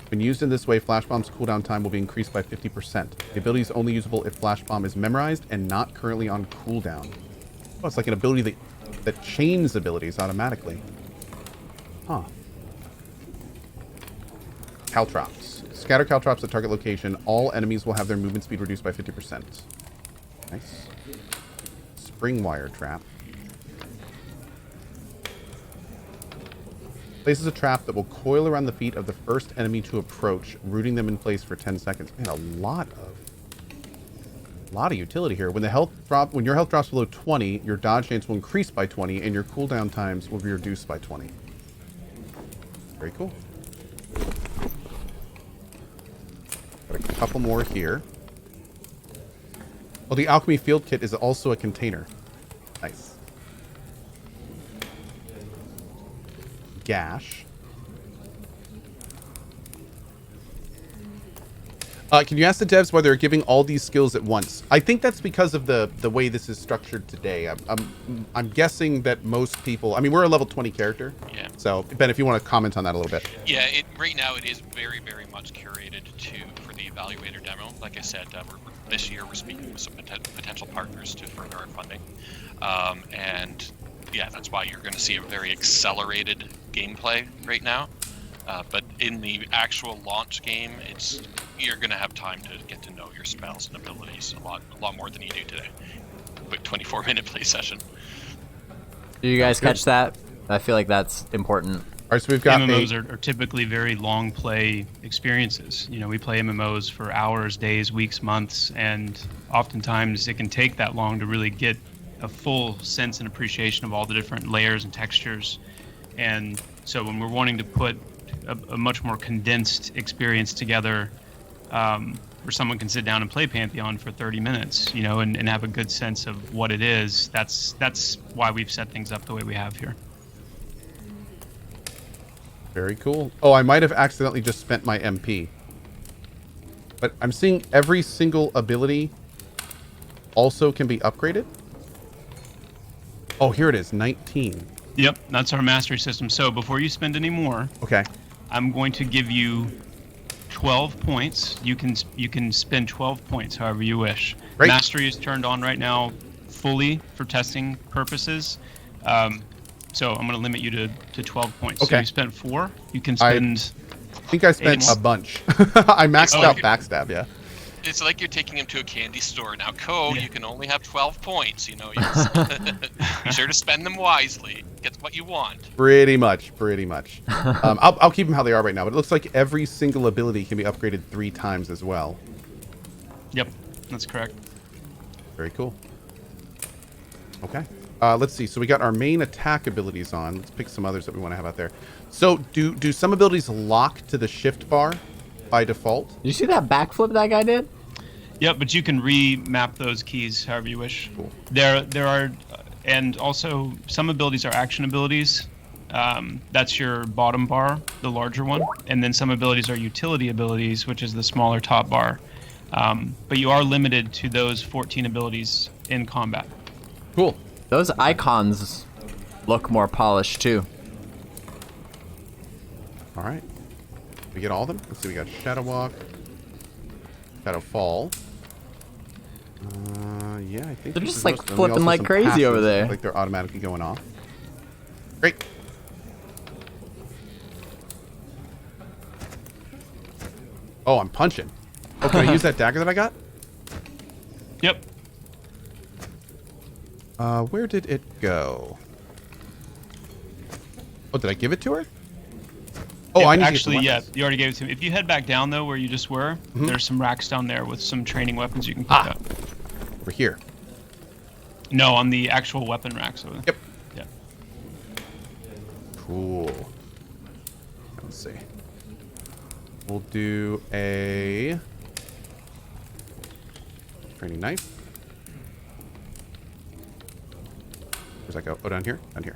When used in this way, Flash Bomb's cooldown time will be increased by 50%. The ability is only usable if Flash Bomb is memorized and not currently on cooldown. Oh, it's like an ability that chains abilities automatically. Huh. Caltrops. Scatter Caltrops at target location. All enemies will have their movement speed reduced by 50%. Nice. Spring Wire Trap. Places a trap that will coil around the feet of the first enemy to approach, rooting them in place for 10 seconds. Man, a lot of utility here. When your health drops below 20, your dodge chance will increase by 20, and your cooldown times will be reduced by 20. Very cool. Got a couple more here. Oh, the Alchemy Field Kit is also a container. Nice. Gash. Can you ask the devs why they're giving all these skills at once? I think that's because of the way this is structured today. I'm guessing that most people. I mean, we're a level 20 character. Yeah. So Ben, if you want to comment on that a little bit. Yeah. Right now it is very, very much curated for the evaluator demo. Like I said, this year we're speaking with some potential partners to further our funding, and yeah, that's why you're going to see a very accelerated gameplay right now. But in the actual launch game, you're going to have time to get to know your spells and abilities a lot more than you do today. Quick 24-minute play session. Do you guys catch that? I feel like that's important. All right, so we've got MMOs are typically very long play experiences. You know, we play MMOs for hours, days, weeks, months, and oftentimes it can take that long to really get a full sense and appreciation of all the different layers and textures. And so when we're wanting to put a much more condensed experience together, where someone can sit down and play Pantheon for 30 minutes, you know, and have a good sense of what it is. That's why we've set things up the way we have here. Very cool. Oh, I might have accidentally just spent my MP. But I'm seeing every single ability also can be upgraded. Oh, here it is, 19. Yep, that's our mastery system. So before you spend any more, Okay. I'm going to give you 12 points. You can spend 12 points however you wish. Great. Mastery is turned on right now fully for testing purposes. So I'm going to limit you to 12 points. Okay. So you spent 4. You can spend... I think I spent a bunch. I maxed out backstab, yeah. It's like you're taking him to a candy store. Now, Co, Yeah. you can only have 12 points. You know, be sure to spend them wisely. Get what you want. Pretty much. I'll keep them how they are right now, but it looks like every single ability can be upgraded 3 times as well. Yep, that's correct. Very cool. Okay. Let's see. So we got our main attack abilities on. Let's pick some others that we want to have out there. So do some abilities lock to the shift bar by default? Did you see that backflip that guy did? Yep, but you can remap those keys however you wish. Cool. There are, and also some abilities are action abilities. That's your bottom bar, the larger one, and then some abilities are utility abilities, which is the smaller top bar. But you are limited to those 14 abilities in combat. Cool. Those icons look more polished too. All right. We get all of them. Let's see. We got Shadow Walk, Shadow Fall. Yeah, I think They're this just is like most of them. We flipping also like have some crazy over passives, there. like they're automatically going off. Great. Oh, I'm punching. Oh, can I use that dagger that I got? Yep. Where did it go? Oh, did I give it to her? Oh, Yep, I need actually, to get yeah, some weapons. you already gave it to me. If you head back down though, where you just were, Mhm. there's some racks down there with some training weapons you can pick Ah. up. We're here. No, on the actual weapon racks over there. Yep. Yeah. Cool. Let's see. We'll do a training knife. Where's that go? Oh, down here? Down here.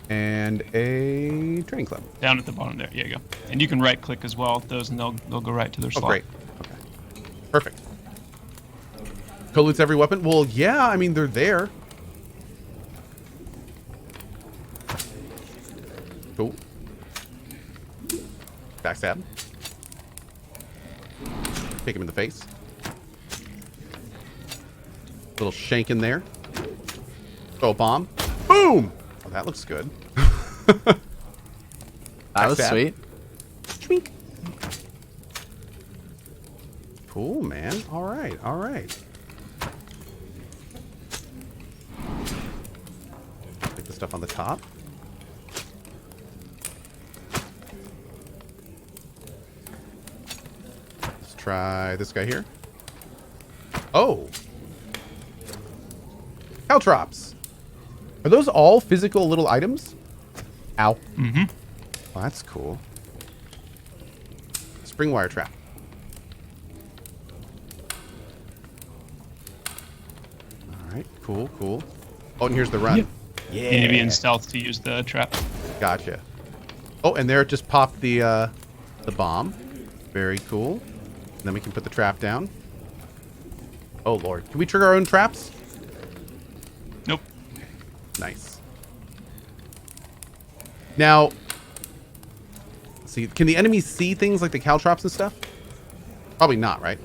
And a training club. Down at the bottom there. Yeah, you go. And you can right click as well those, and they'll go right to their Oh, slot. great. Okay. Perfect. Co-loots every weapon? Well, yeah, I mean, they're there. Cool. Backstab. Kick him in the face. Little shank in there. Throw a bomb. Boom! Oh, that looks good. That was Backstab. sweet. Schmink. Cool, man. All right, all right. Take the stuff on the top. Let's try this guy here. Oh. Caltrops. Are those all physical little items? Ow. Mm-hmm. Oh, that's cool. Spring wire trap. Alright, cool, cool. Oh, and here's the run. Yep. Yeah. You need to be in stealth to use the trap. Gotcha. Oh, and there it just popped the bomb. Very cool. then we can put the trap down. Oh, Lord. Can we trigger our own traps? Nope. Nice. Now, let's see. Can the enemies see things like the caltrops and stuff? Probably not, right?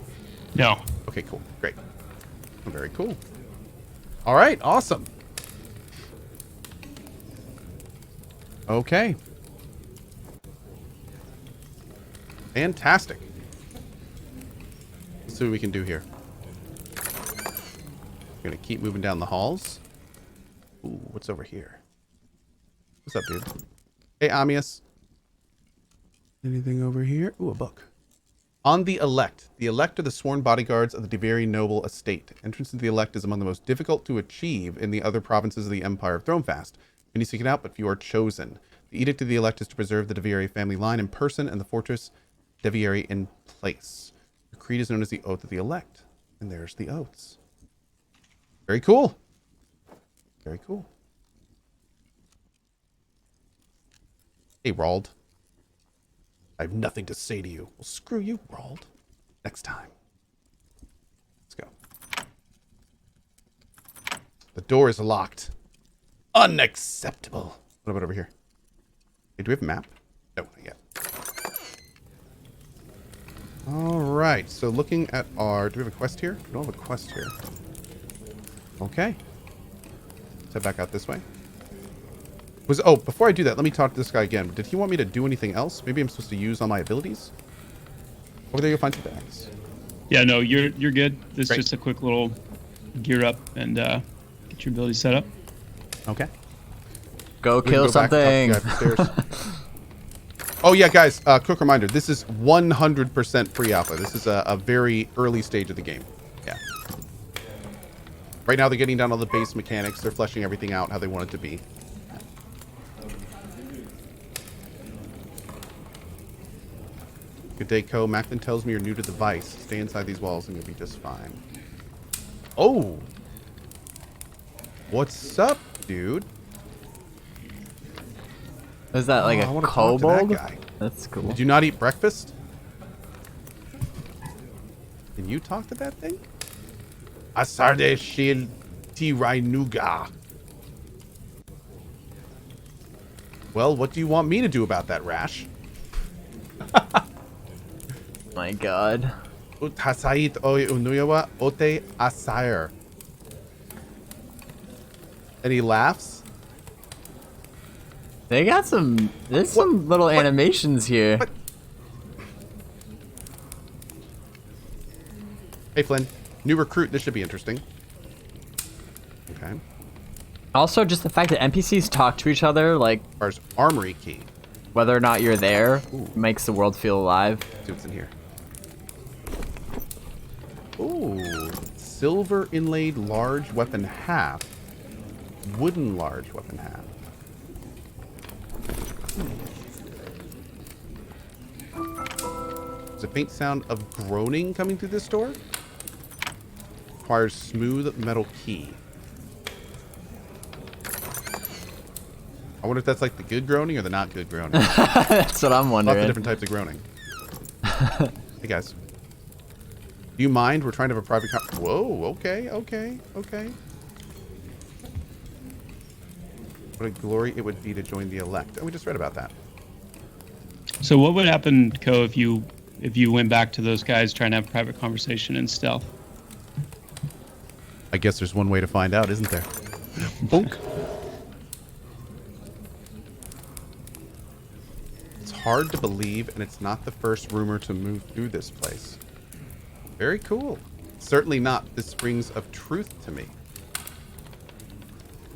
No. Okay, cool. Great. Very cool. All right. Awesome. Okay. Fantastic. Let's see what we can do here. We're going to keep moving down the halls. Ooh, what's over here? What's up, dude? Hey, Amius. Anything over here? Ooh, a book. On the Elect. The Elect are the sworn bodyguards of the very noble estate. Entrance to the Elect is among the most difficult to achieve in the other provinces of the Empire of Thronefast. Many seek it out, but few are chosen. The Edict of the Elect is to preserve the Devieri family line in person and the fortress Devieri in place. The creed is known as the Oath of the Elect. And there's the oaths. Very cool. Very cool. Hey, Rald. I have nothing to say to you. Well, screw you, Rald. Next time. Let's go. The door is locked. Unacceptable. What about over here? Hey, do we have a map? No, not yet. All right. So looking at our... Do we have a quest here? We don't have a quest here. Okay. Let's head back out this way. Oh, before I do that, let me talk to this guy again. Did he want me to do anything else? Maybe I'm supposed to use all my abilities? Over there, you'll find some bags. Yeah, no, you're good. This is Great. just a quick little gear up and get your ability set up. Okay. Go We can kill go back something. up the guy upstairs. Oh, yeah, guys. Quick reminder. This is 100% pre-alpha. This is a very early stage of the game. Yeah. Right now, they're getting down all the base mechanics. They're fleshing everything out how they want it to be. Good day, Co. Macklin tells me you're new to the Vice. Stay inside these walls and you'll be just fine. Oh! What's up, dude? Is that like I a wanna talk to that kobold? guy. That's cool. Did you not eat breakfast? Can you talk to that thing? Asarde shil tirainuga. Well, what do you want me to do about that, Rash? My God. Utasait oi unuyawa ote asire. And he laughs. They got some. There's some little animations here. What? Hey, Flynn. New recruit. This should be interesting. Okay. Also, just the fact that NPCs talk to each other, like Ours armory key. whether or not you're there, makes the world feel alive. Let's see what's in here. Ooh. Silver inlaid large weapon half. Wooden large weapon half. There's a faint sound of groaning coming through this door. Requires smooth metal key. I wonder if that's like the good groaning or the not good groaning. That's what I'm Lots of wondering. different types of groaning. Hey guys. Do you mind? We're trying to have a private Whoa, okay. What a glory it would be to join the elect. Oh, we just read about that. So what would happen, Ko, if you went back to those guys trying to have a private conversation in stealth? I guess there's one way to find out, isn't there? Bonk. It's hard to believe, and it's not the first rumor to move through this place. Very cool. Certainly not the springs of truth to me.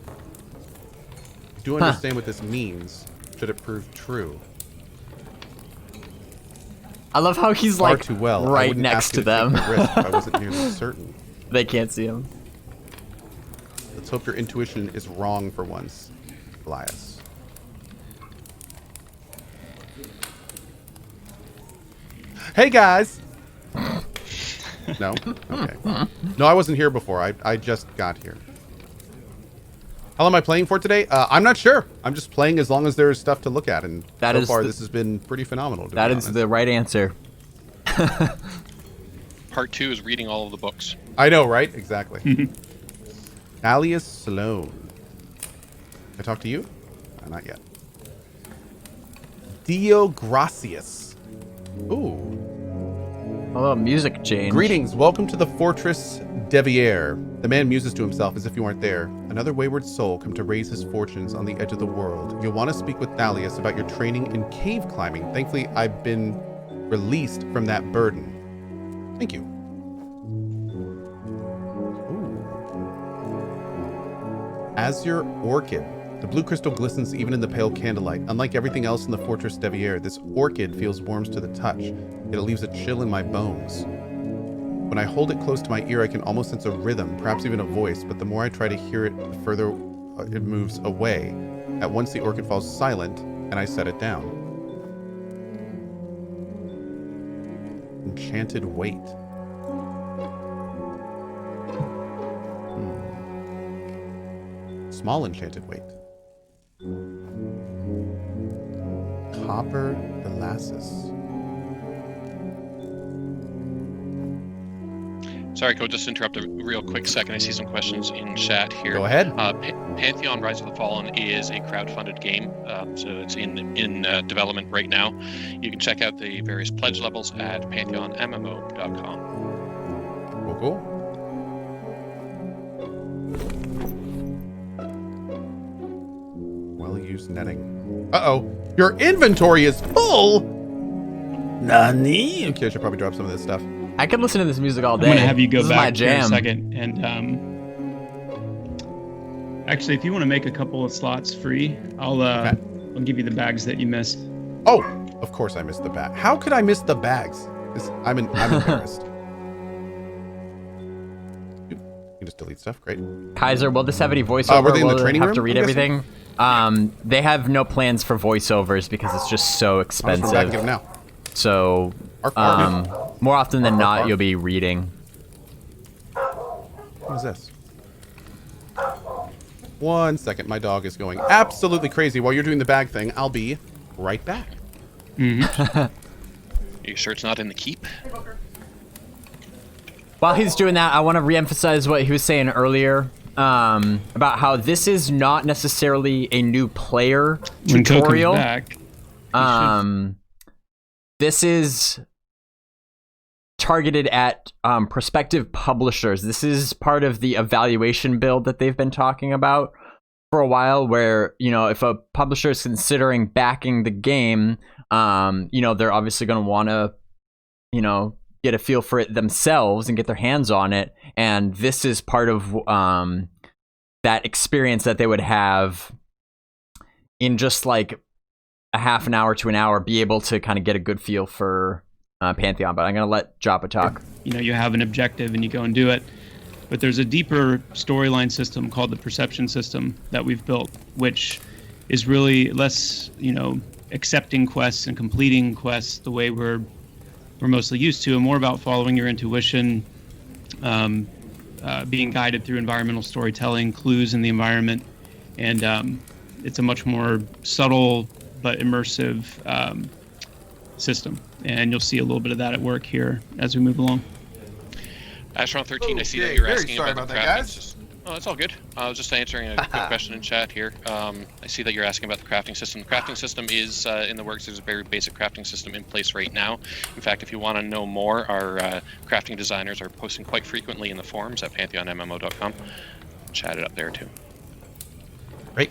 I do understand what this means, should it prove true. I love how he's Far like too well. I right wouldn't next ask to you take them. the risk if I wasn't nearly certain. They can't see him. Let's hope your intuition is wrong for once, Elias. Hey guys! No? Okay. No, I wasn't here before. I just got here. How long am I playing for today? I'm not sure. I'm just playing as long as there is stuff to look at, and That so is far the- this has been pretty phenomenal. To That be is honest. the right answer. part 2 is reading all of the books. I know, right? Exactly. Alias Sloan. Can I talk to you? Not yet. Dio Gracias. Ooh. A little music change. Greetings. Welcome to the Fortress Devier. The man muses to himself as if you aren't there. Another wayward soul come to raise his fortunes on the edge of the world. You'll want to speak with Thalius about your training in cave climbing. Thankfully, I've been released from that burden. Thank you. Ooh. Azure Orchid. The blue crystal glistens even in the pale candlelight. Unlike everything else in the Fortress Devier, this orchid feels warm to the touch, yet it leaves a chill in my bones. When I hold it close to my ear, I can almost sense a rhythm, perhaps even a voice, but the more I try to hear it, the further it moves away. At once the orchid falls silent, and I set it down. Enchanted Weight. Small enchanted weight. Copper molasses. Sorry, Code, just interrupt a real quick second. I see some questions in chat here. Go ahead. Pantheon Rise of the Fallen is a crowdfunded game, so it's in development right now. You can check out the various pledge levels at pantheonmmo.com. Cool. Well-used netting. Uh-oh. Your inventory is full! Nani? Okay, I should probably drop some of this stuff. I could listen to this music all day. I'm gonna have you go This is my back here in a jam. second, and actually, if you want to make a couple of slots free, I'll give you the bags that you missed. Oh, of course I missed the bag. How could I miss the bags? I'm embarrassed. You can just delete stuff. Great. Kaiser, will this have any voiceover? Were they in the Will it training have room, to read I'm guessing? everything? They have no plans for voiceovers because it's just so I'll just run back and expensive. get them now. So, more often than not, you'll be reading. What is this? 1 second. My dog is going absolutely crazy. While you're doing the bag thing, I'll be right back. Are you sure it's not in the keep? While he's doing that, I want to reemphasize what he was saying earlier about how this is not necessarily a new player When Ko comes tutorial. back, This is targeted at prospective publishers. This is part of the evaluation build that they've been talking about for a while, where, you know, if a publisher is considering backing the game, you know, they're obviously going to want to, you know, get a feel for it themselves and get their hands on it. And this is part of that experience that they would have in just like a half an hour to an hour, be able to kind of get a good feel for Pantheon. But I'm going to let Joppa talk. you know, you have an objective and you go and do it. But there's a deeper storyline system called the perception system that we've built, which is really less, you know, accepting quests and completing quests the way we're mostly used to, and more about following your intuition, being guided through environmental storytelling, clues in the environment, and it's a much more subtle but immersive system, and you'll see a little bit of that at work here as we move along. Astronaut 13, I see that Okay, you're very asking sorry about the about that, crafting guys. system. Oh, that's all good. I was just answering a quick question in chat here. I see that you're asking about the crafting system. The crafting system is in the works. There's a very basic crafting system in place right now. In fact, if you want to know more, our crafting designers are posting quite frequently in the forums at pantheonmmo.com. Chat it up there too. Great.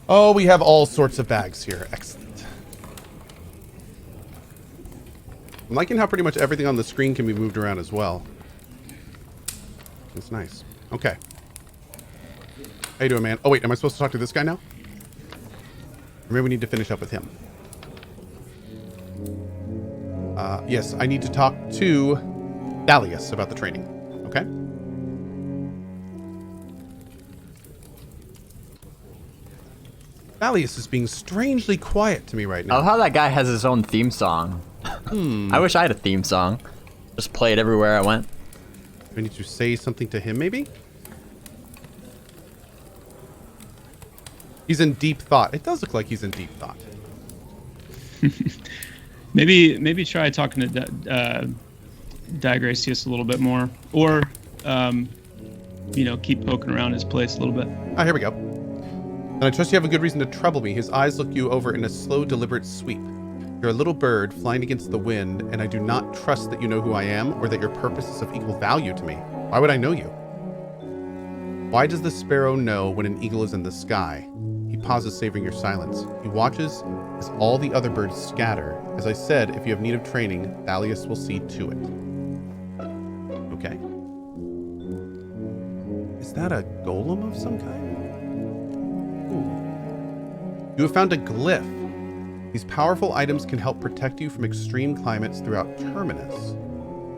Oh, we have all sorts of bags here. Excellent. I'm liking how pretty much everything on the screen can be moved around as well. It's nice. Okay. How you doing, man? Oh, wait. Am I supposed to talk to this guy now? Or maybe we need to finish up with him. Yes, I need to talk to Thalius about the training. Okay? Thalius is being strangely quiet to me right I now. love how that guy has his own theme song. I wish I had a theme song. Just play it everywhere I went. I need to say something to him, maybe? He's in deep thought. It does look like he's in deep thought. Maybe try talking to Diagracius a little bit more, or keep poking around his place a little bit. Ah, here we go. And I trust you have a good reason to trouble me. His eyes look you over in a slow, deliberate sweep. You're a little bird flying against the wind, and I do not trust that you know who I am or that your purpose is of equal value to me. Why would I know you? Why does the sparrow know when an eagle is in the sky? He pauses, savoring your silence. He watches as all the other birds scatter. As I said, if you have need of training, Thalius will see to it. Okay. Is that a golem of some kind? Ooh. You have found a glyph. These powerful items can help protect you from extreme climates throughout Terminus.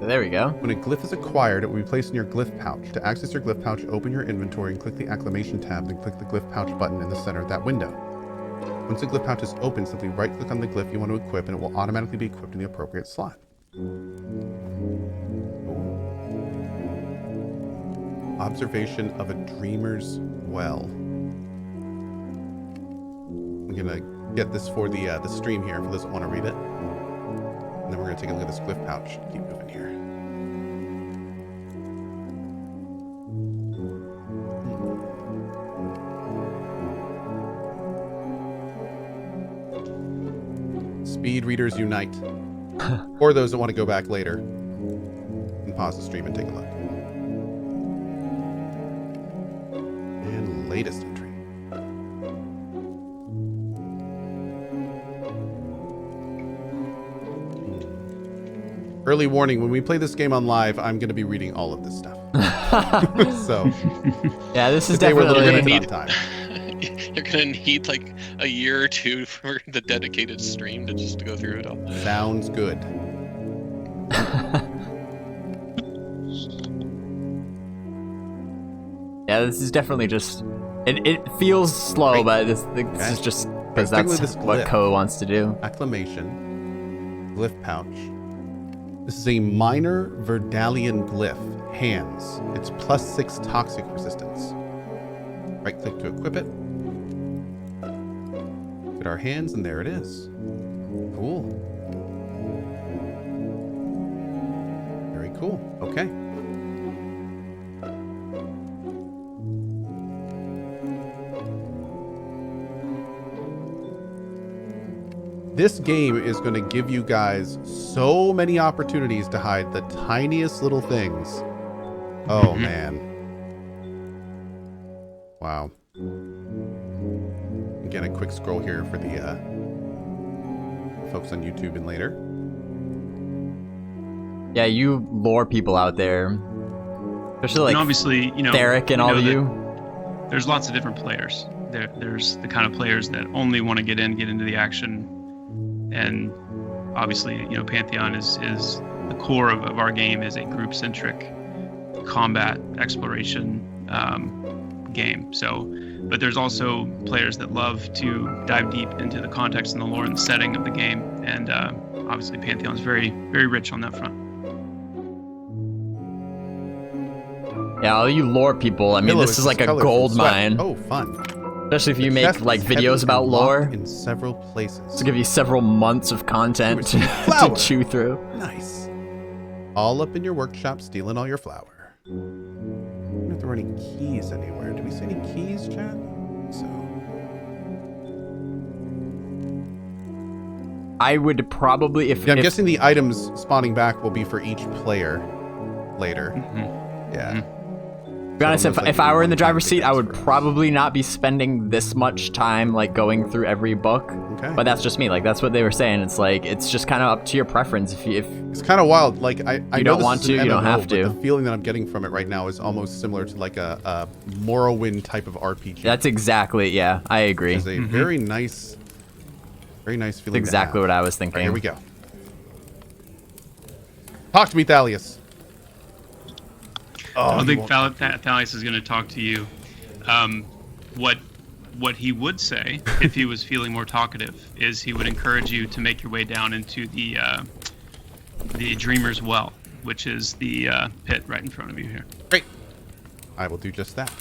There we go. When a glyph is acquired, it will be placed in your glyph pouch. To access your glyph pouch, open your inventory and click the acclamation tab, then click the glyph pouch button in the center of that window. Once the glyph pouch is open, simply right-click on the glyph you want to equip, and it will automatically be equipped in the appropriate slot. Observation of a dreamer's well. I'm gonna get this for the stream here for those that want to read it, and then we're gonna take a look at this glyph pouch. Keep moving here. Speed readers unite, or those that want to go back later and pause the stream and take a look. And latest entry. Early warning, when we play this game on live, I'm going to be reading all of this stuff. So, yeah, this is today we're definitely looking at time. You're gonna need like a year or two for the dedicated stream to just go through it all. Sounds good. Yeah, this is definitely just. It feels slow, Great. but this is just because Right, that's this what glyph. Ko wants to do. Acclamation. Glyph pouch. This is a minor Verdalian glyph. Hands. It's +6 toxic resistance. Right click to equip it. Look at our hands, and there it is. Cool. Very cool. Okay. This game is going to give you guys so many opportunities to hide the tiniest little things. Oh, man. Wow. Again, a quick scroll here for the folks on YouTube and later. Yeah, you lore people out there, especially like and obviously, Derek and we all know of that you. There's lots of different players. There's the kind of players that only want to get into the action, and obviously, Pantheon is the core of our game is a group-centric combat exploration game. So, but there's also players that love to dive deep into the context and the lore and the setting of the game, and obviously Pantheon is very, very rich on that front. Yeah, all you lore people. I mean, Pillow this is is like a colored gold from sweat. mine. Oh, fun. Especially if you The make chest like is heavy videos about and locked lore. in several places. To give you several months of content Ooh, to flower. chew through. Nice. All up in your workshop, stealing all your flour. I don't know if there were any keys anywhere. Did we see any keys, chat? So, I would probably, yeah, I'm guessing the items spawning back will be for each player later. Yeah. to be honest, if I were in the driver's seat, I would probably not be spending this much time like going through every book. Okay. But that's just me. Like that's what they were saying. It's like it's just kind of up to your preference. If It's kind of wild. Like I You know don't this want is an to, you don't MMO, have but to. the feeling that I'm getting from it right now is almost similar to like a Morrowind type of RPG. that's exactly, yeah, I agree. It's a very nice feeling. That's exactly what I was thinking. Right, here we go. Talk to me, Thalius. Oh, I don't you think won't- Thalius is going to talk to you. What he would say, if he was feeling more talkative, is he would encourage you to make your way down into the Dreamer's Well, which is the pit right in front of you here. Great. I will do just that.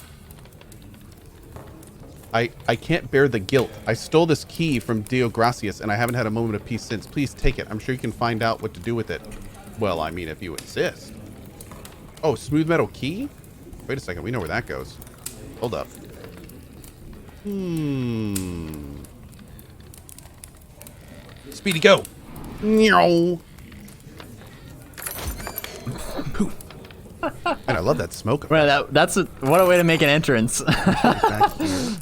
I can't bear the guilt. I stole this key from Deo Gracias, and I haven't had a moment of peace since. Please take it. I'm sure you can find out what to do with it. Well, I mean, if you insist. Oh, smooth metal key? Wait a second. We know where that goes. Hold up. Speedy, go. Meow. Poof. Man, I love that smoke. Well, what a way to make an entrance. Back here.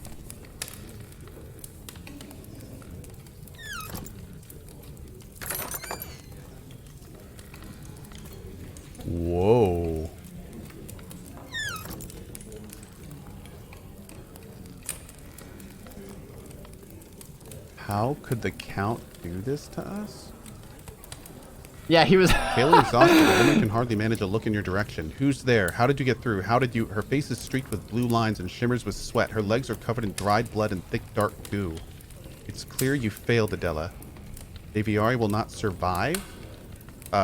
Whoa. How could the Count do this to us? Yeah, he was. Pale exhausted, the woman can hardly manage a look in your direction. Who's there? How did you get through? How did you... Her face is streaked with blue lines and shimmers with sweat. Her legs are covered in dried blood and thick, dark goo. It's clear you failed, Adela. Aviari will not survive?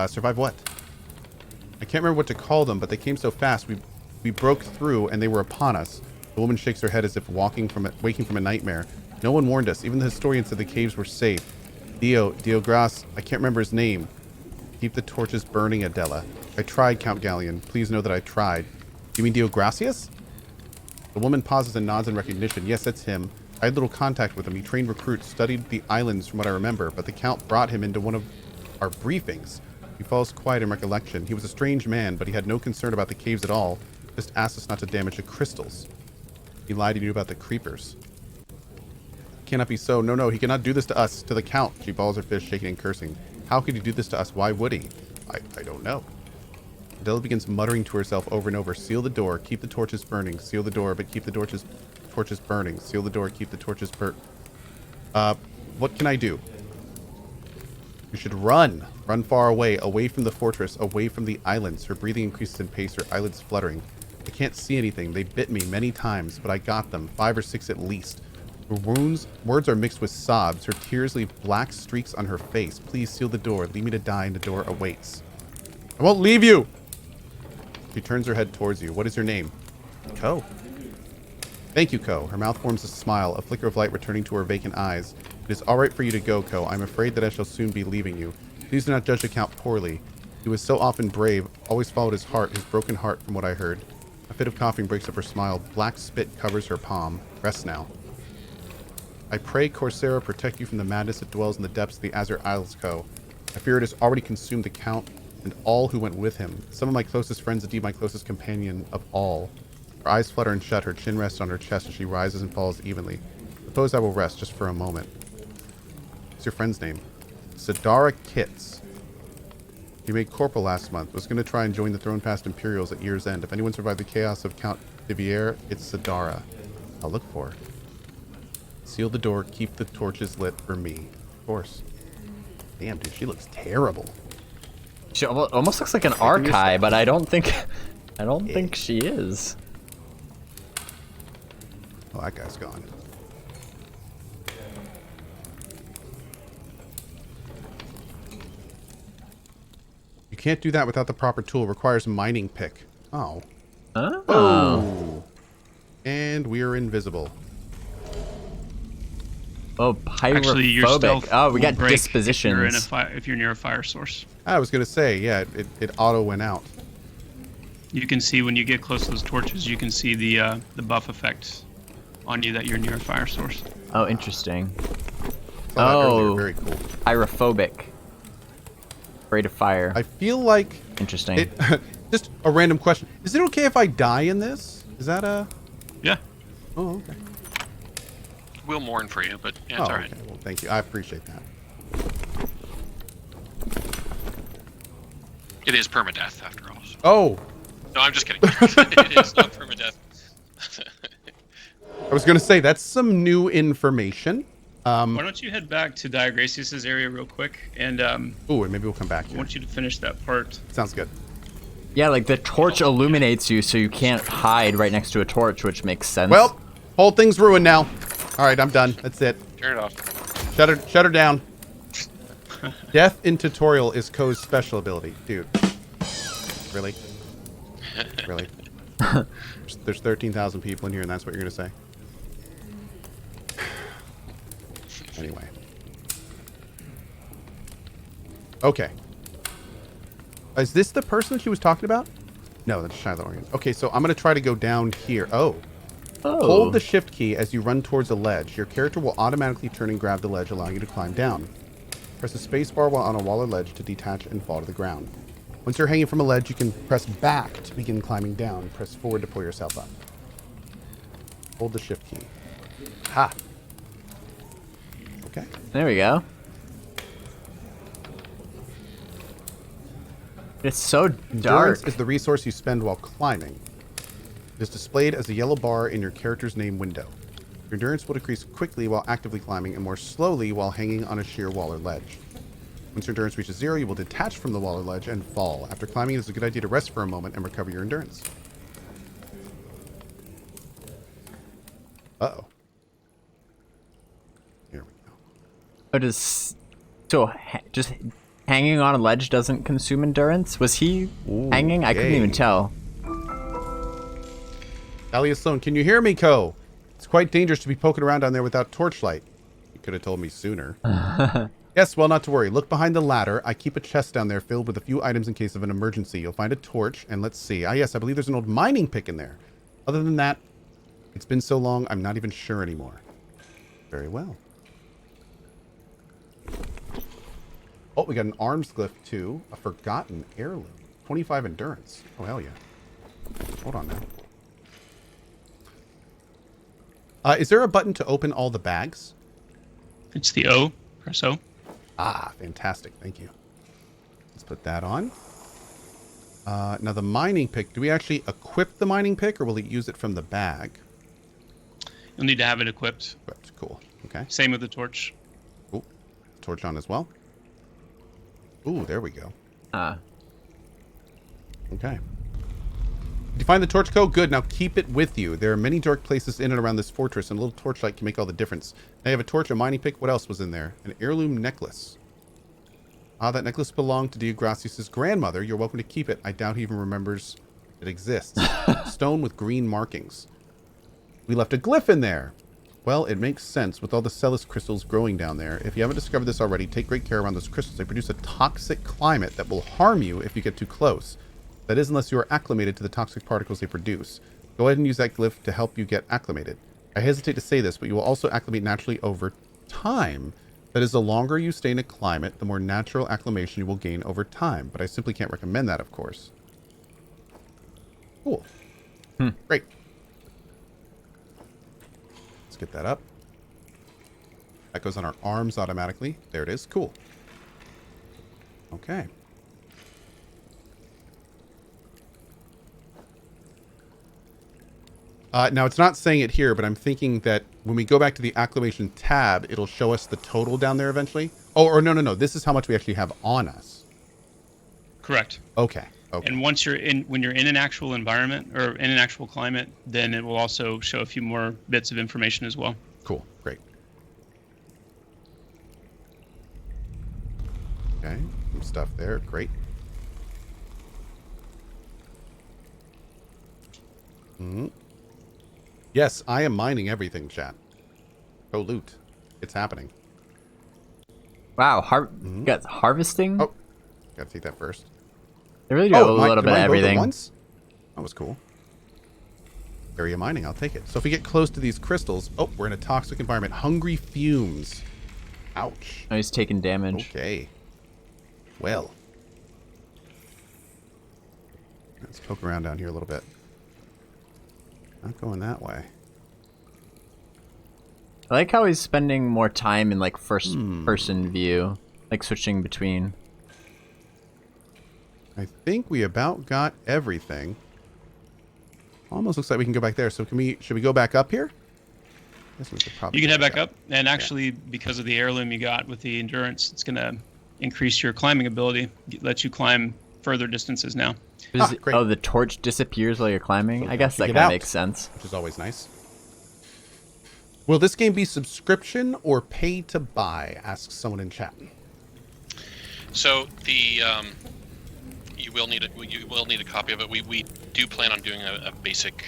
Survive what? I can't remember what to call them, but they came so fast. We broke through, and they were upon us. The woman shakes her head as if waking from a nightmare. No one warned us. Even the historian said the caves were safe. Diogras, I can't remember his name. Keep the torches burning, Adela. I tried, Count Galleon. Please know that I tried. You mean Diogracius? The woman pauses and nods in recognition. Yes, that's him. I had little contact with him. He trained recruits, studied the islands from what I remember, but the Count brought him into one of our briefings. He falls quiet in recollection. He was a strange man, but he had no concern about the caves at all. Just asked us not to damage the crystals. He lied to you about the creepers. Cannot be so. No, he cannot do this to us, to the Count. She balls her fist, shaking and cursing. How could he do this to us? Why would he? I don't know. Adela begins muttering to herself over and over. Seal the door. Keep the torches burning. Seal the door, but keep the torches burning. Seal the door. Keep the torches what can I do? You should run. Run far away from the fortress, away from the islands. Her breathing increases in pace, her eyelids fluttering. I can't see anything. They bit me many times, but I got them. 5 or 6 at least. Her words are mixed with sobs. Her tears leave black streaks on her face. Please seal the door. Leave me to die, and the door awaits. I won't leave you! She turns her head towards you. What is your name? Ko. Thank you, Ko. Her mouth forms a smile, a flicker of light returning to her vacant eyes. It is all right for you to go, Ko. I'm afraid that I shall soon be leaving you. Please do not judge the Count poorly. He was so often brave, always followed his heart, his broken heart, from what I heard. A fit of coughing breaks up her smile. Black spit covers her palm. Rest now. I pray Coursera protect you from the madness that dwells in the depths of the Azure Isles, Ko. I fear it has already consumed the Count and all who went with him. Some of my closest friends, indeed my closest companion of all. Her eyes flutter and shut. Her chin rests on her chest as she rises and falls evenly. Suppose I will rest just for a moment. What's your friend's name? Sadara Kitts. He made corporal last month. Was going to try and join the Throne Past Imperials at year's end. If anyone survived the chaos of Count Divier, it's Sadara. I'll look for her. Seal the door. Keep the torches lit for me. Of course. Damn, dude, she looks terrible. She almost looks like an archive, but I don't think she is. Oh, that guy's gone. You can't do that without the proper tool. It requires mining pick. Oh. Oh. And we are invisible. Oh, pyrophobic. Actually, your stealth oh, we got will break dispositions. if you're near a fire source. I was going to say, yeah, it auto went out. You can see when you get close to those torches, you can see the buff effect on you that you're near a fire source. Oh, interesting. Saw that earlier. Oh, Very cool. pyrophobic. Afraid of fire. I feel like... Interesting. Just a random question. Is it okay if I die in this? Is that a... Yeah. Oh, okay. We'll mourn for you, but yeah, it's all right. Okay. Well, thank you. I appreciate that. It is permadeath, after all. So. Oh! No, I'm just kidding. It is not permadeath. I was going to say, that's some new information. Why don't you head back to Diagracius's area real quick, and Ooh, and maybe we'll come back I here. want you to finish that part. Sounds good. Yeah, like the torch illuminates you, so you can't hide right next to a torch, which makes sense. Well, whole thing's ruined now. All right, I'm done. That's it. Turn it off. Shut her down. Death in tutorial is Ko's special ability. Dude. Really? Really? There's 13,000 people in here, and that's what you're going to say? Anyway. Okay. Is this the person she was talking about? No, that's Shiloh Organs. Okay, so I'm going to try to go down here. Oh. Hold the shift key as you run towards a ledge. Your character will automatically turn and grab the ledge, allowing you to climb down. Press the space bar while on a wall or ledge to detach and fall to the ground. Once you're hanging from a ledge, you can press back to begin climbing down. Press forward to pull yourself up. Hold the shift key. Ha! Okay. There we go. It's so Endurance dark. is the resource you spend while climbing. It is displayed as a yellow bar in your character's name window. Your endurance will decrease quickly while actively climbing and more slowly while hanging on a sheer wall or ledge. Once your endurance reaches 0, you will detach from the wall or ledge and fall. After climbing, it is a good idea to rest for a moment and recover your endurance. Uh-oh. Here we go. But just hanging on a ledge doesn't consume endurance? Was he hanging? I couldn't even tell. Talia Sloan, can you hear me, Co? It's quite dangerous to be poking around down there without torchlight. You could have told me sooner. Yes, well, not to worry. Look behind the ladder. I keep a chest down there filled with a few items in case of an emergency. You'll find a torch, and let's see. Ah, yes, I believe there's an old mining pick in there. Other than that, it's been so long, I'm not even sure anymore. Very well. Oh, we got an arms glyph, too. A forgotten heirloom. 25 endurance. Oh, hell yeah. Hold on now. Is there a button to open all the bags? It's the O. Press O. Ah, fantastic. Thank you. Let's put that on. Now the mining pick. Do we actually equip the mining pick, or will it use it from the bag? You'll need to have it equipped. Equipped. Cool. Okay. Same with the torch. Ooh, torch on as well. Ooh, there we go. Okay. Did you find the torch code? Good. Now keep it with you. There are many dark places in and around this fortress, and a little torchlight can make all the difference. Now you have a torch, a mining pick. What else was in there? An heirloom necklace. Ah, that necklace belonged to Deogracius' grandmother. You're welcome to keep it. I doubt he even remembers it exists. Stone with green markings. We left a glyph in there. Well, it makes sense with all the Celis crystals growing down there. If you haven't discovered this already, take great care around those crystals. They produce a toxic climate that will harm you if you get too close. That is, unless you are acclimated to the toxic particles they produce. Go ahead and use that glyph to help you get acclimated. I hesitate to say this, but you will also acclimate naturally over time. That is, the longer you stay in a climate, the more natural acclimation you will gain over time. But I simply can't recommend that, of course. Cool. Great. Let's get that up. That goes on our arms automatically. There it is. Cool. Okay. Now, it's not saying it here, but I'm thinking that when we go back to the acclimation tab, it'll show us the total down there eventually. Oh, or no. This is how much we actually have on us. Correct. Okay. And once when you're in an actual environment or in an actual climate, then it will also show a few more bits of information as well. Cool. Great. Okay. Some stuff there. Great. Yes, I am mining everything, chat. Go loot. It's happening. Wow, got harvesting? Oh, gotta take that first. They really do a little bit of everything. Once? That was cool. Area mining, I'll take it. So if we get close to these crystals... Oh, we're in a toxic environment. Hungry fumes. Ouch. Oh, he's taking damage. Okay. Well. Let's poke around down here a little bit. Not going that way. I like how he's spending more time in like first person view, like switching between. I think we about got everything. Almost looks like we can go back there. So should we go back up here? You can head back up, and actually, because of the heirloom you got with the endurance, it's going to increase your climbing ability, let you climb further distances now. Oh, the torch disappears while you're climbing? So I guess that kind of makes sense. Which is always nice. Will this game be subscription or pay to buy? Asks someone in chat. So the you will need a copy of it. We do plan on doing a basic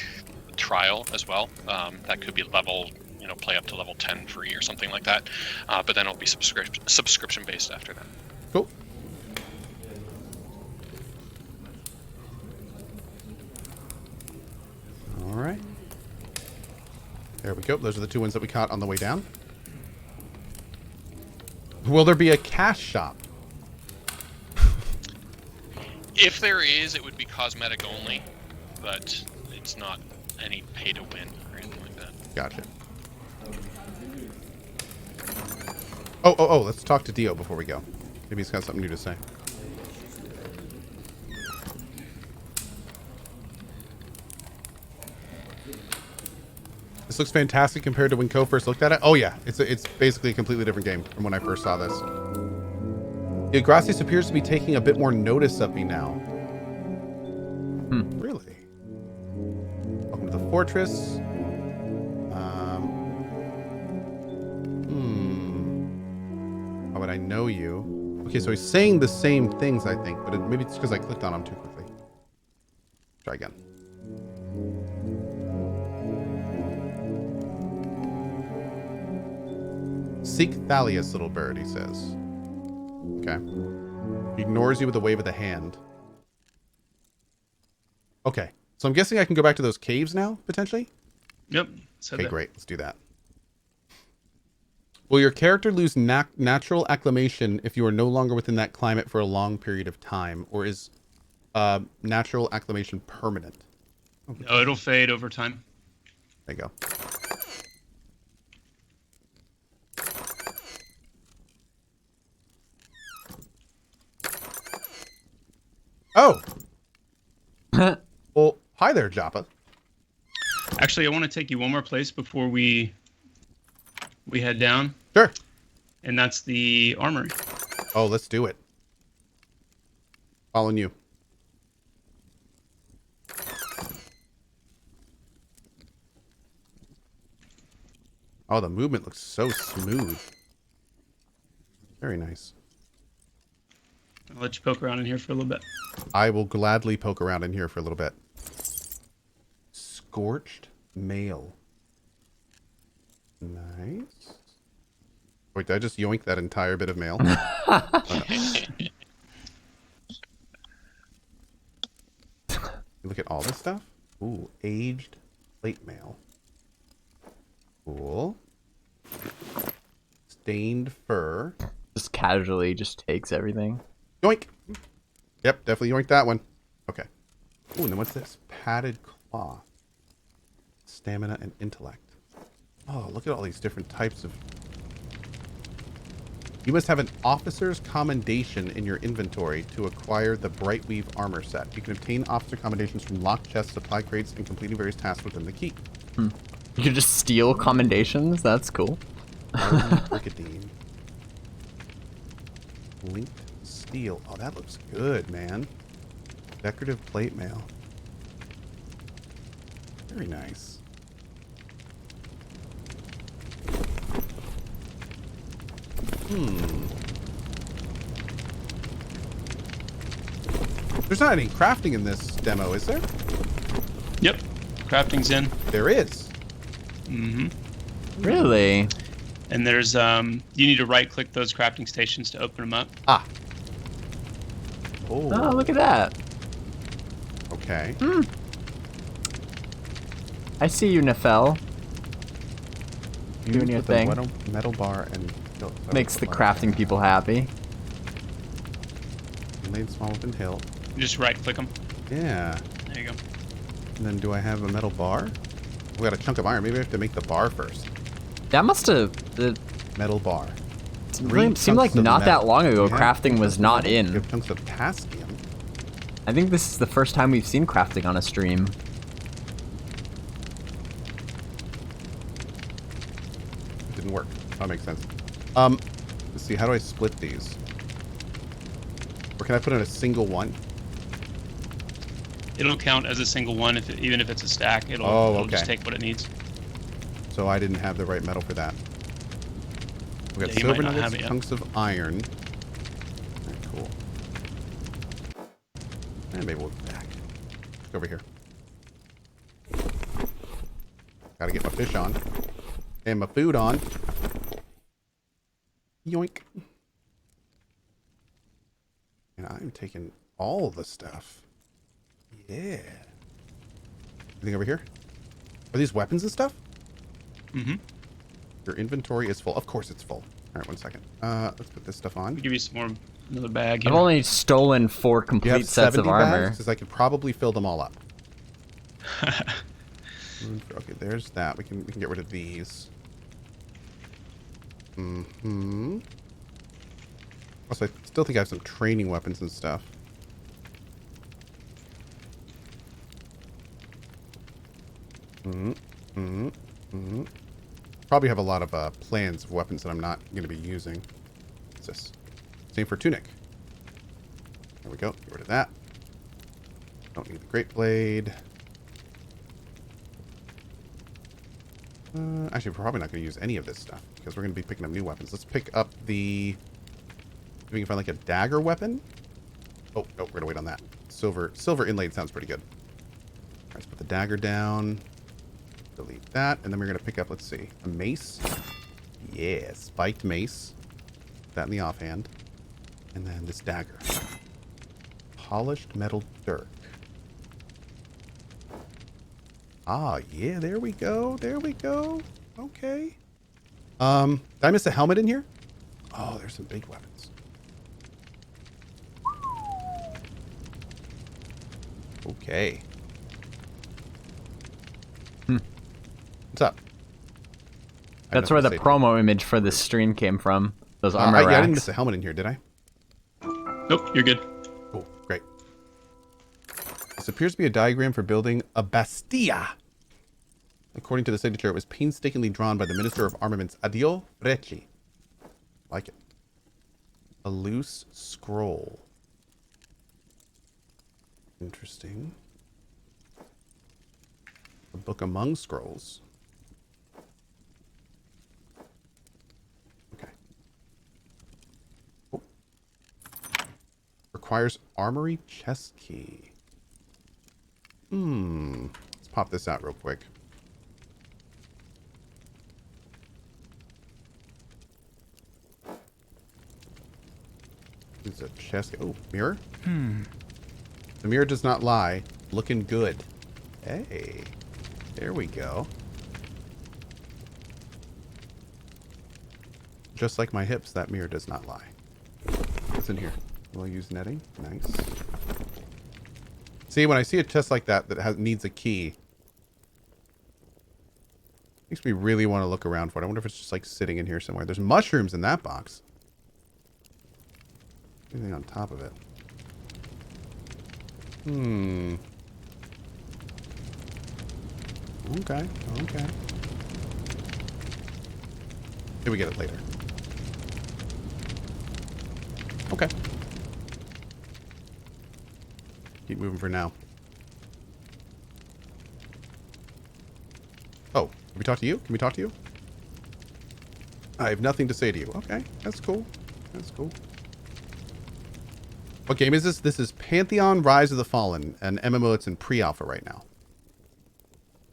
trial as well. That could be level, play up to level 10 free or something like that. But then it'll be subscription based after that. Cool. There we go. Those are the 2 ones that we caught on the way down. Will there be a cash shop? If there is, it would be cosmetic only, but it's not any pay to win or anything like that. Gotcha. Oh, let's talk to Dio before we go. Maybe he's got something new to say. This looks fantastic compared to when Co first looked at it. Oh yeah, it's basically a completely different game from when I first saw this. Gracias appears to be taking a bit more notice of me now. Really? Welcome to the fortress. How would I know you? Okay, so he's saying the same things, I think, but maybe it's because I clicked on him too quickly. Try again. Seek Thalius, little bird, he says. Okay. He ignores you with a wave of the hand. Okay. So I'm guessing I can go back to those caves now, potentially? Yep. Okay, great. Let's do that. Will your character lose natural acclimation if you are no longer within that climate for a long period of time? Or is natural acclimation permanent? Okay. No, it'll fade over time. There you go. Oh! Well, hi there, Joppa. Actually, I want to take you one more place before we head down. Sure. And that's the armory. Oh, let's do it. Following you. Oh, the movement looks so smooth. Very nice. I'll let you poke around in here for a little bit. I will gladly poke around in here for a little bit. Scorched mail. Nice. Wait, did I just yoink that entire bit of mail? Oh, no. Look at all this stuff. Ooh, aged plate mail. Cool. Stained fur. Just casually just takes everything. Yoink. Yep, definitely yoink that one. Okay. Ooh, and then what's this? Padded cloth. Stamina and intellect. Oh, look at all these different types of... You must have an officer's commendation in your inventory to acquire the Brightweave armor set. You can obtain officer commendations from locked chests, supply crates, and completing various tasks within the keep. You can just steal commendations? That's cool. Brigandine. Linked steel. Oh, that looks good, man. Decorative plate mail. Very nice. There's not any crafting in this demo, is there? Yep. Crafting's in. There is. Mm-hmm. Really? And there's, you need to right-click those crafting stations to open them up. Ah. Oh. Oh, look at that. Okay. I see you, Nefel. Doing your With the thing. metal bar and... Makes the crafting people happy. Laid small within hill. You just right-click them. Yeah. There you go. And then do I have a metal bar? We got a chunk of iron. Maybe I have to make the bar first. That must have... Metal bar. It seemed like not that long ago crafting was not in. You have chunks of Tascium. I think this is the first time we've seen crafting on a stream. It didn't work. That makes sense. Let's see. How do I split these? Or can I put in a single one? It'll count as a single one, even if it's a stack. It'll okay. just take what it needs. So I didn't have the right metal for that. We got Yeah, you silver might not nuggets, have it yet. chunks of iron. Very cool. And maybe we'll be back. Let's go over here. Gotta get my fish on. And my food on. Yoink. And I'm taking all the stuff. Yeah. Anything over here? Are these weapons and stuff? Mm-hmm. Your inventory is full. Of course it's full. All right, 1 second. Let's put this stuff on. Give you some more, another bag. I've Here. only stolen 4 You complete have sets 70 of armor. bags? Because I could probably fill them all up. Okay, there's that. We can get rid of these. Mm-hmm. Also, I still think I have some training weapons and stuff. Probably have a lot of plans of weapons that I'm not going to be using. What's this? Same for tunic. There we go. Get rid of that. Don't need the great blade. Actually, we're probably not going to use any of this stuff because we're going to be picking up new weapons. Let's pick up the... Maybe we can find like a dagger weapon. Oh, no, we're going to wait on that. Silver inlaid sounds pretty good. All right, let's put the dagger down. Delete that. And then we're going to pick up, let's see, a mace. Yeah, spiked mace. Put that in the offhand. And then this dagger. Polished metal dirk. Ah, yeah, there we go. There we go. Okay. Did I miss a helmet in here? Oh, there's some big weapons. Okay. What's up? That's where the promo image for this stream came from. Those armor yeah, I didn't racks. miss a helmet in here, did I? Nope, you're good. Cool, great. This appears to be a diagram for building a Bastia. According to the signature, it was painstakingly drawn by the Minister of Armaments, Adio Recci. Like it. A loose scroll. Interesting. A book among scrolls. Okay. Oh. Requires armory chest key. Let's pop this out real quick. This is a chest. Oh, mirror? The mirror does not lie. Looking good. Hey. There we go. Just like my hips, that mirror does not lie. What's in here? We'll use netting. Nice. See, when I see a chest like that needs a key, makes me really want to look around for it. I wonder if it's just like sitting in here somewhere. There's mushrooms in that box. Anything on top of it? Okay, okay. Maybe we get it later. Okay. Keep moving for now. Oh, can we talk to you? Can we talk to you? I have nothing to say to you. Okay, that's cool. That's cool. What game is this? This is Pantheon Rise of the Fallen, an MMO that's in pre-alpha right now.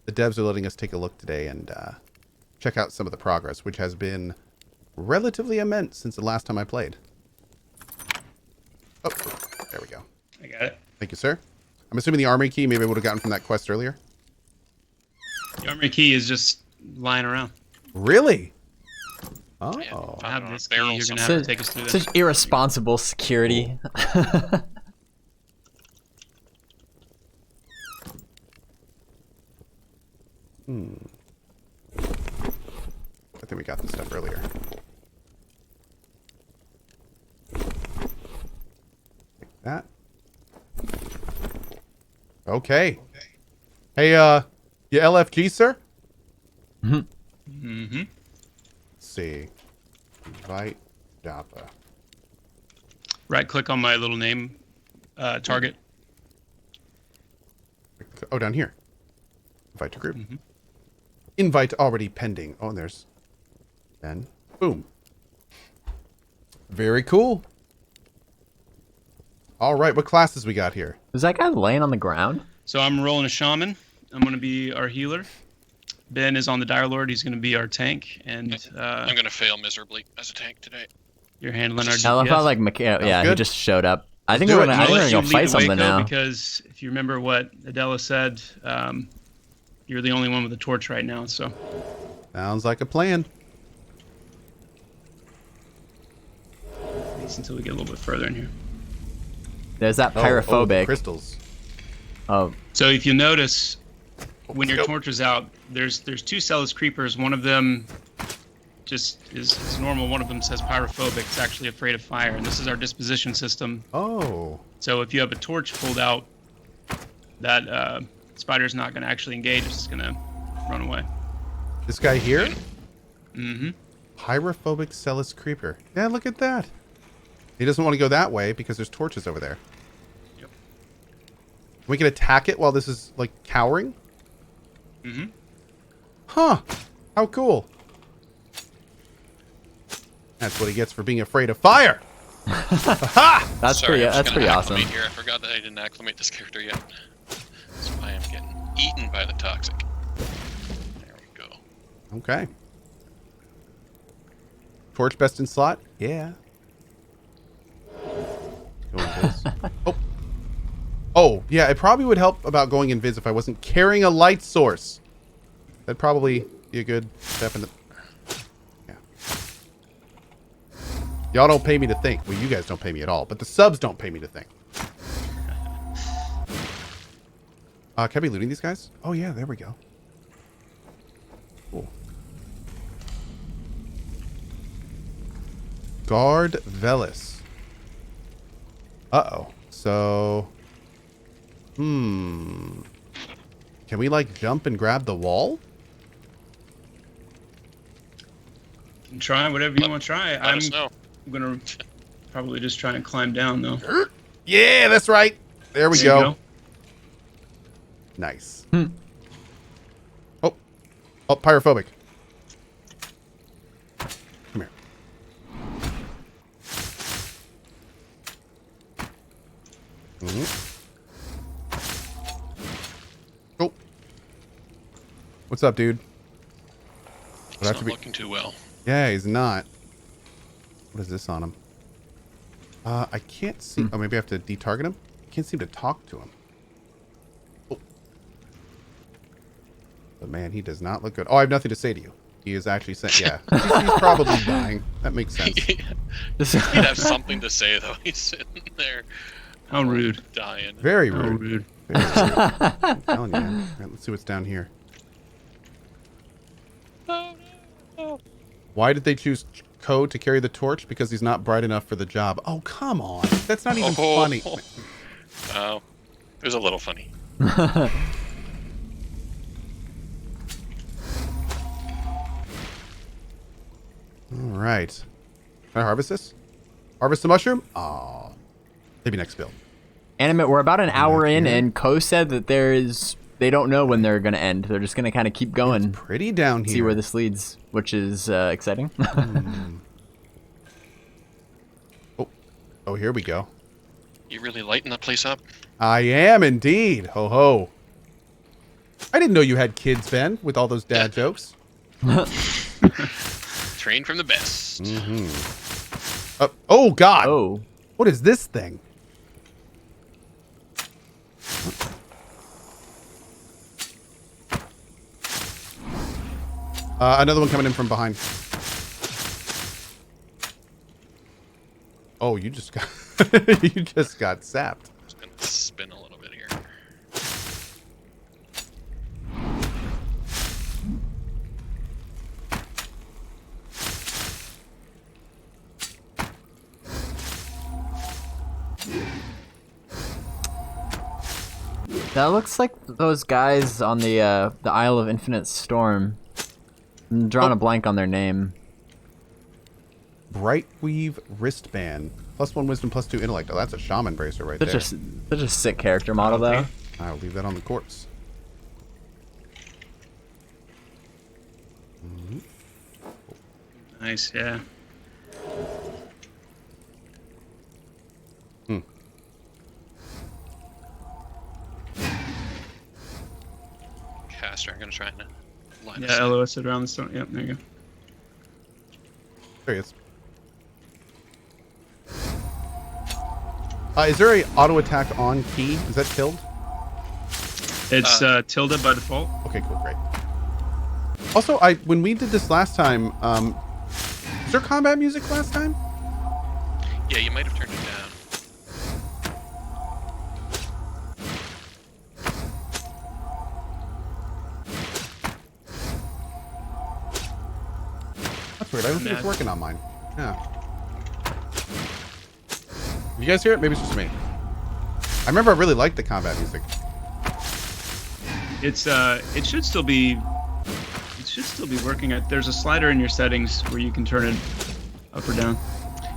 The devs are letting us take a look today and check out some of the progress, which has been relatively immense since the last time I played. Oh, there we go. I got it. Thank you, sir. I'm assuming the armory key maybe I would have gotten from that quest earlier. The armory key is just lying around. Really? Oh. Yeah, I have this key. barrel You're gonna somewhere. have to take us through this. Such irresponsible security. I think we got this stuff earlier. Like that. Okay. Hey, you LFG, sir? Mm-hmm. Let's see. Invite Java. Right click on my little name target. Oh, down here. Invite to group. Invite already pending. Oh, and there's Ben. Boom. Very cool. All right, what classes we got here? Is that guy laying on the ground? So I'm rolling a shaman. I'm going to be our healer. Ben is on the Dire Lord. He's going to be our tank. And I'm going to fail miserably as a tank today. you're handling our I love how DPS. like yeah, he good. just showed up. I think do we're it. gonna, I I'll think we're let gonna you go lead fight the way, something Ko, now. because if you remember what Adela said, you're the only one with a torch right now. So Sounds like a plan. At least until we get a little bit further in here. There's that Oh, pyrophobic. crystals. Oh, So if you notice, when your Yep. torch is out, there's two Celis creepers. One of them just is normal. One of them says pyrophobic. It's actually afraid of fire. And this is our disposition system. Oh. So if you have a torch pulled out, that spider's not going to actually engage. It's just going to run away. This guy here? Mm-hmm. Pyrophobic Celis creeper. Yeah, look at that. He doesn't want to go that way because there's torches over there. Yep. We can attack it while this is, like, cowering? Mm-hmm. Huh. How cool. That's what he gets for being afraid of fire. Ha! that's Sorry, I'm just pretty gonna awesome. acclimate here. I forgot that I didn't acclimate this character yet. So I am getting eaten by the toxic. There we go. Okay. Torch best in slot? Yeah. Go invis. Oh. Oh, yeah, it probably would help about going invis if I wasn't carrying a light source. That'd probably be a good step in the... Yeah. Y'all don't pay me to think. Well, you guys don't pay me at all, but the subs don't pay me to think. Can I be looting these guys? Oh, yeah, there we go. Cool. Guard Velis. Uh-oh. So... Can we, like, jump and grab the wall? Try whatever you want to try. Let us know. I'm going to probably just try and climb down, though. Yeah, that's right. There we There you go. go. Nice. Oh. Oh, pyrophobic. Come here. Oh. What's up, dude? It's Would have not to be- looking too well. Yeah, he's not. What is this on him? I can't see. Oh, maybe I have to detarget him? I can't seem to talk to him. Oh. But man, he does not look good. Oh, I have nothing to say to you. He is actually saying, yeah. He's probably dying. That makes sense. He'd have something to say, though. He's sitting there. How rude. Dying. Very How rude. rude. Very rude. I'm telling you, man. All right, let's see what's down here. Oh, no. Why did they choose Code to carry the torch? Because he's not bright enough for the job. Oh, come on. That's not even funny. Oh, it was a little funny. All right. Can I harvest this? Harvest the mushroom? Oh. Maybe next build. Animate, we're about an hour in, here. and Ko said that they don't know when they're going to end. They're just going to kind of keep going, Pretty down here. see where this leads, which is exciting. Oh, here we go. You really lighten that place up? I am indeed. Ho ho. I didn't know you had kids, Ben, with all those dad jokes. Train from the best. Oh, God. Oh. What is this thing? Another one coming in from behind. Oh, you just got you just got sapped. Just gonna spin a little bit here. That looks like those guys on the Isle of Infinite Storm. I'm drawing a blank on their name. Brightweave wristband. +1 wisdom, +2 intellect. Oh, that's a shaman bracer right there. Such a sick character model, though. I'll leave that on the corpse. Nice, yeah. Caster, I'm gonna try and line this Yeah, up. LOS it around the stone. Yep, there you go. There he is. Is there a auto attack on key? Is that tilde? It's tilde by default. Okay, cool, great. Also, when we did this last time, was there combat music last time? Yeah, you might have turned it down. That's weird. I don't think it's working on mine. Yeah. You guys hear it? Maybe it's just me. I remember I really liked the combat music. It's it should still be working. There's a slider in your settings where you can turn it up or down.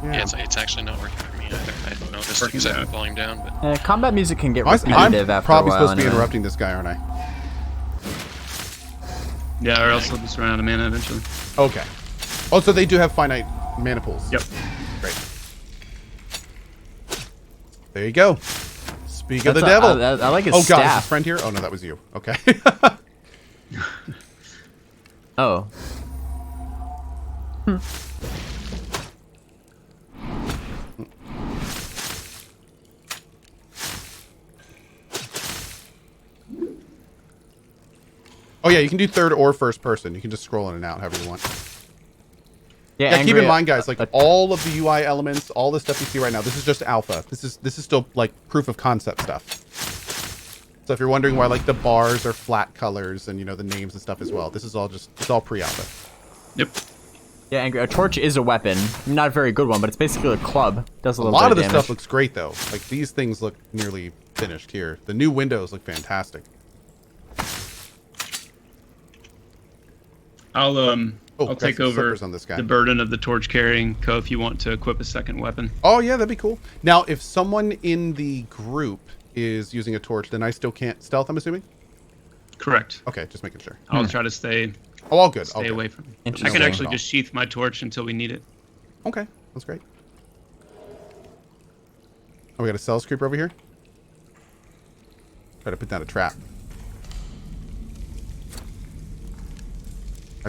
Yeah, it's actually not working for me either. I don't notice because I have volume down, but Combat music can get I'm repetitive after probably a while. supposed to be anyway. interrupting this guy, aren't I? Yeah, or else they'll just run out of mana eventually. Okay. Oh, so they do have finite mana pools. Yep. Great. There you go. Speak of the That's devil. I like his Oh god, is staff. his friend here? Oh no, that was you. Okay. Oh. Oh yeah, you can do third or first person. You can just scroll in and out however you want. Yeah, Yeah, keep in mind, guys, like a- all of the UI elements, all the stuff you see right now, this is just alpha. This is still like proof of concept stuff. So if you're wondering why like the bars are flat colors and you know the names and stuff as well, this is all it's all pre-alpha. Yep. Yeah, Angry. A torch is a weapon. Not a very good one, but it's basically a club. Does a A little lot bit of the damage. stuff looks great though. Like these things look nearly finished here. The new windows look fantastic. I'll got take some over slippers on this guy. the burden of the torch carrying, Co, if you want to equip a second weapon. Oh yeah, that'd be cool. Now, if someone in the group is using a torch, then I still can't stealth, I'm assuming? Correct. Okay, just making sure. I'll try to stay Oh, all good. stay all good. away from it. I Interesting. can actually just sheath my torch until we need it. Okay, that's great. Oh, we got a Cells Creeper over here. Try to put down a trap.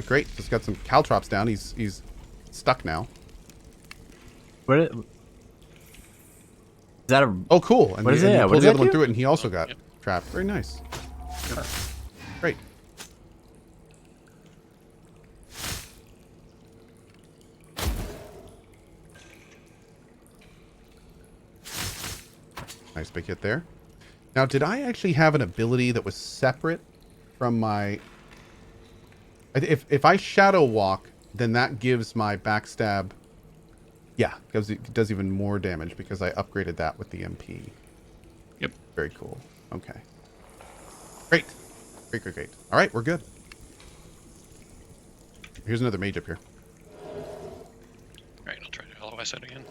Great. Just got some caltrops down. He's stuck now. Is that a? Oh, cool. And What is and it? he What pulled does the that other one do? through it, and he also got Yep. trapped. Very nice. Great. Nice big hit there. Now, did I actually have an ability that was separate from my... If I shadow walk, then that gives my backstab... Yeah, it does even more damage because I upgraded that with the MP. Yep. Very cool. Okay. Great. Great. All right, we're good. Here's another mage up here. Alright, I'll try to LOS it again.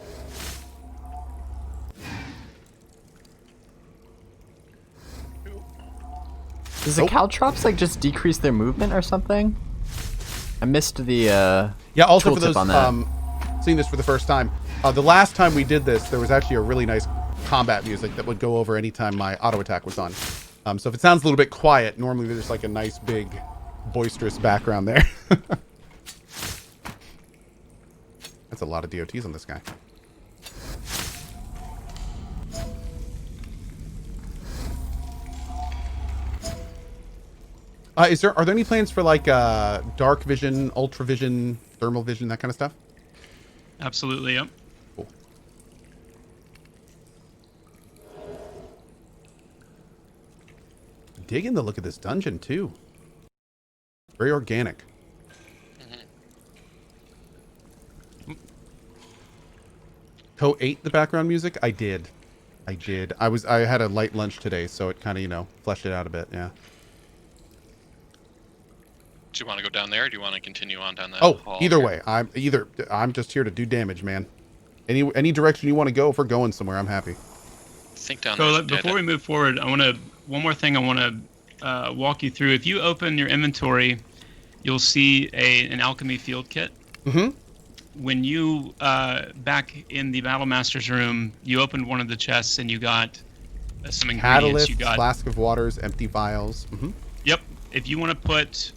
Does the caltrops like just decrease their movement or something? I missed the. Yeah, also for tooltip those on that. seeing this for the first time, the last time we did this, there was actually a really nice combat music that would go over anytime my auto attack was on. So if it sounds a little bit quiet, normally there's like a nice big boisterous background there. That's a lot of DOTs on this guy. Are there any plans for like dark vision, ultra vision, thermal vision, that kind of stuff? Absolutely, yep. Cool. Digging the look of this dungeon too. Very organic. Co ate the background music? I did. I had a light lunch today, so it kind of, you know, fleshed it out a bit, yeah. Do you want to go down there, or do you want to continue on down that Oh, hall either here? way. I'm just here to do damage, man. Any direction you want to go, if we're going somewhere, I'm happy. I think down So there. before we move forward, one more thing I want to walk you through. If you open your inventory, you'll see an alchemy field kit. Mm-hmm. When you back in the Battle Master's room, you opened one of the chests and you got some ingredients. Catalyst, You got flask of waters, empty vials. Mm-hmm. Yep. If you want to put,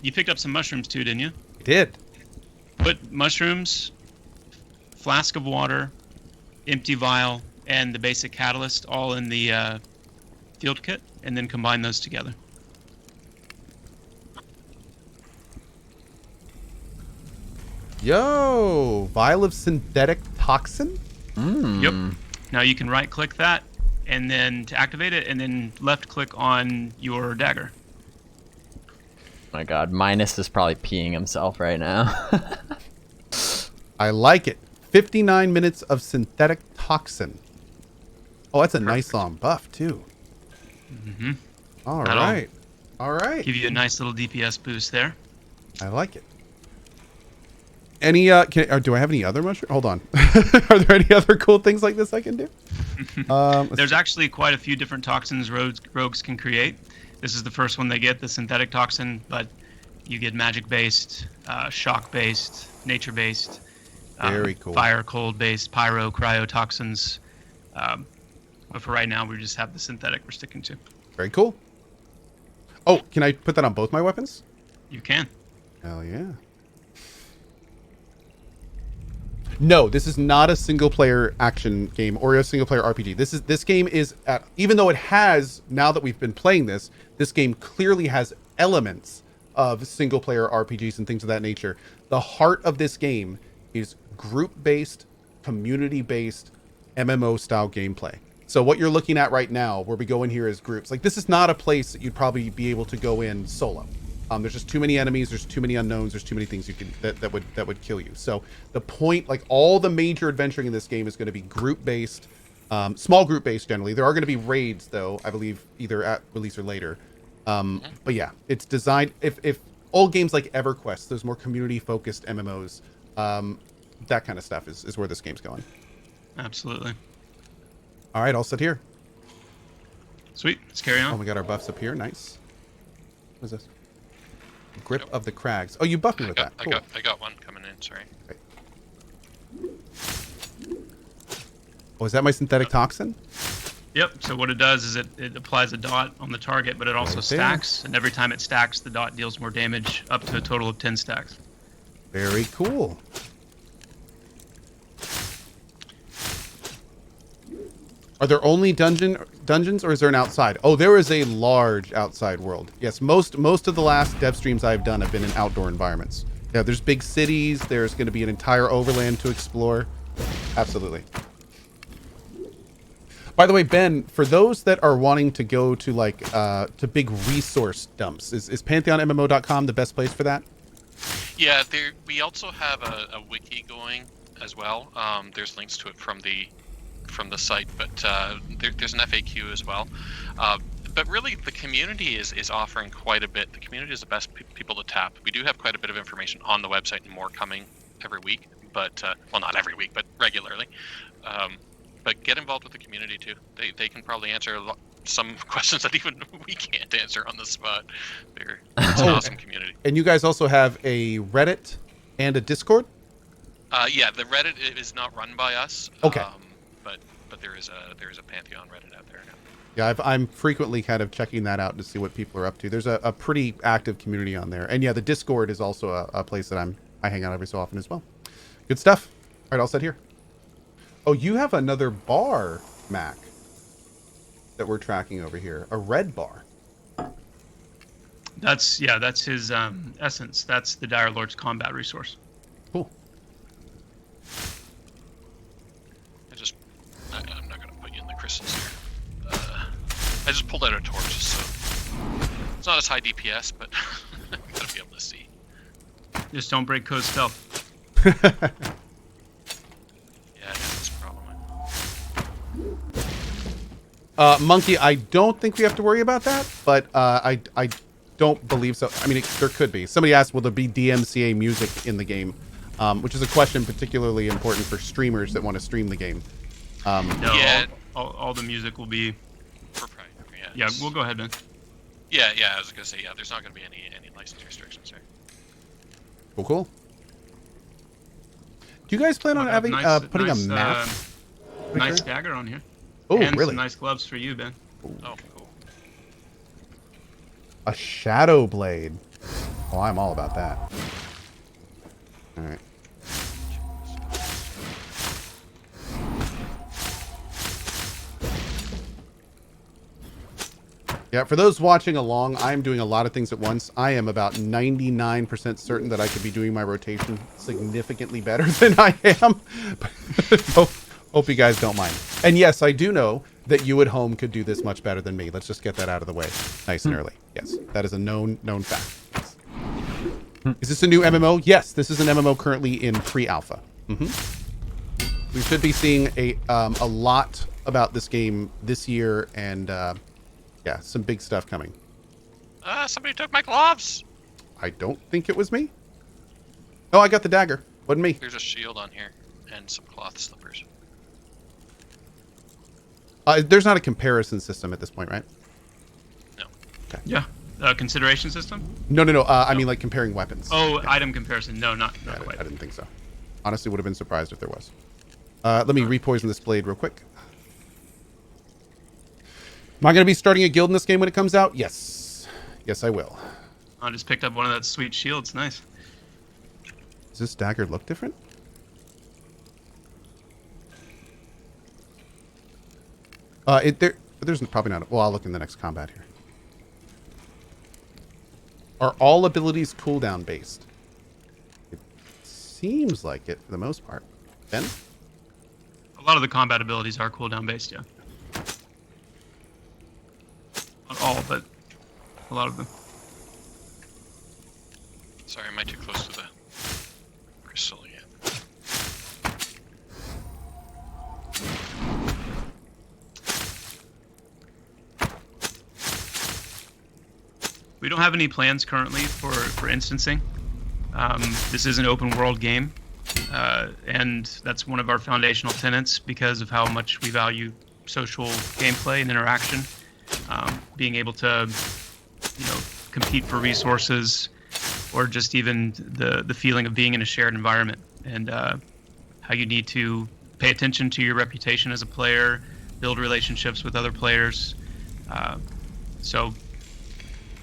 you picked up some mushrooms too, didn't you? Did. Put mushrooms, flask of water, empty vial, and the basic catalyst all in the field kit, and then combine those together. Yo, vial of synthetic toxin. Yep. Now you can right click that and then to activate it and then left click on your dagger. My god, Minus is probably peeing himself right now. I like it. 59 minutes of synthetic toxin. Oh, that's a nice long buff too. Mm-hmm. All That'll right. All right. Give you a nice little DPS boost there. I like it. Any do I have any other mushroom? Hold on. Are there any other cool things like this I can do? There's actually quite a few different toxins rogues can create. This is the first one they get, the synthetic toxin, but you get magic-based, shock-based, nature-based, very cool. Fire, cold-based, pyro, cryotoxins. But for right now, we just have the synthetic we're sticking to. Very cool. Oh, can I put that on both my weapons? You can. Hell yeah. No, this is not a single-player action game or a single-player RPG. This game is even though it has, now that we've been playing this game clearly has elements of single-player RPGs and things of that nature. The heart of this game is group-based, community-based, MMO-style gameplay. So what you're looking at right now, where we go in here as groups, like this is not a place that you'd probably be able to go in solo. There's just too many enemies. There's too many unknowns. There's too many things you can that would kill you. So the point, like all the major adventuring in this game, is going to be group based, small group based generally. There are going to be raids though, I believe, either at release or later. But yeah, it's designed. If old games like EverQuest, those more community focused MMOs, that kind of stuff is where this game's going. Absolutely. All right, I'll sit here. Sweet. Let's carry on. Oh, we got our buffs up here. Nice. What is this? Grip of the Crags. Oh, you buffed me with that. Cool. I got one coming in. Sorry. Okay. Oh, is that my synthetic toxin? Yep. So what it does is it applies a dot on the target, but it also stacks. And every time it stacks, the dot deals more damage, up to a total of 10 stacks. Very cool. Are there only dungeons, or is there an outside? Oh, there is a large outside world. Yes, most of the last dev streams I've done have been in outdoor environments. Yeah, there's big cities. There's going to be an entire overland to explore. Absolutely. By the way, Ben, for those that are wanting to go to like to big resource dumps, is PantheonMMO.com the best place for that? Yeah, we also have a wiki going as well. There's links to it from the site, but there's an FAQ as well. But really, the community is offering quite a bit. The community is the best people to tap. We do have quite a bit of information on the website and more coming every week, but well, not every week, but regularly. But get involved with the community too. They can probably answer some questions that even we can't answer on the spot. It's an awesome community. And you guys also have a Reddit and a Discord? Yeah, the Reddit is not run by us. Okay. But there is a Pantheon Reddit out there now. Yeah, I'm frequently kind of checking that out to see what people are up to. There's a pretty active community on there. And yeah, the Discord is also a place that I hang out every so often as well. Good stuff. All right, I'll sit here. Oh, you have another bar, Mac, that we're tracking over here. A red bar. That's his essence. That's the Dire Lord's combat resource. Cool. I'm not going to put you in the crystals here. I just pulled out a torch, so it's not as high DPS, but I'm going to be able to see. Just don't break code stealth. Yeah, that's a problem. Monkey, I don't think we have to worry about that, but I don't believe so. I mean, there could be. Somebody asked, will there be DMCA music in the game? Which is a question particularly important for streamers that want to stream the game. No, yeah. all the music will be proprietary. Yeah, we'll go ahead, man. Yeah, I was gonna say, yeah, there's not gonna be any license restrictions there. Cool. Do you guys plan on having putting a map? Nice dagger on here. Oh, and really? Some nice gloves for you, Ben. Oh, cool. A shadow blade. Oh, I'm all about that. All right. Yeah, for those watching along, I'm doing a lot of things at once. I am about 99% certain that I could be doing my rotation significantly better than I am. Hope you guys don't mind. And yes, I do know that you at home could do this much better than me. Let's just get that out of the way nice and early. Yes, that is a known fact. Yes. Is this a new MMO? Yes, this is an MMO currently in pre-alpha. We should be seeing a lot about this game this year, and yeah, some big stuff coming. Somebody took my gloves. I don't think it was me. Oh, I got the dagger. Wasn't me. There's a shield on here and some cloth slippers. There's not a comparison system at this point, right? No. Okay. Yeah. Consideration system? No. I mean, like comparing weapons. Oh, okay. Item comparison. No, not Yeah, quite. I didn't think so. Honestly, would have been surprised if there was. Let me repoison this blade real quick. Am I going to be starting a guild in this game when it comes out? Yes. Yes, I will. I just picked up one of that sweet shields. Nice. Does this dagger look different? There's probably not. Well, I'll look in the next combat here. Are all abilities cooldown based? It seems like it for the most part. Ben? A lot of the combat abilities are cooldown based, yeah. Not all, but a lot of them. Sorry, am I too close to the crystal yet? We don't have any plans currently for instancing. This is an open world game, and that's one of our foundational tenets because of how much we value social gameplay and interaction. Being able to, compete for resources, or just even the feeling of being in a shared environment, and how you need to pay attention to your reputation as a player, build relationships with other players. So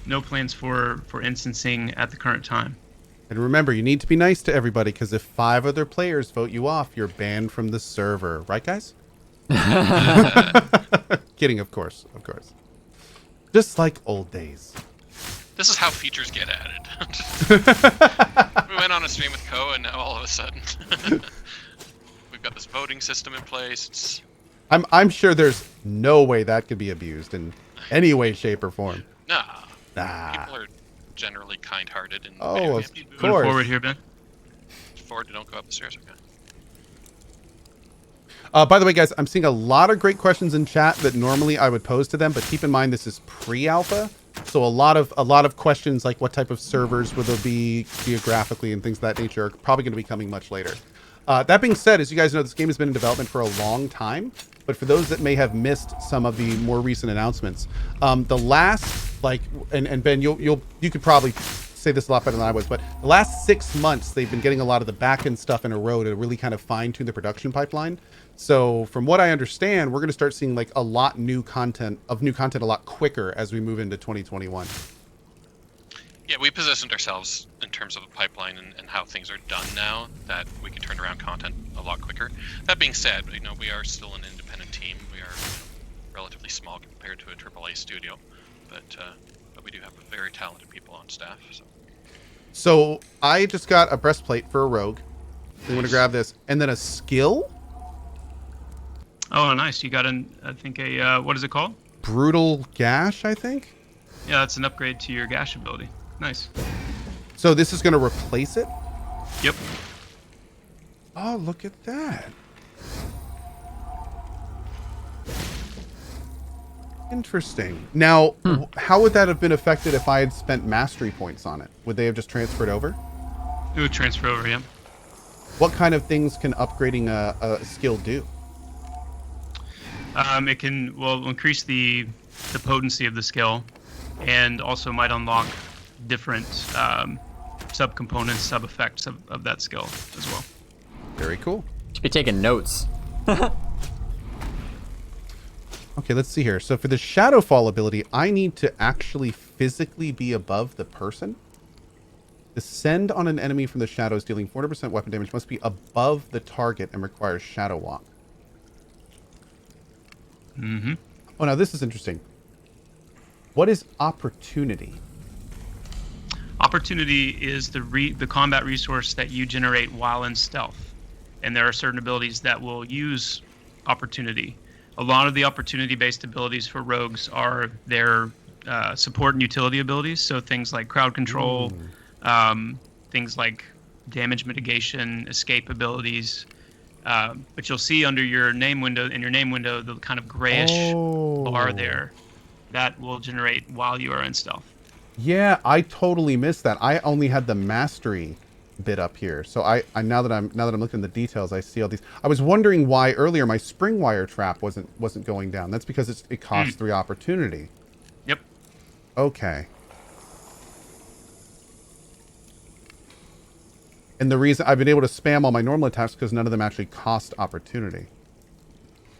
no plans for instancing at the current time. And remember, you need to be nice to everybody, because if 5 other players vote you off, you're banned from the server. Right, guys? Kidding, of course. Of course. Just like old days. This is how features get added. We went on a stream with Ko, and now all of a sudden we've got this voting system in place. I'm sure there's no way that could be abused in any way, shape, or form. Nah. Nah. People are generally kind-hearted and Oh, of Moving course. forward here, Ben. forward. Don't go up the stairs. Okay. By the way, guys, I'm seeing a lot of great questions in chat that normally I would pose to them, but keep in mind this is pre-alpha, so a lot of questions like what type of servers will there be geographically and things of that nature are probably going to be coming much later. That being said, as you guys know, this game has been in development for a long time, but for those that may have missed some of the more recent announcements, the last and Ben, you could probably say this a lot better than I was, but the last 6 months they've been getting a lot of the back-end stuff in a row to really kind of fine-tune the production pipeline. So from what I understand, we're going to start seeing like a lot new content a lot quicker as we move into 2021. Yeah, we positioned ourselves in terms of the pipeline and how things are done now that we can turn around content a lot quicker. That being said, we are still an independent team. We are relatively small compared to a AAA studio, but we do have very talented people on staff. So I just got a breastplate for a rogue. You want to grab this, and then a skill? Oh, nice. You got I think what is it called? Brutal gash, I think. Yeah, that's an upgrade to your gash ability. Nice. So this is going to replace it? Yep. Oh, look at that. Interesting. Now, how would that have been affected if I had spent mastery points on it? Would they have just transferred over? It would transfer over, yeah. What kind of things can upgrading a skill do? It can, increase the potency of the skill, and also might unlock different subcomponents, sub-effects of that skill as well. Very cool. Should be taking notes. Okay, let's see here. So for the Shadowfall ability, I need to actually physically be above the person. Descend on an enemy from the shadows, dealing 400% weapon damage, must be above the target and requires Shadow Walk. Oh, now this is interesting. What is opportunity? Opportunity is the combat resource that you generate while in stealth, and there are certain abilities that will use opportunity. A lot of the opportunity-based abilities for rogues are their support and utility abilities, so things like crowd control, things like damage mitigation, escape abilities. But you'll see under your name window, the kind of grayish bar there that will generate while you are in stealth. Yeah, I totally missed that. I only had the mastery bit up here. So I now that I'm looking at the details, I see all these. I was wondering why earlier my spring wire trap wasn't going down. That's because it costs 3 opportunity. Yep. Okay. And the reason I've been able to spam all my normal attacks because none of them actually cost opportunity.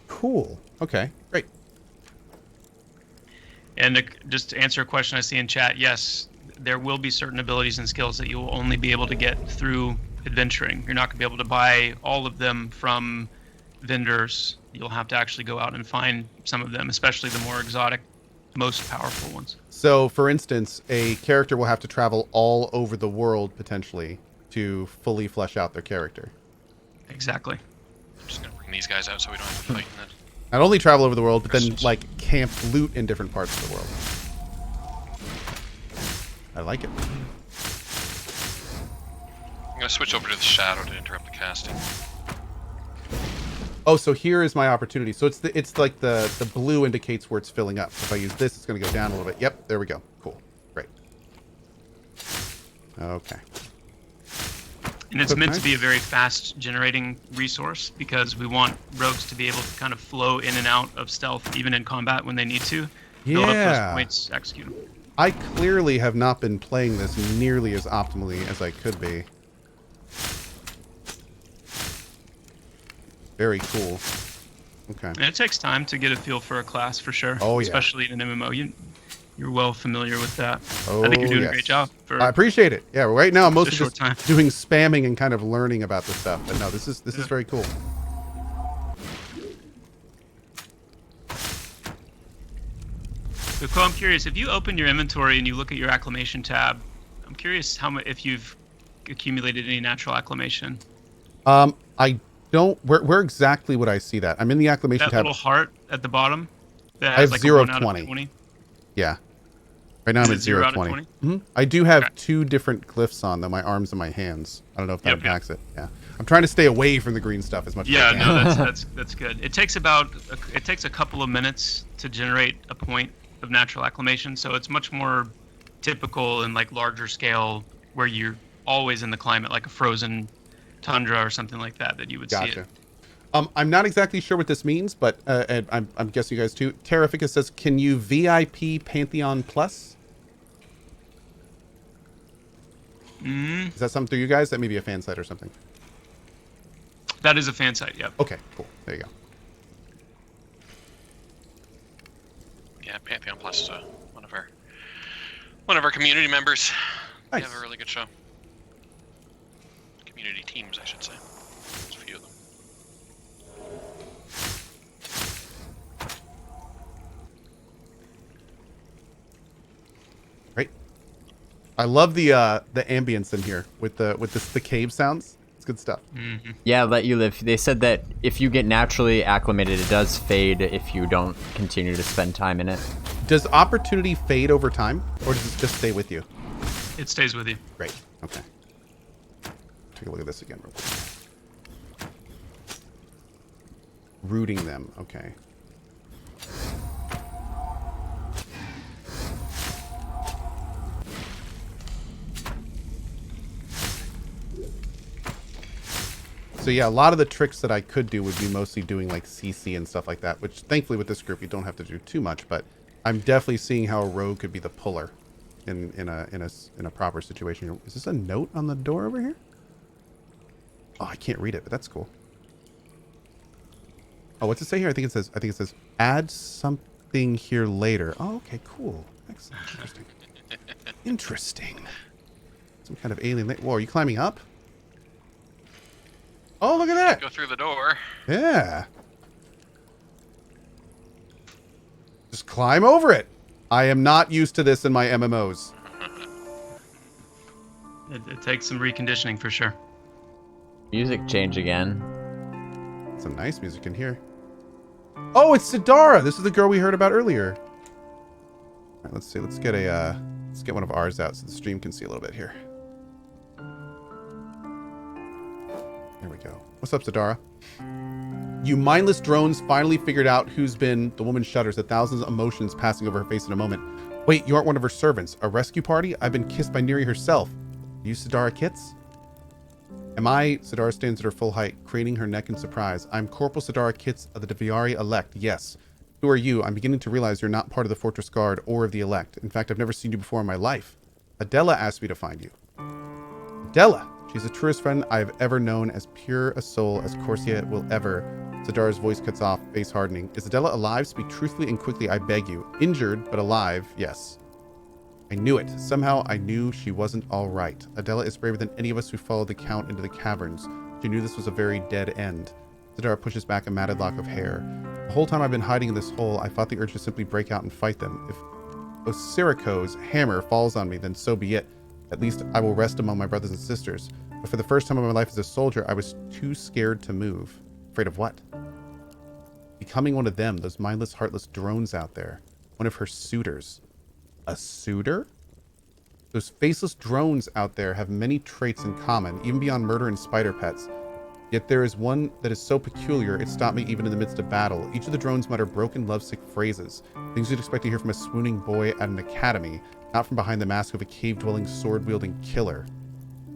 Cool. Okay, great. And just to answer a question I see in chat, yes, there will be certain abilities and skills that you will only be able to get through adventuring. You're not going to be able to buy all of them from vendors. You'll have to actually go out and find some of them, especially the more exotic, most powerful ones. So, for instance, a character will have to travel all over the world, potentially, to fully flesh out their character. Exactly. I'm just going to bring these guys out so we don't have to fight in it. Not only travel over the world, but then, like, camp loot in different parts of the world. I like it. I'm going to switch over to the shadow to interrupt the casting. Oh, so here is my opportunity. So it's like the blue indicates where it's filling up. So if I use this, it's going to go down a little bit. Yep, there we go. Cool. Great. Okay. And it's meant to be a very fast generating resource because we want rogues to be able to kind of flow in and out of stealth even in combat when they need to. Build up those points, execute them. I clearly have not been playing this nearly as optimally as I could be. Very cool. Okay. And it takes time to get a feel for a class for sure. Oh, yeah. Especially in an MMO. You're well familiar with that. Oh, I think you're doing a great job. I appreciate it. Yeah, right now I'm mostly just time. doing spamming and kind of learning about this stuff. But no, this is very cool. So, I'm curious, if you open your inventory and you look at your acclamation tab, I'm curious if you've accumulated any natural acclamation. I don't. Where exactly would I see that? I'm in the acclamation tab. That little heart at the bottom. That I have has like 0 a of 1 out 20. of 20. Yeah. Right now I'm at 0 0 of out of 20. 20? I do have Okay. 2 different glyphs on, though, my arms and my hands. I don't know if that Yep, impacts it. Yeah. I'm trying to stay away from the green stuff as much as I can. Yeah, no, that's good. It takes a couple of minutes to generate a point of natural acclamation, so it's much more typical and like larger scale where you're always in the climate like a frozen tundra or something like that you would see it. I'm not exactly sure what this means, but and I'm guessing you guys too. Terrifica says, "Can you VIP Pantheon Plus?" Is that something through you guys? That may be a fan site or something. That is a fan site, yep. Okay, cool. There you go. Yeah, Pantheon Plus is one of our community members. Nice. They have a really good show. Community teams, I should say. There's a few of them. Great. I love the ambience in here with the cave sounds. It's good stuff. Mm-hmm. Yeah, let you live. They said that if you get naturally acclimated, it does fade if you don't continue to spend time in it. Does opportunity fade over time, or does it just stay with you? It stays with you. Great. Okay. Take a look at this again real quick. Rooting them. Okay. So yeah, a lot of the tricks that I could do would be mostly doing like CC and stuff like that, which thankfully with this group you don't have to do too much, but I'm definitely seeing how a rogue could be the puller in a proper situation. Is this a note on the door over here? Oh, I can't read it, but that's cool. Oh, what's it say here? I think it says add something here later. Oh, okay, cool. Excellent. Interesting. Interesting. Some kind of alien. Whoa, are you climbing up? Oh, look at that. Go through the door. Yeah. Just climb over it. I am not used to this in my MMOs. It takes some reconditioning for sure. Music change again. Some nice music in here. Oh, it's Sidara. This is the girl we heard about earlier. All right, let's see. Let's get one of ours out so the stream can see a little bit here. There we go. What's up, Sidara? You mindless drones finally figured out who's been... The woman shudders at thousands of emotions passing over her face in a moment. Wait, you aren't one of her servants. A rescue party? I've been kissed by Neri herself. Are you Sidara Kitts? Am I? Sidara stands at her full height, craning her neck in surprise. I'm Corporal Sidara Kitts of the Deviari Elect, yes. Who are you? I'm beginning to realize you're not part of the Fortress Guard or of the Elect. In fact, I've never seen you before in my life. Adela asked me to find you. Adela! She's the truest friend I have ever known, as pure a soul as Corsia will ever. Sidara's voice cuts off, face hardening. Is Adela alive? Speak truthfully and quickly, I beg you. Injured, but alive, yes. I knew it. Somehow I knew she wasn't all right. Adela is braver than any of us who followed the Count into the caverns. She knew this was a very dead end. Sidara pushes back a matted lock of hair. The whole time I've been hiding in this hole, I fought the urge to simply break out and fight them. If Osirico's hammer falls on me, then so be it. At least I will rest among my brothers and sisters. But for the first time in my life as a soldier, I was too scared to move. Afraid of what? Becoming one of them, those mindless, heartless drones out there. One of her suitors. A suitor? Those faceless drones out there have many traits in common, even beyond murder and spider pets. Yet there is one that is so peculiar, it stopped me even in the midst of battle. Each of the drones mutter broken, lovesick phrases. Things you'd expect to hear from a swooning boy at an academy, not from behind the mask of a cave-dwelling, sword-wielding killer.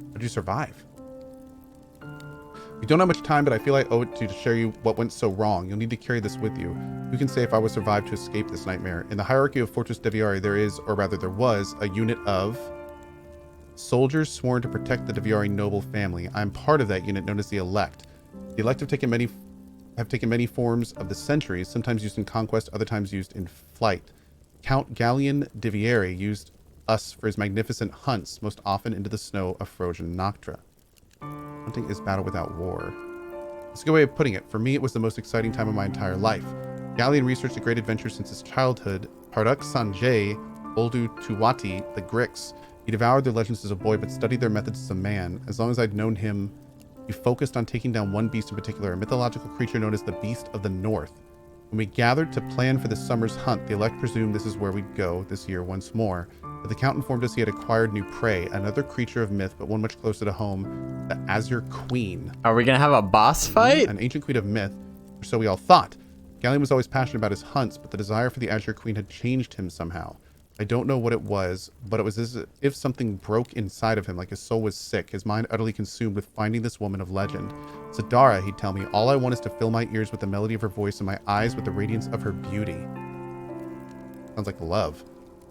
How did you survive? We don't have much time, but I feel I owe it to you to share you what went so wrong. You'll need to carry this with you. Who can say if I would survive to escape this nightmare? In the hierarchy of Fortress Deviari, there is, or rather there was, a unit of soldiers sworn to protect the Deviari noble family. I'm part of that unit known as the Elect. The Elect have taken many forms of the centuries, sometimes used in conquest, other times used in flight. Count Gallian Deviari used us for his magnificent hunts, most often into the snow of frozen Noctra. Hunting is battle without war. It's a good way of putting it. For me, it was the most exciting time of my entire life. Gallian researched a great adventure since his childhood. Parduk Sanjay, Oldu Tuwati, the Grix. He devoured their legends as a boy, but studied their methods as a man. As long as I'd known him, he focused on taking down one beast in particular, a mythological creature known as the Beast of the North. When we gathered to plan for this summer's hunt, the Elect presumed this is where we'd go this year once more. But the Count informed us he had acquired new prey, another creature of myth, but one much closer to home, the Azure Queen. Are we gonna have a boss fight? An ancient queen of myth, or so we all thought. Gallian was always passionate about his hunts, but the desire for the Azure Queen had changed him somehow. I don't know what it was, but it was as if something broke inside of him, like his soul was sick, his mind utterly consumed with finding this woman of legend. Sidara, he'd tell me, all I want is to fill my ears with the melody of her voice and my eyes with the radiance of her beauty. Sounds like love.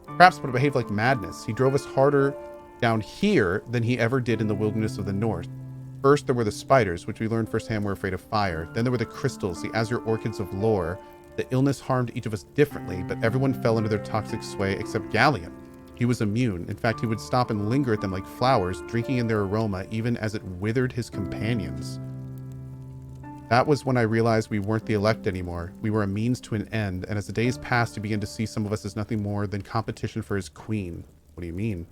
Perhaps, but it behaved like madness. He drove us harder down here than he ever did in the wilderness of the north. First, there were the spiders, which we learned firsthand were afraid of fire. Then there were the crystals, the azure orchids of lore. The illness harmed each of us differently, but everyone fell under their toxic sway except Gallian. He was immune. In fact, he would stop and linger at them like flowers, drinking in their aroma even as it withered his companions. That was when I realized we weren't the Elect anymore. We were a means to an end, and as the days passed, he began to see some of us as nothing more than competition for his queen. What do you mean?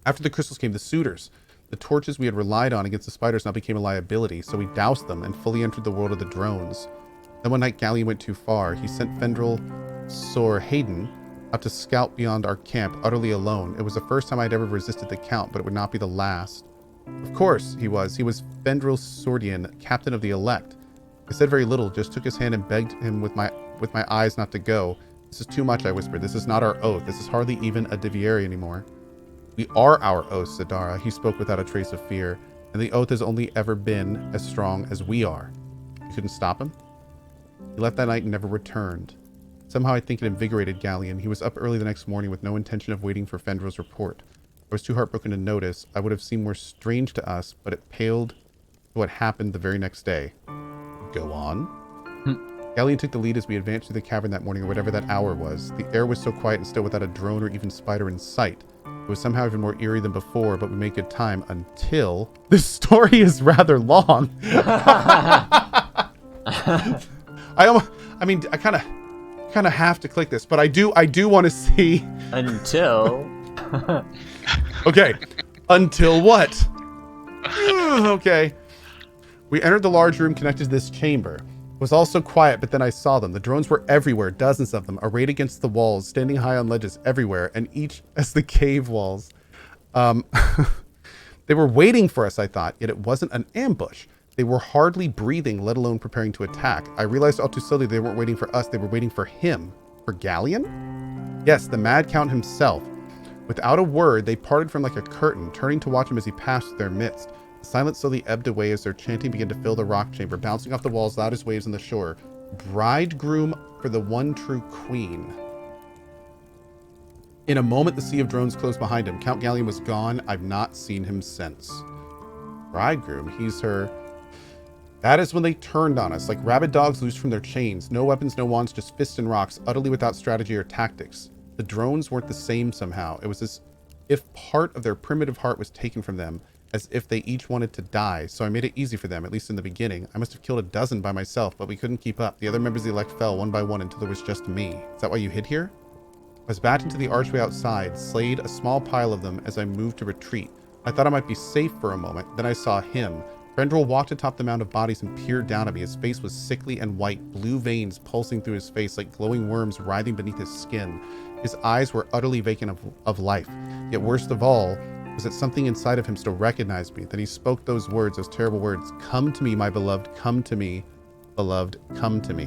After the crystals came the suitors. The torches we had relied on against the spiders now became a liability, so we doused them and fully entered the world of the drones. Then one night Gallian went too far. He sent Fendril Sor Hayden out to scout beyond our camp, utterly alone. It was the first time I'd ever resisted the Count, but it would not be the last. Of course he was. He was Fendril Sordian, captain of the Elect. I said very little, just took his hand and begged him with my eyes not to go. This is too much, I whispered. This is not our oath. This is hardly even a Deviari anymore. We are our oath, Sidara. He spoke without a trace of fear, and the oath has only ever been as strong as we are. You couldn't stop him? He left that night and never returned. Somehow I think it invigorated Gallian. He was up early the next morning with no intention of waiting for Fendril's report. I was too heartbroken to notice. I would have seemed more strange to us, but it paled to what happened the very next day. Go on. Gallian took the lead as we advanced through the cavern that morning, or whatever that hour was. The air was so quiet and still without a drone or even spider in sight. It was somehow even more eerie than before, but we made good time until... This story is rather long. kind of have to click this, but I do want to see. Until. Okay. Until what? Okay. We entered the large room connected to this chamber. It was all so quiet, but then I saw them. The drones were everywhere, dozens of them, arrayed against the walls, standing high on ledges everywhere, and each as the cave walls. They were waiting for us, I thought, yet it wasn't an ambush. They were hardly breathing, let alone preparing to attack. I realized all too slowly they weren't waiting for us, they were waiting for him. For Galleon? Yes, the Mad Count himself. Without a word, they parted from like a curtain, turning to watch him as he passed their midst. The silence slowly ebbed away as their chanting began to fill the rock chamber, bouncing off the walls loud as waves on the shore. Bridegroom for the one true queen. In a moment, the sea of drones closed behind him. Count Galleon was gone. I've not seen him since. Bridegroom, he's her... That is when they turned on us, like rabid dogs loosed from their chains. No weapons, no wands, just fists and rocks, utterly without strategy or tactics. The drones weren't the same somehow. It was as if part of their primitive heart was taken from them, as if they each wanted to die. So I made it easy for them, at least in the beginning. I must have killed a dozen by myself, but we couldn't keep up. The other members of the elect fell one by one until there was just me. Is that why you hid here? I was backed into the archway outside, slayed a small pile of them as I moved to retreat. I thought I might be safe for a moment. Then I saw him. Brendrel walked atop the mound of bodies and peered down at me. His face was sickly and white, blue veins pulsing through his face like glowing worms writhing beneath his skin. His eyes were utterly vacant of life. Yet worst of all was that something inside of him still recognized me. Then he spoke those words, those terrible words. Come to me, my beloved. Come to me, beloved. Come to me.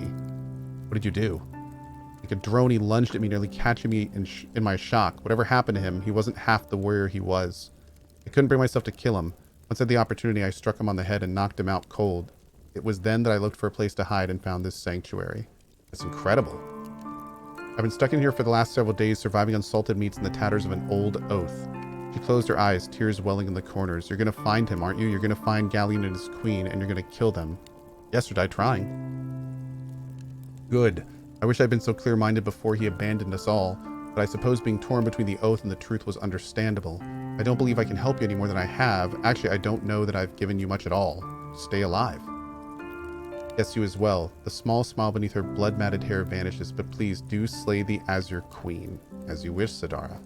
What did you do? Like a drone, he lunged at me, nearly catching me in my shock. Whatever happened to him, he wasn't half the warrior he was. I couldn't bring myself to kill him. Once I had the opportunity, I struck him on the head and knocked him out cold. It was then that I looked for a place to hide and found this sanctuary. It's incredible. I've been stuck in here for the last several days, surviving on salted meats and the tatters of an old oath. She closed her eyes, tears welling in the corners. You're gonna find him, aren't you? You're gonna find Galleon and his queen, and you're gonna kill them. Yes, or die trying. Good. I wish I'd been so clear-minded before he abandoned us all, but I suppose being torn between the oath and the truth was understandable. I don't believe I can help you any more than I have. Actually, I don't know that I've given you much at all. Stay alive. Yes, you as well. The small smile beneath her blood-matted hair vanishes, but please do slay the Azure Queen. As you wish, Sidara.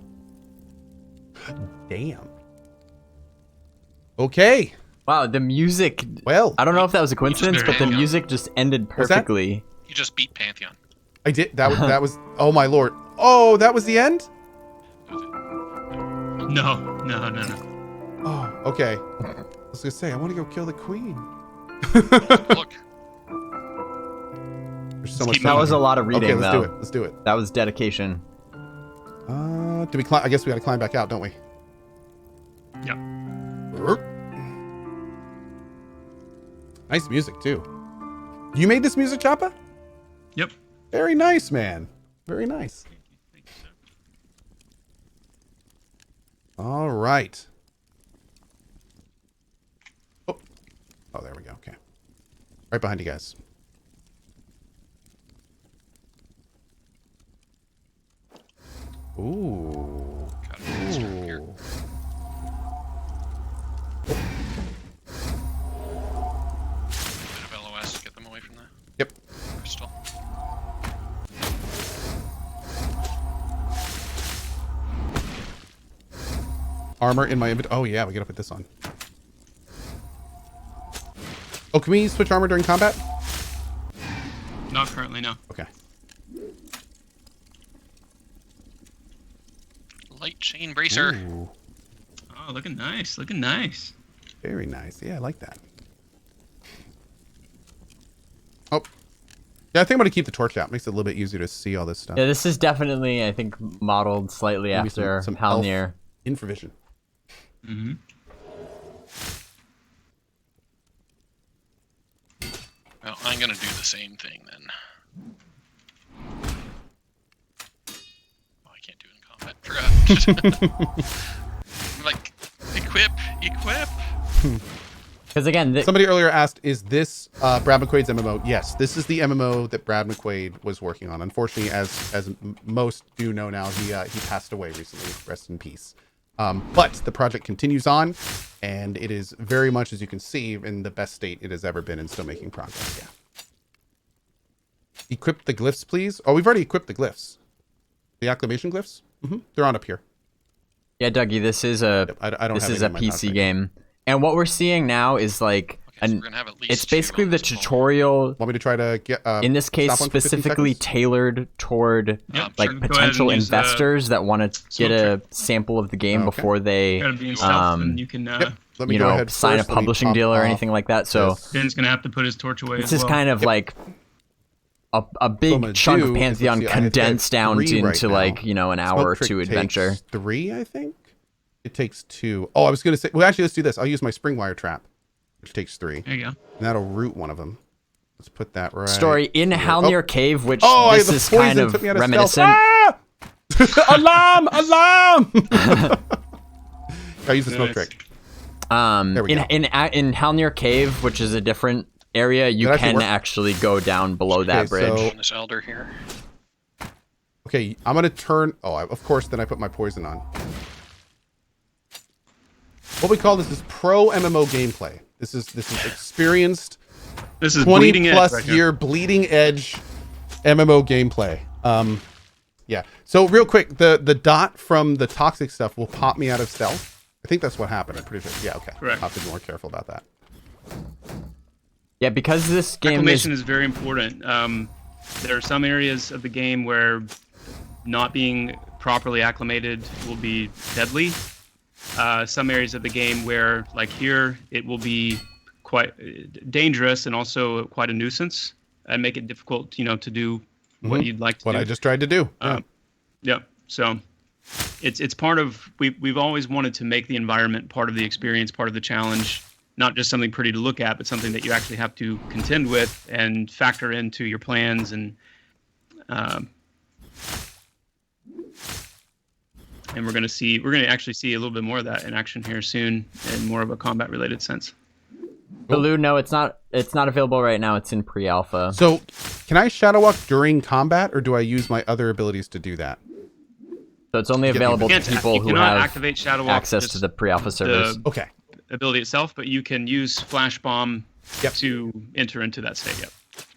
Damn. Okay. Wow, the music. Well, I don't know if that was a coincidence, but the Pantheon. music just ended perfectly. You just beat Pantheon. I did. That was. Oh my lord. Oh, that was the end. No. Oh, okay. I was gonna say I want to go kill the queen. Look, There's so much. That was a lot of reading, Okay, let's though. do it. Let's do it. That was dedication. Do we climb? I guess we got to climb back out, don't we? Yep. Nice music too. You made this music, Choppa? Yep. Very nice, man. Very nice. Thank you, sir. All right. Oh, there we go. Okay. Right behind you guys. Ooh. got a monster here. Ooh. Bit of LOS to get them away from the Yep. crystal. Armor in my inventory. Oh yeah, we gotta put this on. Oh, can we switch armor during combat? Not currently, no. Okay. Light chain bracer. Ooh, Oh, looking nice. Looking nice. very nice. Yeah, I like that. Oh. Yeah, I think I'm gonna keep the torch out. Makes it a little bit easier to see all this stuff. Yeah, this is definitely, I think, modeled slightly Maybe after some elf Halnir. infravision. Mm-hmm. Well, I'm gonna do the same thing then. Oh, I can't do it in combat. Forgot. Like, equip. Because again, Somebody earlier asked, is this Brad McQuaid's MMO? Yes, this is the MMO that Brad McQuaid was working on. Unfortunately, as most do know now, he passed away recently. Rest in peace. But the project continues on, and it is very much, as you can see, in the best state it has ever been and still making progress. Yeah. Equip the glyphs, please. Oh, we've already equipped the glyphs. The acclamation glyphs? They're on up here. Yeah, Dougie, this is a Yep, I don't this have is it a in my notes PC right game, and what we're seeing now is like Okay, so we're gonna have at least it's two basically on the this poll. tutorial. Want me to try to get In this case, stop one for 15 specifically seconds? tailored toward Yep, like sure. Go ahead potential and use, investors that want to get a smoke sample of the game Okay. before they, Gotta be in stealth, and you can. Yep. Let me you go know, ahead sign first. a Let me publishing pop deal or off anything like that. So this. Ben's gonna have to put his torch away this as is well. kind of like a What I'm big gonna chunk do of is, Pantheon let's see, I have condensed down 3 right into now. like, you know, an hour Smoke or Trick two takes adventure. 3, I think. It takes 2. Oh, I was gonna say. Well, actually, let's do this. I'll use my spring wire trap, which takes 3, There you go. and that'll root one of them. Let's put that right. Story in here. Halnir Cave, which Oh, this the is kind poison of took me out of reminiscent. stealth. Ah! Alarm! Alarm! I use the smoke Nice. trick. In There we go. in Halnir Cave, which is a different area, you That actually can work. actually go down below that Okay, bridge. so- On this elder here. Okay, I'm gonna turn. Oh, of course. Then I put my poison on. What we call this is pro MMO gameplay. This is experienced This is 20 bleeding plus edge right here. year bleeding edge MMO gameplay. Yeah. So real quick, the dot from the toxic stuff will pop me out of stealth. I think that's what happened. I'm pretty sure. Yeah. Okay. Correct. I'll have to be more careful about that. Yeah, because this game Acclimation is is very important. There are some areas of the game where not being properly acclimated will be deadly. Some areas of the game where, like here, it will be quite dangerous and also quite a nuisance and make it difficult, you know, to do what you'd like to What do. I just tried to do. Yeah. Yeah. So it's part of we've always wanted to make the environment part of the experience, part of the challenge, not just something pretty to look at, but something that you actually have to contend with and factor into your plans and we're going to actually see a little bit more of that in action here soon in more of a combat related sense. Baloo, no, it's not available right now. It's in pre-alpha. So, can I shadow walk during combat, or do I use my other abilities to do that? So it's only available to people you who cannot have activate Shadow Walk, access to just the pre-alpha servers. the Okay. ability itself, but you can use Flash Bomb Yep. to enter into that state. Yep.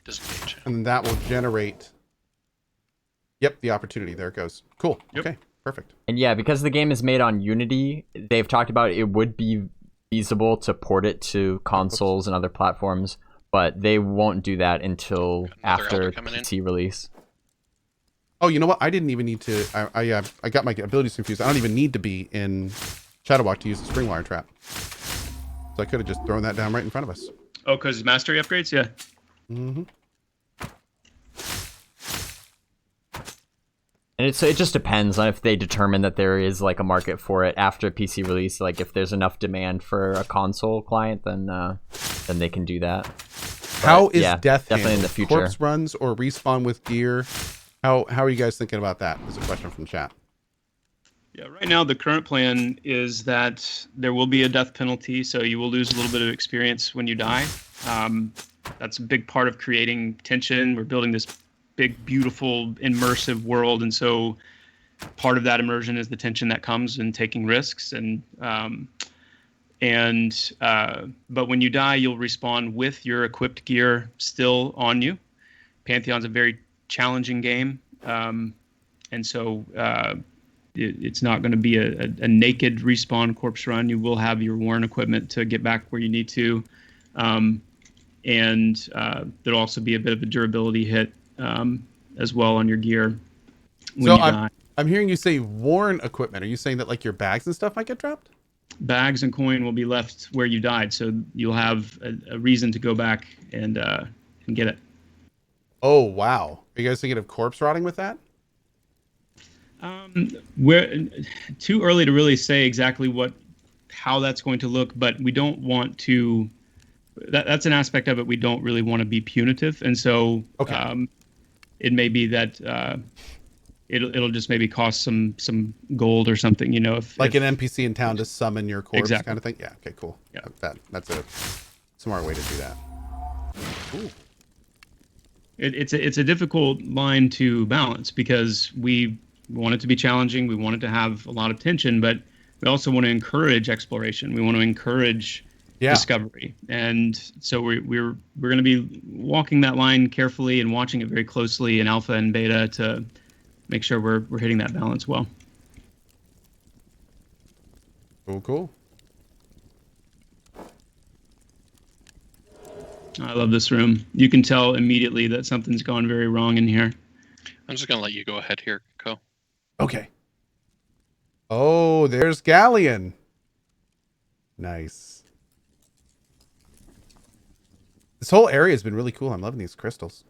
Disengage. And then that will generate. Yep, the opportunity. There it goes. Cool. Yep. Okay. Perfect. And yeah, because the game is made on Unity, they've talked about it would be feasible to port it to consoles and other platforms, but they won't do that until Another after elder coming in. PC release. Oh, you know what? I didn't even need to. I got my abilities confused. I don't even need to be in Shadowwalk to use the spring wire trap. So I could have just thrown that down right in front of us. Oh, because mastery upgrades? Yeah. Mm-hmm. And it just depends on if they determine that there is like a market for it after PC release. Like if there's enough demand for a console client, then they can do that. How is yeah, death definitely in handled? the future. Corpse runs or respawn with gear? How are you guys thinking about that? There's a question from chat. Yeah, right now the current plan is that there will be a death penalty, so you will lose a little bit of experience when you die. That's a big part of creating tension. We're building this big, beautiful, immersive world, and so part of that immersion is the tension that comes in taking risks. But when you die, you'll respawn with your equipped gear still on you. Pantheon's a very challenging game, and so it's not going to be a naked respawn corpse run. You will have your worn equipment to get back where you need to, and there'll also be a bit of a durability hit as well on your gear when you die. I'm hearing you say worn equipment. Are you saying that like your bags and stuff might get dropped? Bags and coin will be left where you died, so you'll have a reason to go back and get it. Oh wow! Are you guys thinking of corpse rotting with that? We're too early to really say exactly how that's going to look, but we don't want to. That's an aspect of it we don't really want to be punitive, and so it may be that it'll just maybe cost some gold or something, you know, if an NPC in town to summon your corpse Exactly. kind of thing. Yeah. Okay. Cool. Yeah. That's a smart way to do that. Ooh. It's a difficult line to balance because we want it to be challenging. We want it to have a lot of tension, but we also want to encourage exploration. We want to encourage discovery. And so we're going to be walking that line carefully and watching it very closely in alpha and beta to make sure we're hitting that balance well. Cool. I love this room. You can tell immediately that something's gone very wrong in here. I'm just gonna let you go ahead here, Co. Okay. Oh, there's Galleon. Nice. This whole area has been really cool. I'm loving these crystals.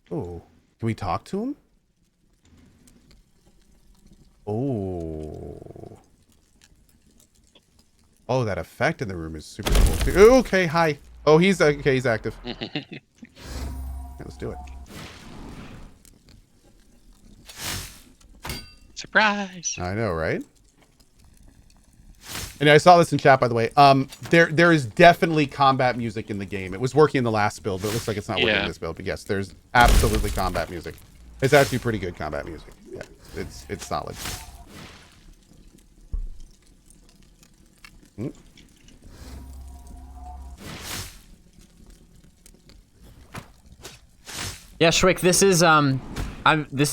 Oh, can we talk to him? Oh. Oh, that effect in the room is super cool too. Okay, hi. Oh, he's okay. He's active. Okay, let's do it. Surprise! I know, right? And I saw this in chat, by the way. There is definitely combat music in the game. It was working in the last build, but it looks like it's not working in this build. But yes, there's absolutely combat music. It's actually pretty good combat music. Yeah, it's solid. Hmm. Yeah, Schwick, this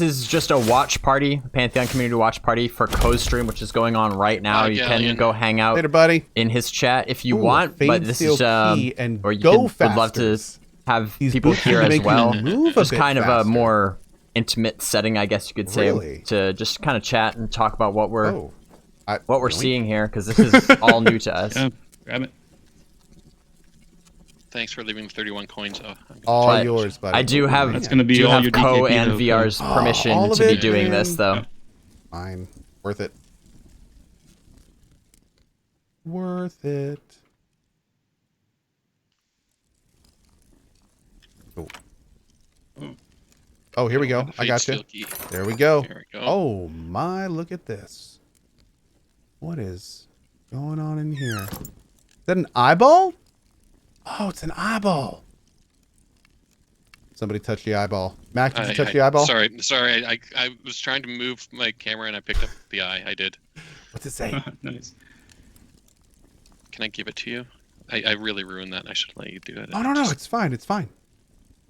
is just a watch party, Pantheon community watch party for Co's stream, which is going on right now. You can go hang out later, buddy, in his chat if you want. But this is and or you would love to have people here as well. Just kind of a more intimate setting, I guess you could say, to just kind of chat and talk about what we're seeing here, because this is all new to us. Yeah, grab it. Thanks for leaving 31 coins. All yours, buddy. I do have That's gonna be all your Co DKP and though, VR's permission to be doing this, though. Fine. Worth it. Worth it. Oh. Oh, here we go. I got you. There we go. There we go. Oh my, look at this. What is going on in here? Is that an eyeball? Oh, it's an eyeball. Somebody touched the eyeball. Mac, did you touch the eyeball? Sorry. I was trying to move my camera and I picked up the eye. I did. What's it say? Nice. Can I give it to you? I really ruined that. I should let you do it. Oh, no, it's fine. It's fine.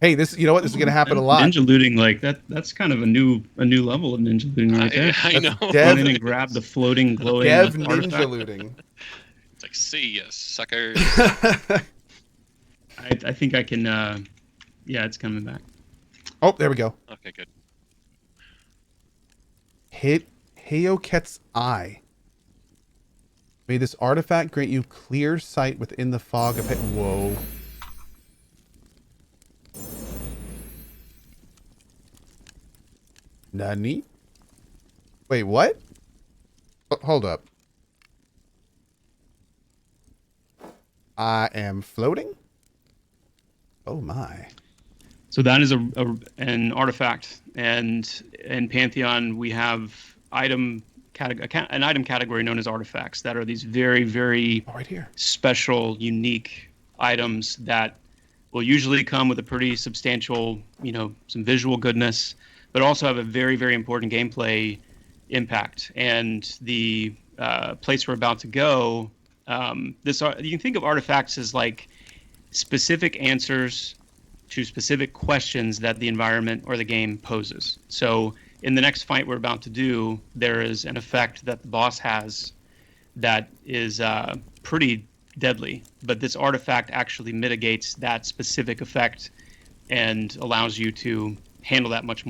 Hey, you know what? This is going to happen a lot. Ninja looting, like that's kind of a new level of ninja looting right there. I know. Dev, and then grab the floating, glowing Dev artifact. ninja looting. It's like, see ya, suckers. I think I can, yeah, it's coming back. Oh, there we go. Okay, good. Hit Heoket's eye. May this artifact grant you clear sight within the fog of Whoa. Nani? Wait, what? Oh, hold up. I am floating? Oh my. So that is an artifact, and in Pantheon we have an item category known as artifacts that are these very, very right here. Special, unique items that will usually come with a pretty substantial, some visual goodness, but also have a very, very important gameplay impact. And the place we're about to go, you can think of artifacts as like specific answers to specific questions that the environment or the game poses. So in the next fight we're about to do, there is an effect that the boss has that is pretty deadly, but this artifact actually mitigates that specific effect and allows you to handle that much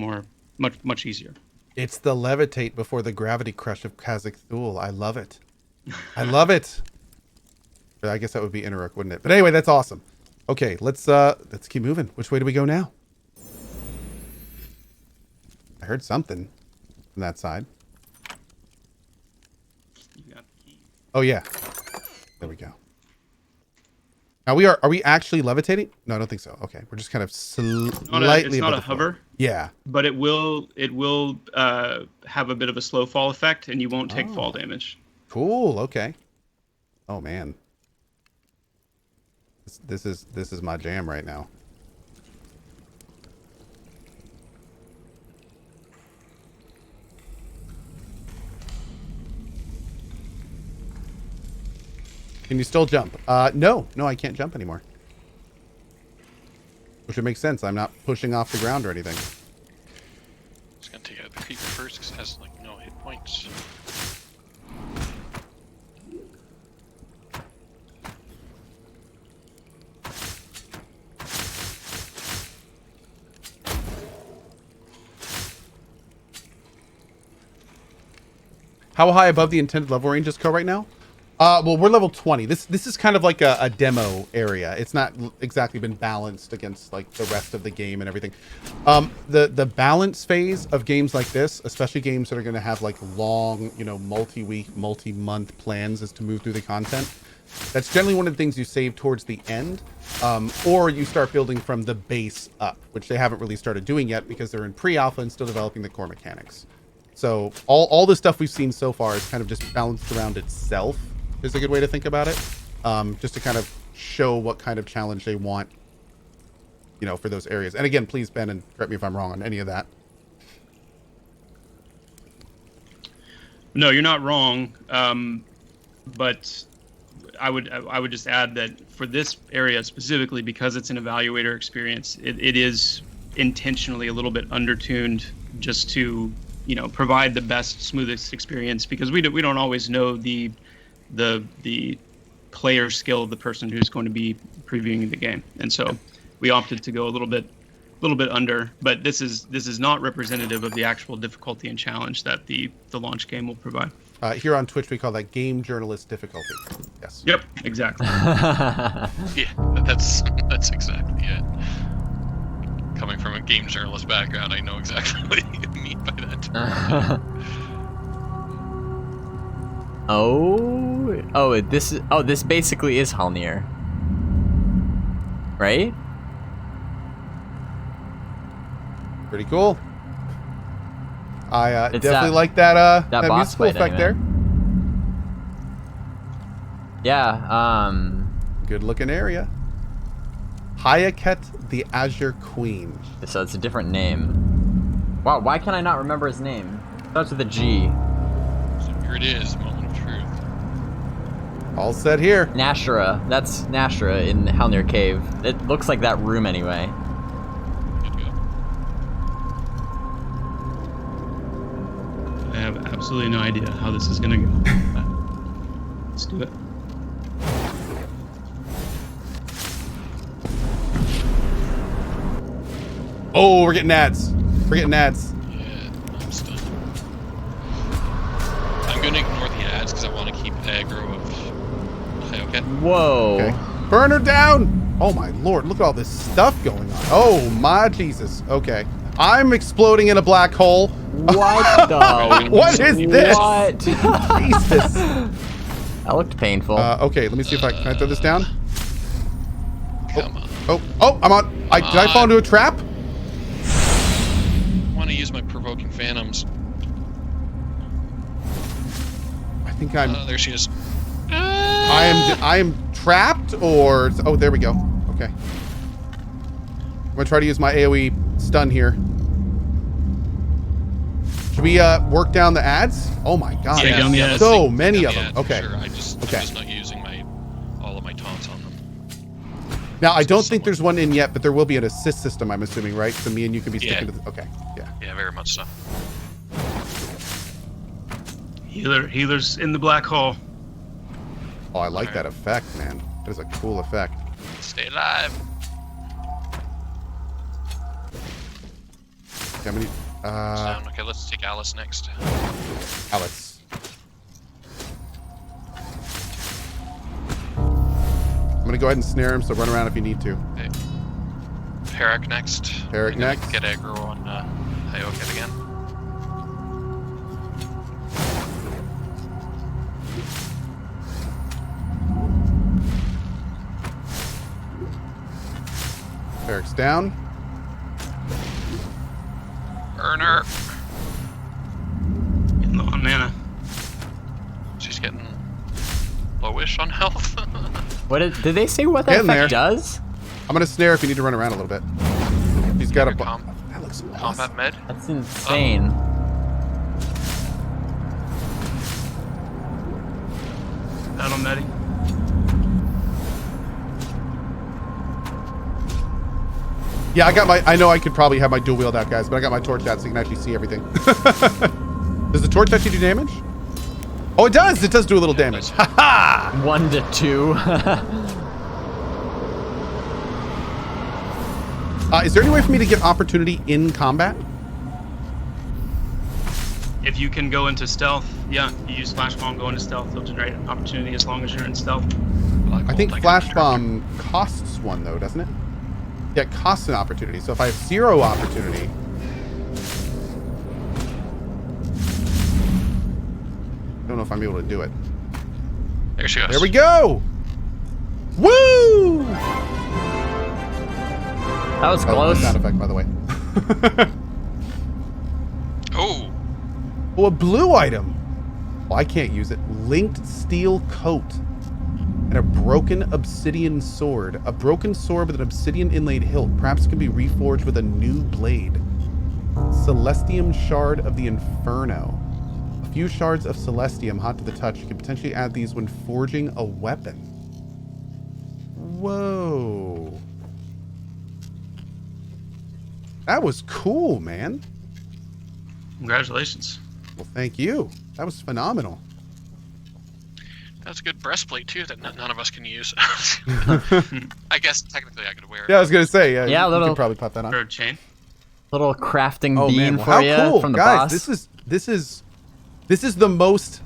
easier. It's the levitate before the gravity crush of Kazakh Thule. I love it. I love it. But I guess that would be Interrook, wouldn't it? But anyway, that's awesome. Okay, let's keep moving. Which way do we go now? I heard something from that side. Oh yeah. There we go. Now are we actually levitating? No, I don't think so. Okay, we're just kind of slightly. It's not a hover. Yeah. But it will have a bit of a slow fall effect, and you won't take fall damage. Cool. Okay. Oh man. This is my jam right now. Can you still jump? No, I can't jump anymore. Which would make sense. I'm not pushing off the ground or anything. Just gonna take out the creeper first because it has like no hit points. How high above the intended level range is Co right now? Well, we're level 20. This is kind of like a demo area. It's not exactly been balanced against like the rest of the game and everything. The balance phase of games like this, especially games that are going to have like long, you know, multi-week, multi-month plans as to move through the content. That's generally one of the things you save towards the end, or you start building from the base up, which they haven't really started doing yet because they're in pre-alpha and still developing the core mechanics. So all the stuff we've seen so far is kind of just balanced around itself, is a good way to think about it. Just to kind of show what kind of challenge they want, you know, for those areas. And again, please, Ben, and correct me if I'm wrong on any of that. No, you're not wrong. But I would just add that for this area specifically, because it's an evaluator experience, it is intentionally a little bit undertuned just to, you know, provide the best, smoothest experience, because we don't always know the player skill of the person who's going to be previewing the game, and so we opted to go a little bit under. But this is not representative of the actual difficulty and challenge that the launch game will provide. Here on Twitch, we call that game journalist difficulty. Yes. Yep, exactly. Yeah, that's exactly it. Coming from a game journalist background, I know exactly what you mean by that term. This basically is Halnir, right? Pretty cool. I It's definitely that- like that that that boss musical fight effect anyway. there. Yeah. Good looking area. Hayeket the Azure Queen. So it's a different name. Wow. Why can I not remember his name? Starts with a G. So here it is, moment of truth. All set here. Nashra. That's Nashra in Halnir Cave. It looks like that room anyway. Good to go. I have absolutely no idea how this is gonna go. Let's do it. Oh, we're getting ads. We're getting ads. Yeah, I'm stunned. I'm gonna ignore the ads because I want to keep aggro of Hayoket. Whoa. Okay. Burn her down. Oh my lord, look at all this stuff going on. Oh my Jesus. Okay. I'm exploding in a black hole. What the? What is this? What? Jesus. That looked painful. Okay, let me see if can I throw this down? Come on. Oh, I'm on. Did I fall into a trap? I want to use my provoking phantoms. I think I'm There she is. I am trapped, or oh, there we go. Okay. I'm gonna try to use my AoE stun here. Should we work down the ads? Oh my god, Yeah, down the ads. so Take many down of the them. ads for Okay. Sure. I'm just not using all of my taunts on them. Now I don't think there's one in yet, but there will be an assist system, I'm assuming, right? So me and you can be sticking to the okay. Yeah. Yeah, very much so. Healers in the black hole. Oh, I like that effect, man. That is a cool effect. Stay alive. How many Okay, let's take Alice next. Alice. I'm gonna go ahead and snare him, so run around if you need to. Okay. Perak next. Perak I'm gonna next. Get aggro on Hayoket again. Eric's down. Burn her. Getting low on mana. She's getting lowish on health. Did they say what that Getting effect there. does? I'm gonna snare if you need to run around a little bit. He's got a Your com- that looks awesome. Combat med. That's insane. Out on Maddie. Yeah, I know I could probably have my dual wield out, guys, but I got my torch out so you can actually see everything. Does the torch actually do damage? Oh, it does! It does do a little damage. Ha-ha! 1 to 2. Is there any way for me to get opportunity in combat? If you can go into stealth, yeah, you use flash bomb, go into stealth, they'll generate an opportunity as long as you're in stealth. I think flash bomb costs 1 though, doesn't it? Yeah, it costs an opportunity. So if I have 0 opportunity, I don't know if I'm able to do it. There she goes. There we go! Woo! That was close. Sound effect, by the way. Oh. Oh, a blue item. Oh, I can't use it. Linked steel coat. And a broken obsidian sword. A broken sword with an obsidian inlaid hilt. Perhaps it can be reforged with a new blade. Celestium shard of the Inferno. A few shards of celestium hot to the touch. You can potentially add these when forging a weapon. Whoa. That was cool, man. Congratulations. Well, thank you. That was phenomenal. That's a good breastplate too that none of us can use. I guess technically I could wear it. Yeah, I was gonna say, yeah, Yeah, you little- could probably pop that on. For a chain. Little crafting Oh bean man, well, for how you cool, from the guys! boss. This is the most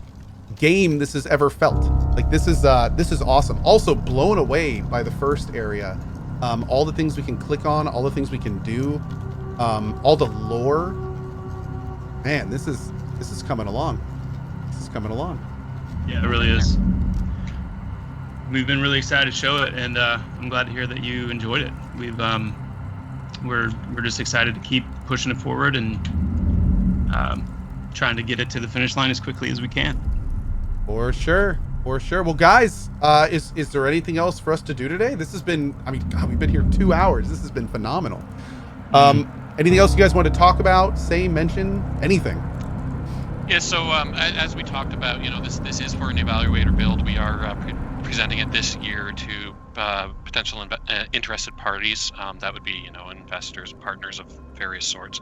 game this has ever felt. Like this is awesome. Also blown away by the first area. All the things we can click on, all the things we can do, all the lore. Man, this is coming along. This is coming along. Yeah, it really is. We've been really excited to show it, and I'm glad to hear that you enjoyed it. We're just excited to keep pushing it forward and trying to get it to the finish line as quickly as we can. For sure. Well, guys, is there anything else for us to do today? This has been, I mean, God, we've been here 2 hours. This has been phenomenal. Anything else you guys want to talk about, say, mention, anything? Yeah, so as we talked about, this is for an evaluator build. We are presenting it this year to potential interested parties. That would be, investors, partners of various sorts.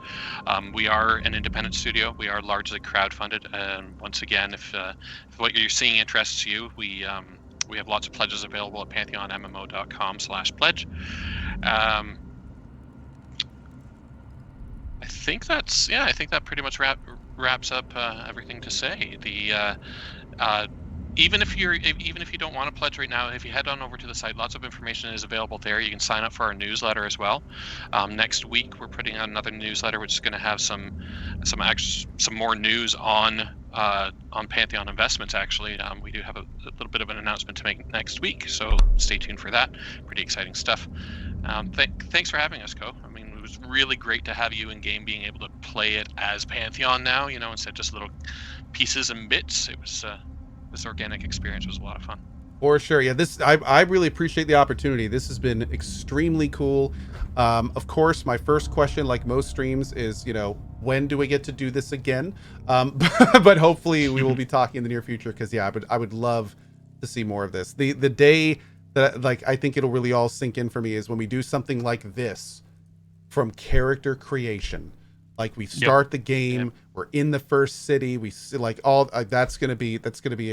We are an independent studio. We are largely crowdfunded. And once again, if what you're seeing interests you, we have lots of pledges available at pantheonmmo.com/pledge. I think that pretty much wraps up everything to say. Even if you don't want to pledge right now, if you head on over to the site, lots of information is available there. You can sign up for our newsletter as well. Next week we're putting out another newsletter which is going to have some more news on Pantheon investments. Actually, we do have a little bit of an announcement to make next week, so stay tuned for that. Pretty exciting stuff. Thanks for having us, Co. I mean, it was really great to have you in game, being able to play it as Pantheon now, instead of just little pieces and bits. It was this organic experience was a lot of fun. For sure. Yeah, I really appreciate the opportunity. This has been extremely cool. Of course, my first question, like most streams, is, when do we get to do this again? But hopefully we will be talking in the near future, because yeah, I would love to see more of this. The day that I think it'll really all sink in for me is when we do something like this from character creation. Like we start the game, we're in the first city, we see that's gonna be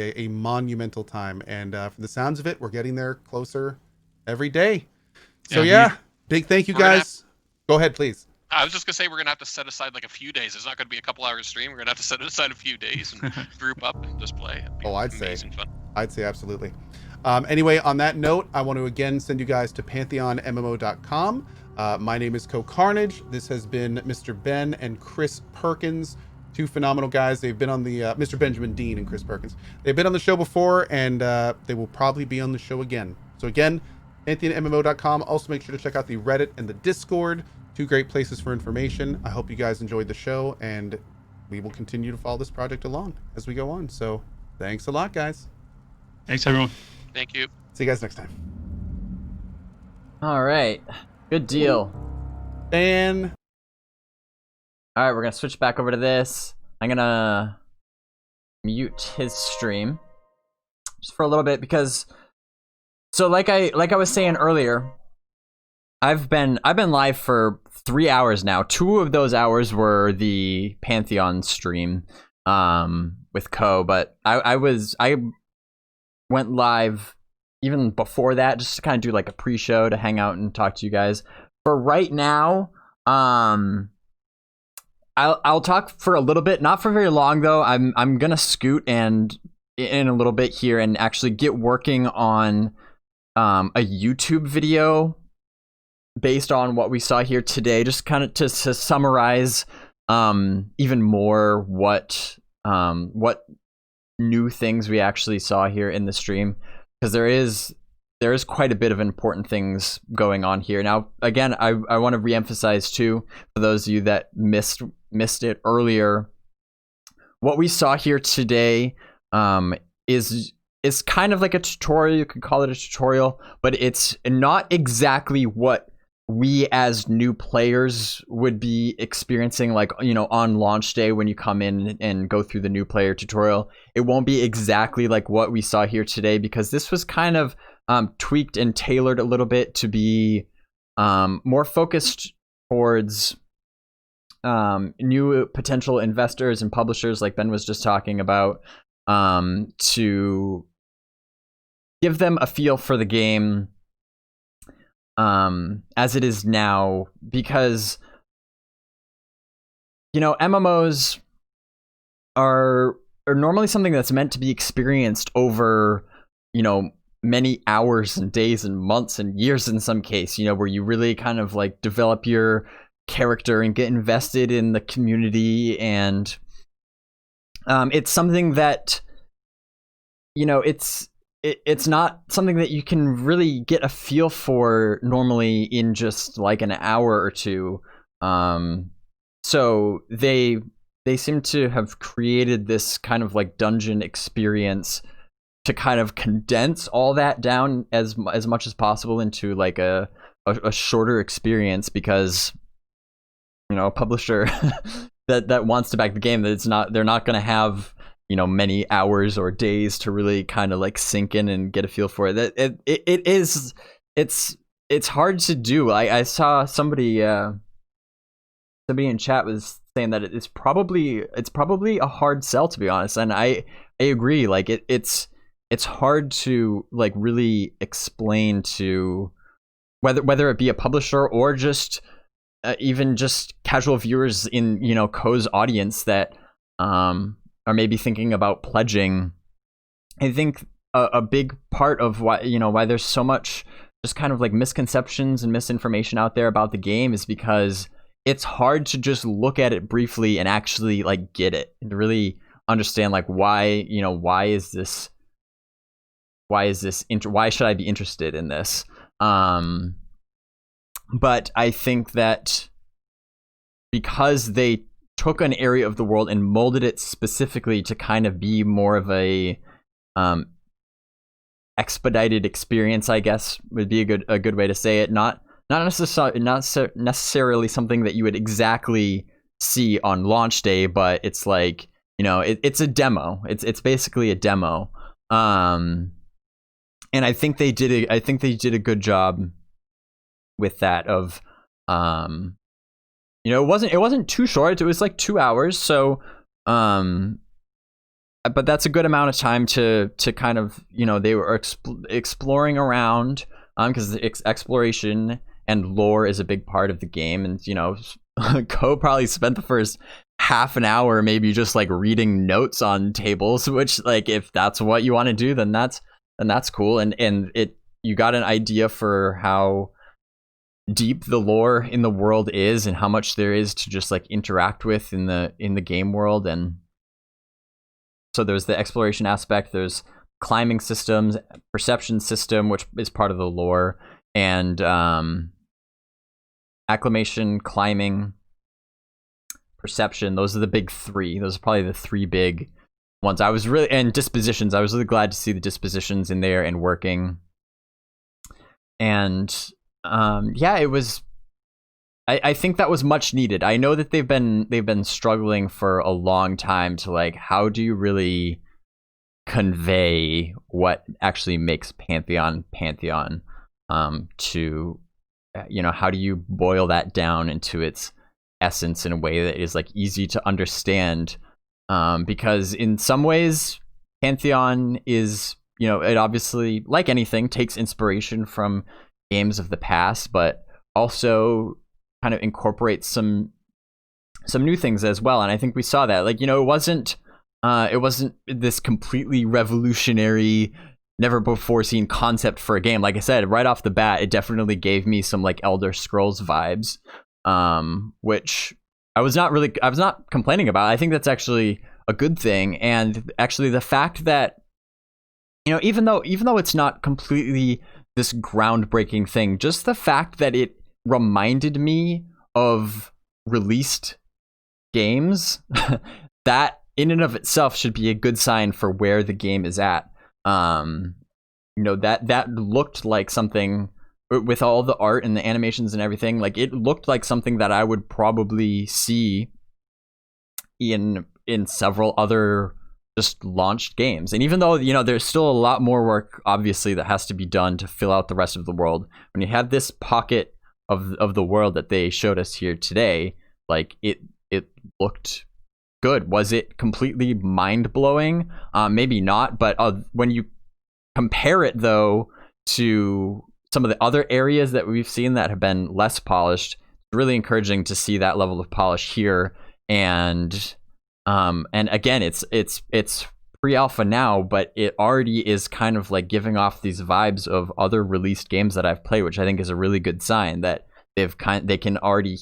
a monumental time, and from the sounds of it, we're getting there closer every day. So yeah, big thank you guys. Go ahead, please. I was just gonna say we're gonna have to set aside like a few days. It's not gonna be a couple hours stream. We're gonna have to set aside a few days and group up and just play. I'd say absolutely. Anyway, on that note, I want to again send you guys to pantheonmmo.com. My name is CohhCarnage. This has been Mr. Ben and Chris Perkins, two phenomenal guys. They've been on the Mr. Benjamin Dean and Chris Perkins. They've been on the show before, and they will probably be on the show again. So again, pantheonmmo.com. Also make sure to check out the Reddit and the Discord. Two great places for information. I hope you guys enjoyed the show, and we will continue to follow this project along as we go on. So thanks a lot, guys. Thanks, everyone. Thank you. See you guys next time. All right. Good deal. Ben. All right, we're gonna switch back over to this. I'm gonna mute his stream just for a little bit, because like I was saying earlier, I've been live for 3 hours now. 2 of those hours were the Pantheon stream with Co, but I went live even before that just to kind of do like a pre-show to hang out and talk to you guys. For right now, I'll talk for a little bit, not for very long though. I'm gonna scoot and in a little bit here and actually get working on a YouTube video based on what we saw here today, just kind of to summarize even more what new things we actually saw here in the stream, because there is quite a bit of important things going on here. Now, again, I want to reemphasize too, for those of you that missed it earlier, what we saw here today is kind of like a tutorial. You could call it a tutorial, but it's not exactly what we as new players would be experiencing, like, you know, on launch day when you come in and go through the new player tutorial. It won't be exactly like what we saw here today, because this was kind of tweaked and tailored a little bit to be more focused towards new potential investors and publishers, like Ben was just talking about, to give them a feel for the game as it is now, because, you know, MMOs are normally something that's meant to be experienced over, you know, many hours and days and months and years in some case, you know, where you really kind of like develop your character and get invested in the community. And it's something that, you know, it's not something that you can really get a feel for normally in just like an hour or two. So they seem to have created this kind of like dungeon experience to kind of condense all that down as much as possible into like a shorter experience, because, you know, a publisher that wants to back the game, they're not going to have, you know, many hours or days to really kind of like sink in and get a feel for it. It's hard to do. I saw somebody in chat was saying that it's probably a hard sell, to be honest, and I agree. Like it's hard to like really explain to whether it be a publisher or just even just casual viewers in, you know, Co's audience that are maybe thinking about pledging. I think a big part of why there's so much just kind of like misconceptions and misinformation out there about the game is because it's hard to just look at it briefly and actually like get it and really understand like why should I be interested in this. But I think that because they took an area of the world and molded it specifically to kind of be more of a expedited experience, I guess would be a good way to say it. Not necessarily something that you would exactly see on launch day, but it's like, you know, it's a demo. It's basically a demo. And I think they did a good job with that. Of you know, it wasn't too short. It was like 2 hours. So but that's a good amount of time to kind of, you know, they were exploring around, because exploration and lore is a big part of the game. And, you know, Co probably spent the first half an hour maybe just like reading notes on tables, which, like, if that's what you want to do, then that's cool. And you got an idea for how deep the lore in the world is and how much there is to just like interact with in the game world. And so there's the exploration aspect, there's climbing systems, perception system, which is part of the lore, and acclimation, climbing, perception. Those are the big three. Those are probably the three big ones. And dispositions. I was really glad to see the dispositions in there and working. And yeah, it was. I think that was much needed. I know that they've been struggling for a long time to, like, how do you really convey what actually makes Pantheon to how do you boil that down into its essence in a way that is like easy to understand? Because in some ways, Pantheon is, it obviously, like anything, takes inspiration from games of the past, but also kind of incorporates some new things as well. And I think we saw that, like, it wasn't this completely revolutionary, never before seen concept for a game. Like I said, right off the bat, it definitely gave me some like Elder Scrolls vibes, which I was not complaining about. I think that's actually a good thing. And actually the fact that, even though it's not completely this groundbreaking thing, just the fact that it reminded me of released games, that in and of itself should be a good sign for where the game is at. That looked like something, with all the art and the animations and everything, like it looked like something that I would probably see in several other just launched games. And even though, there's still a lot more work obviously that has to be done to fill out the rest of the world, when you have this pocket of the world that they showed us here today, like it looked good. Was it completely mind-blowing? Maybe not, but when you compare it though to some of the other areas that we've seen that have been less polished, it's really encouraging to see that level of polish here. And again, it's pre-alpha now, but it already is kind of like giving off these vibes of other released games that I've played, which I think is a really good sign that they can already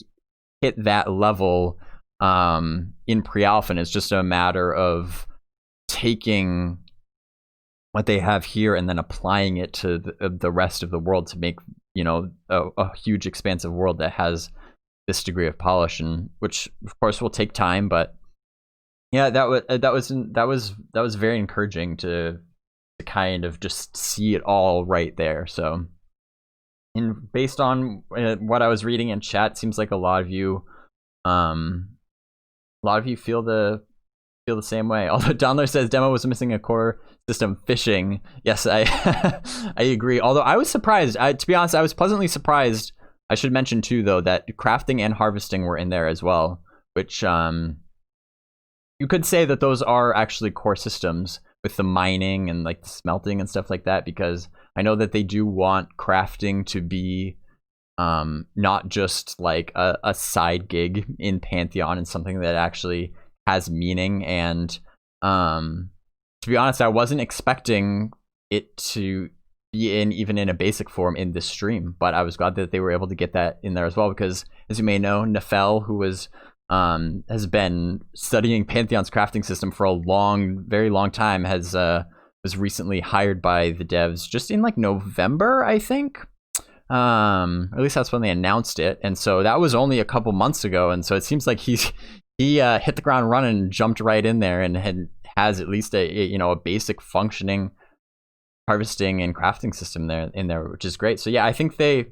hit that level in pre-alpha, and it's just a matter of taking what they have here and then applying it to the rest of the world to make a huge expansive world that has this degree of polish, and which of course will take time. But yeah, that was very encouraging to kind of just see it all right there. So, and based on what I was reading in chat, seems like a lot of you feel the same way. Although Donler says demo was missing a core system, fishing. Yes, I I agree. Although I was surprised. To be honest, I was pleasantly surprised. I should mention too, though, that crafting and harvesting were in there as well, which you could say that those are actually core systems with the mining and like the smelting and stuff like that, because I know that they do want crafting to be not just like a side gig in Pantheon, and something that actually has meaning. And to be honest, I wasn't expecting it to be even in a basic form in this stream, but I was glad that they were able to get that in there as well, because as you may know, Nefel, who has been studying Pantheon's crafting system for a very long time, was recently hired by the devs just in like November, I think. Or at least that's when they announced it, and so that was only a couple months ago. And so it seems like he hit the ground running and jumped right in there, and has at least a basic functioning harvesting and crafting system in there, which is great. So yeah, I think they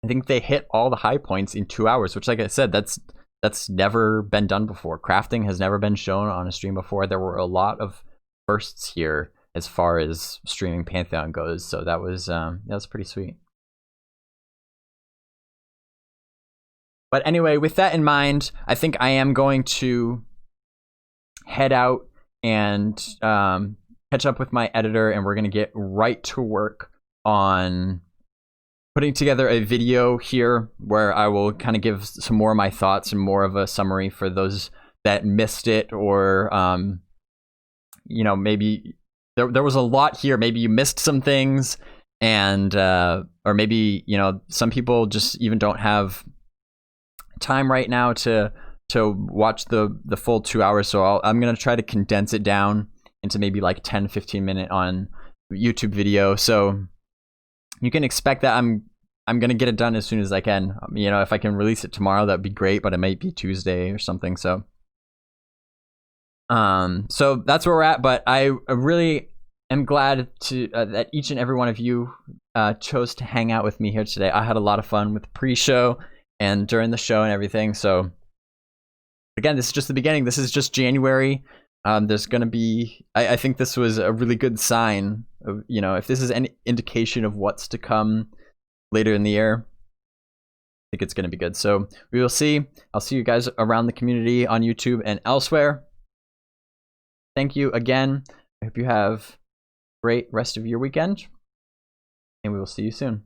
hit all the high points in 2 hours, which, like I said, that's never been done before. Crafting has never been shown on a stream before. There were a lot of firsts here as far as streaming Pantheon goes, so that was pretty sweet. But anyway, with that in mind, I think I am going to head out and catch up with my editor, and we're going to get right to work on putting together a video here where I will kind of give some more of my thoughts and more of a summary for those that missed it, or maybe there was a lot here. Maybe you missed some things, and or maybe some people just even don't have time right now to watch the full 2 hours. So I'm gonna try to condense it down into maybe like 10-15 minute on YouTube video. So you can expect that I'm gonna get it done as soon as I can. If I can release it tomorrow, that'd be great, but it might be Tuesday or something. So that's where we're at. But I really am glad that each and every one of you chose to hang out with me here today. I had a lot of fun with the pre-show and during the show and everything. So again, this is just the beginning. This is just January. There's gonna be, I think this was a really good sign of, if this is any indication of what's to come later in the year, think it's going to be good. So we will see. I'll see you guys around the community on YouTube and elsewhere. Thank you again. I hope you have a great rest of your weekend, and we will see you soon.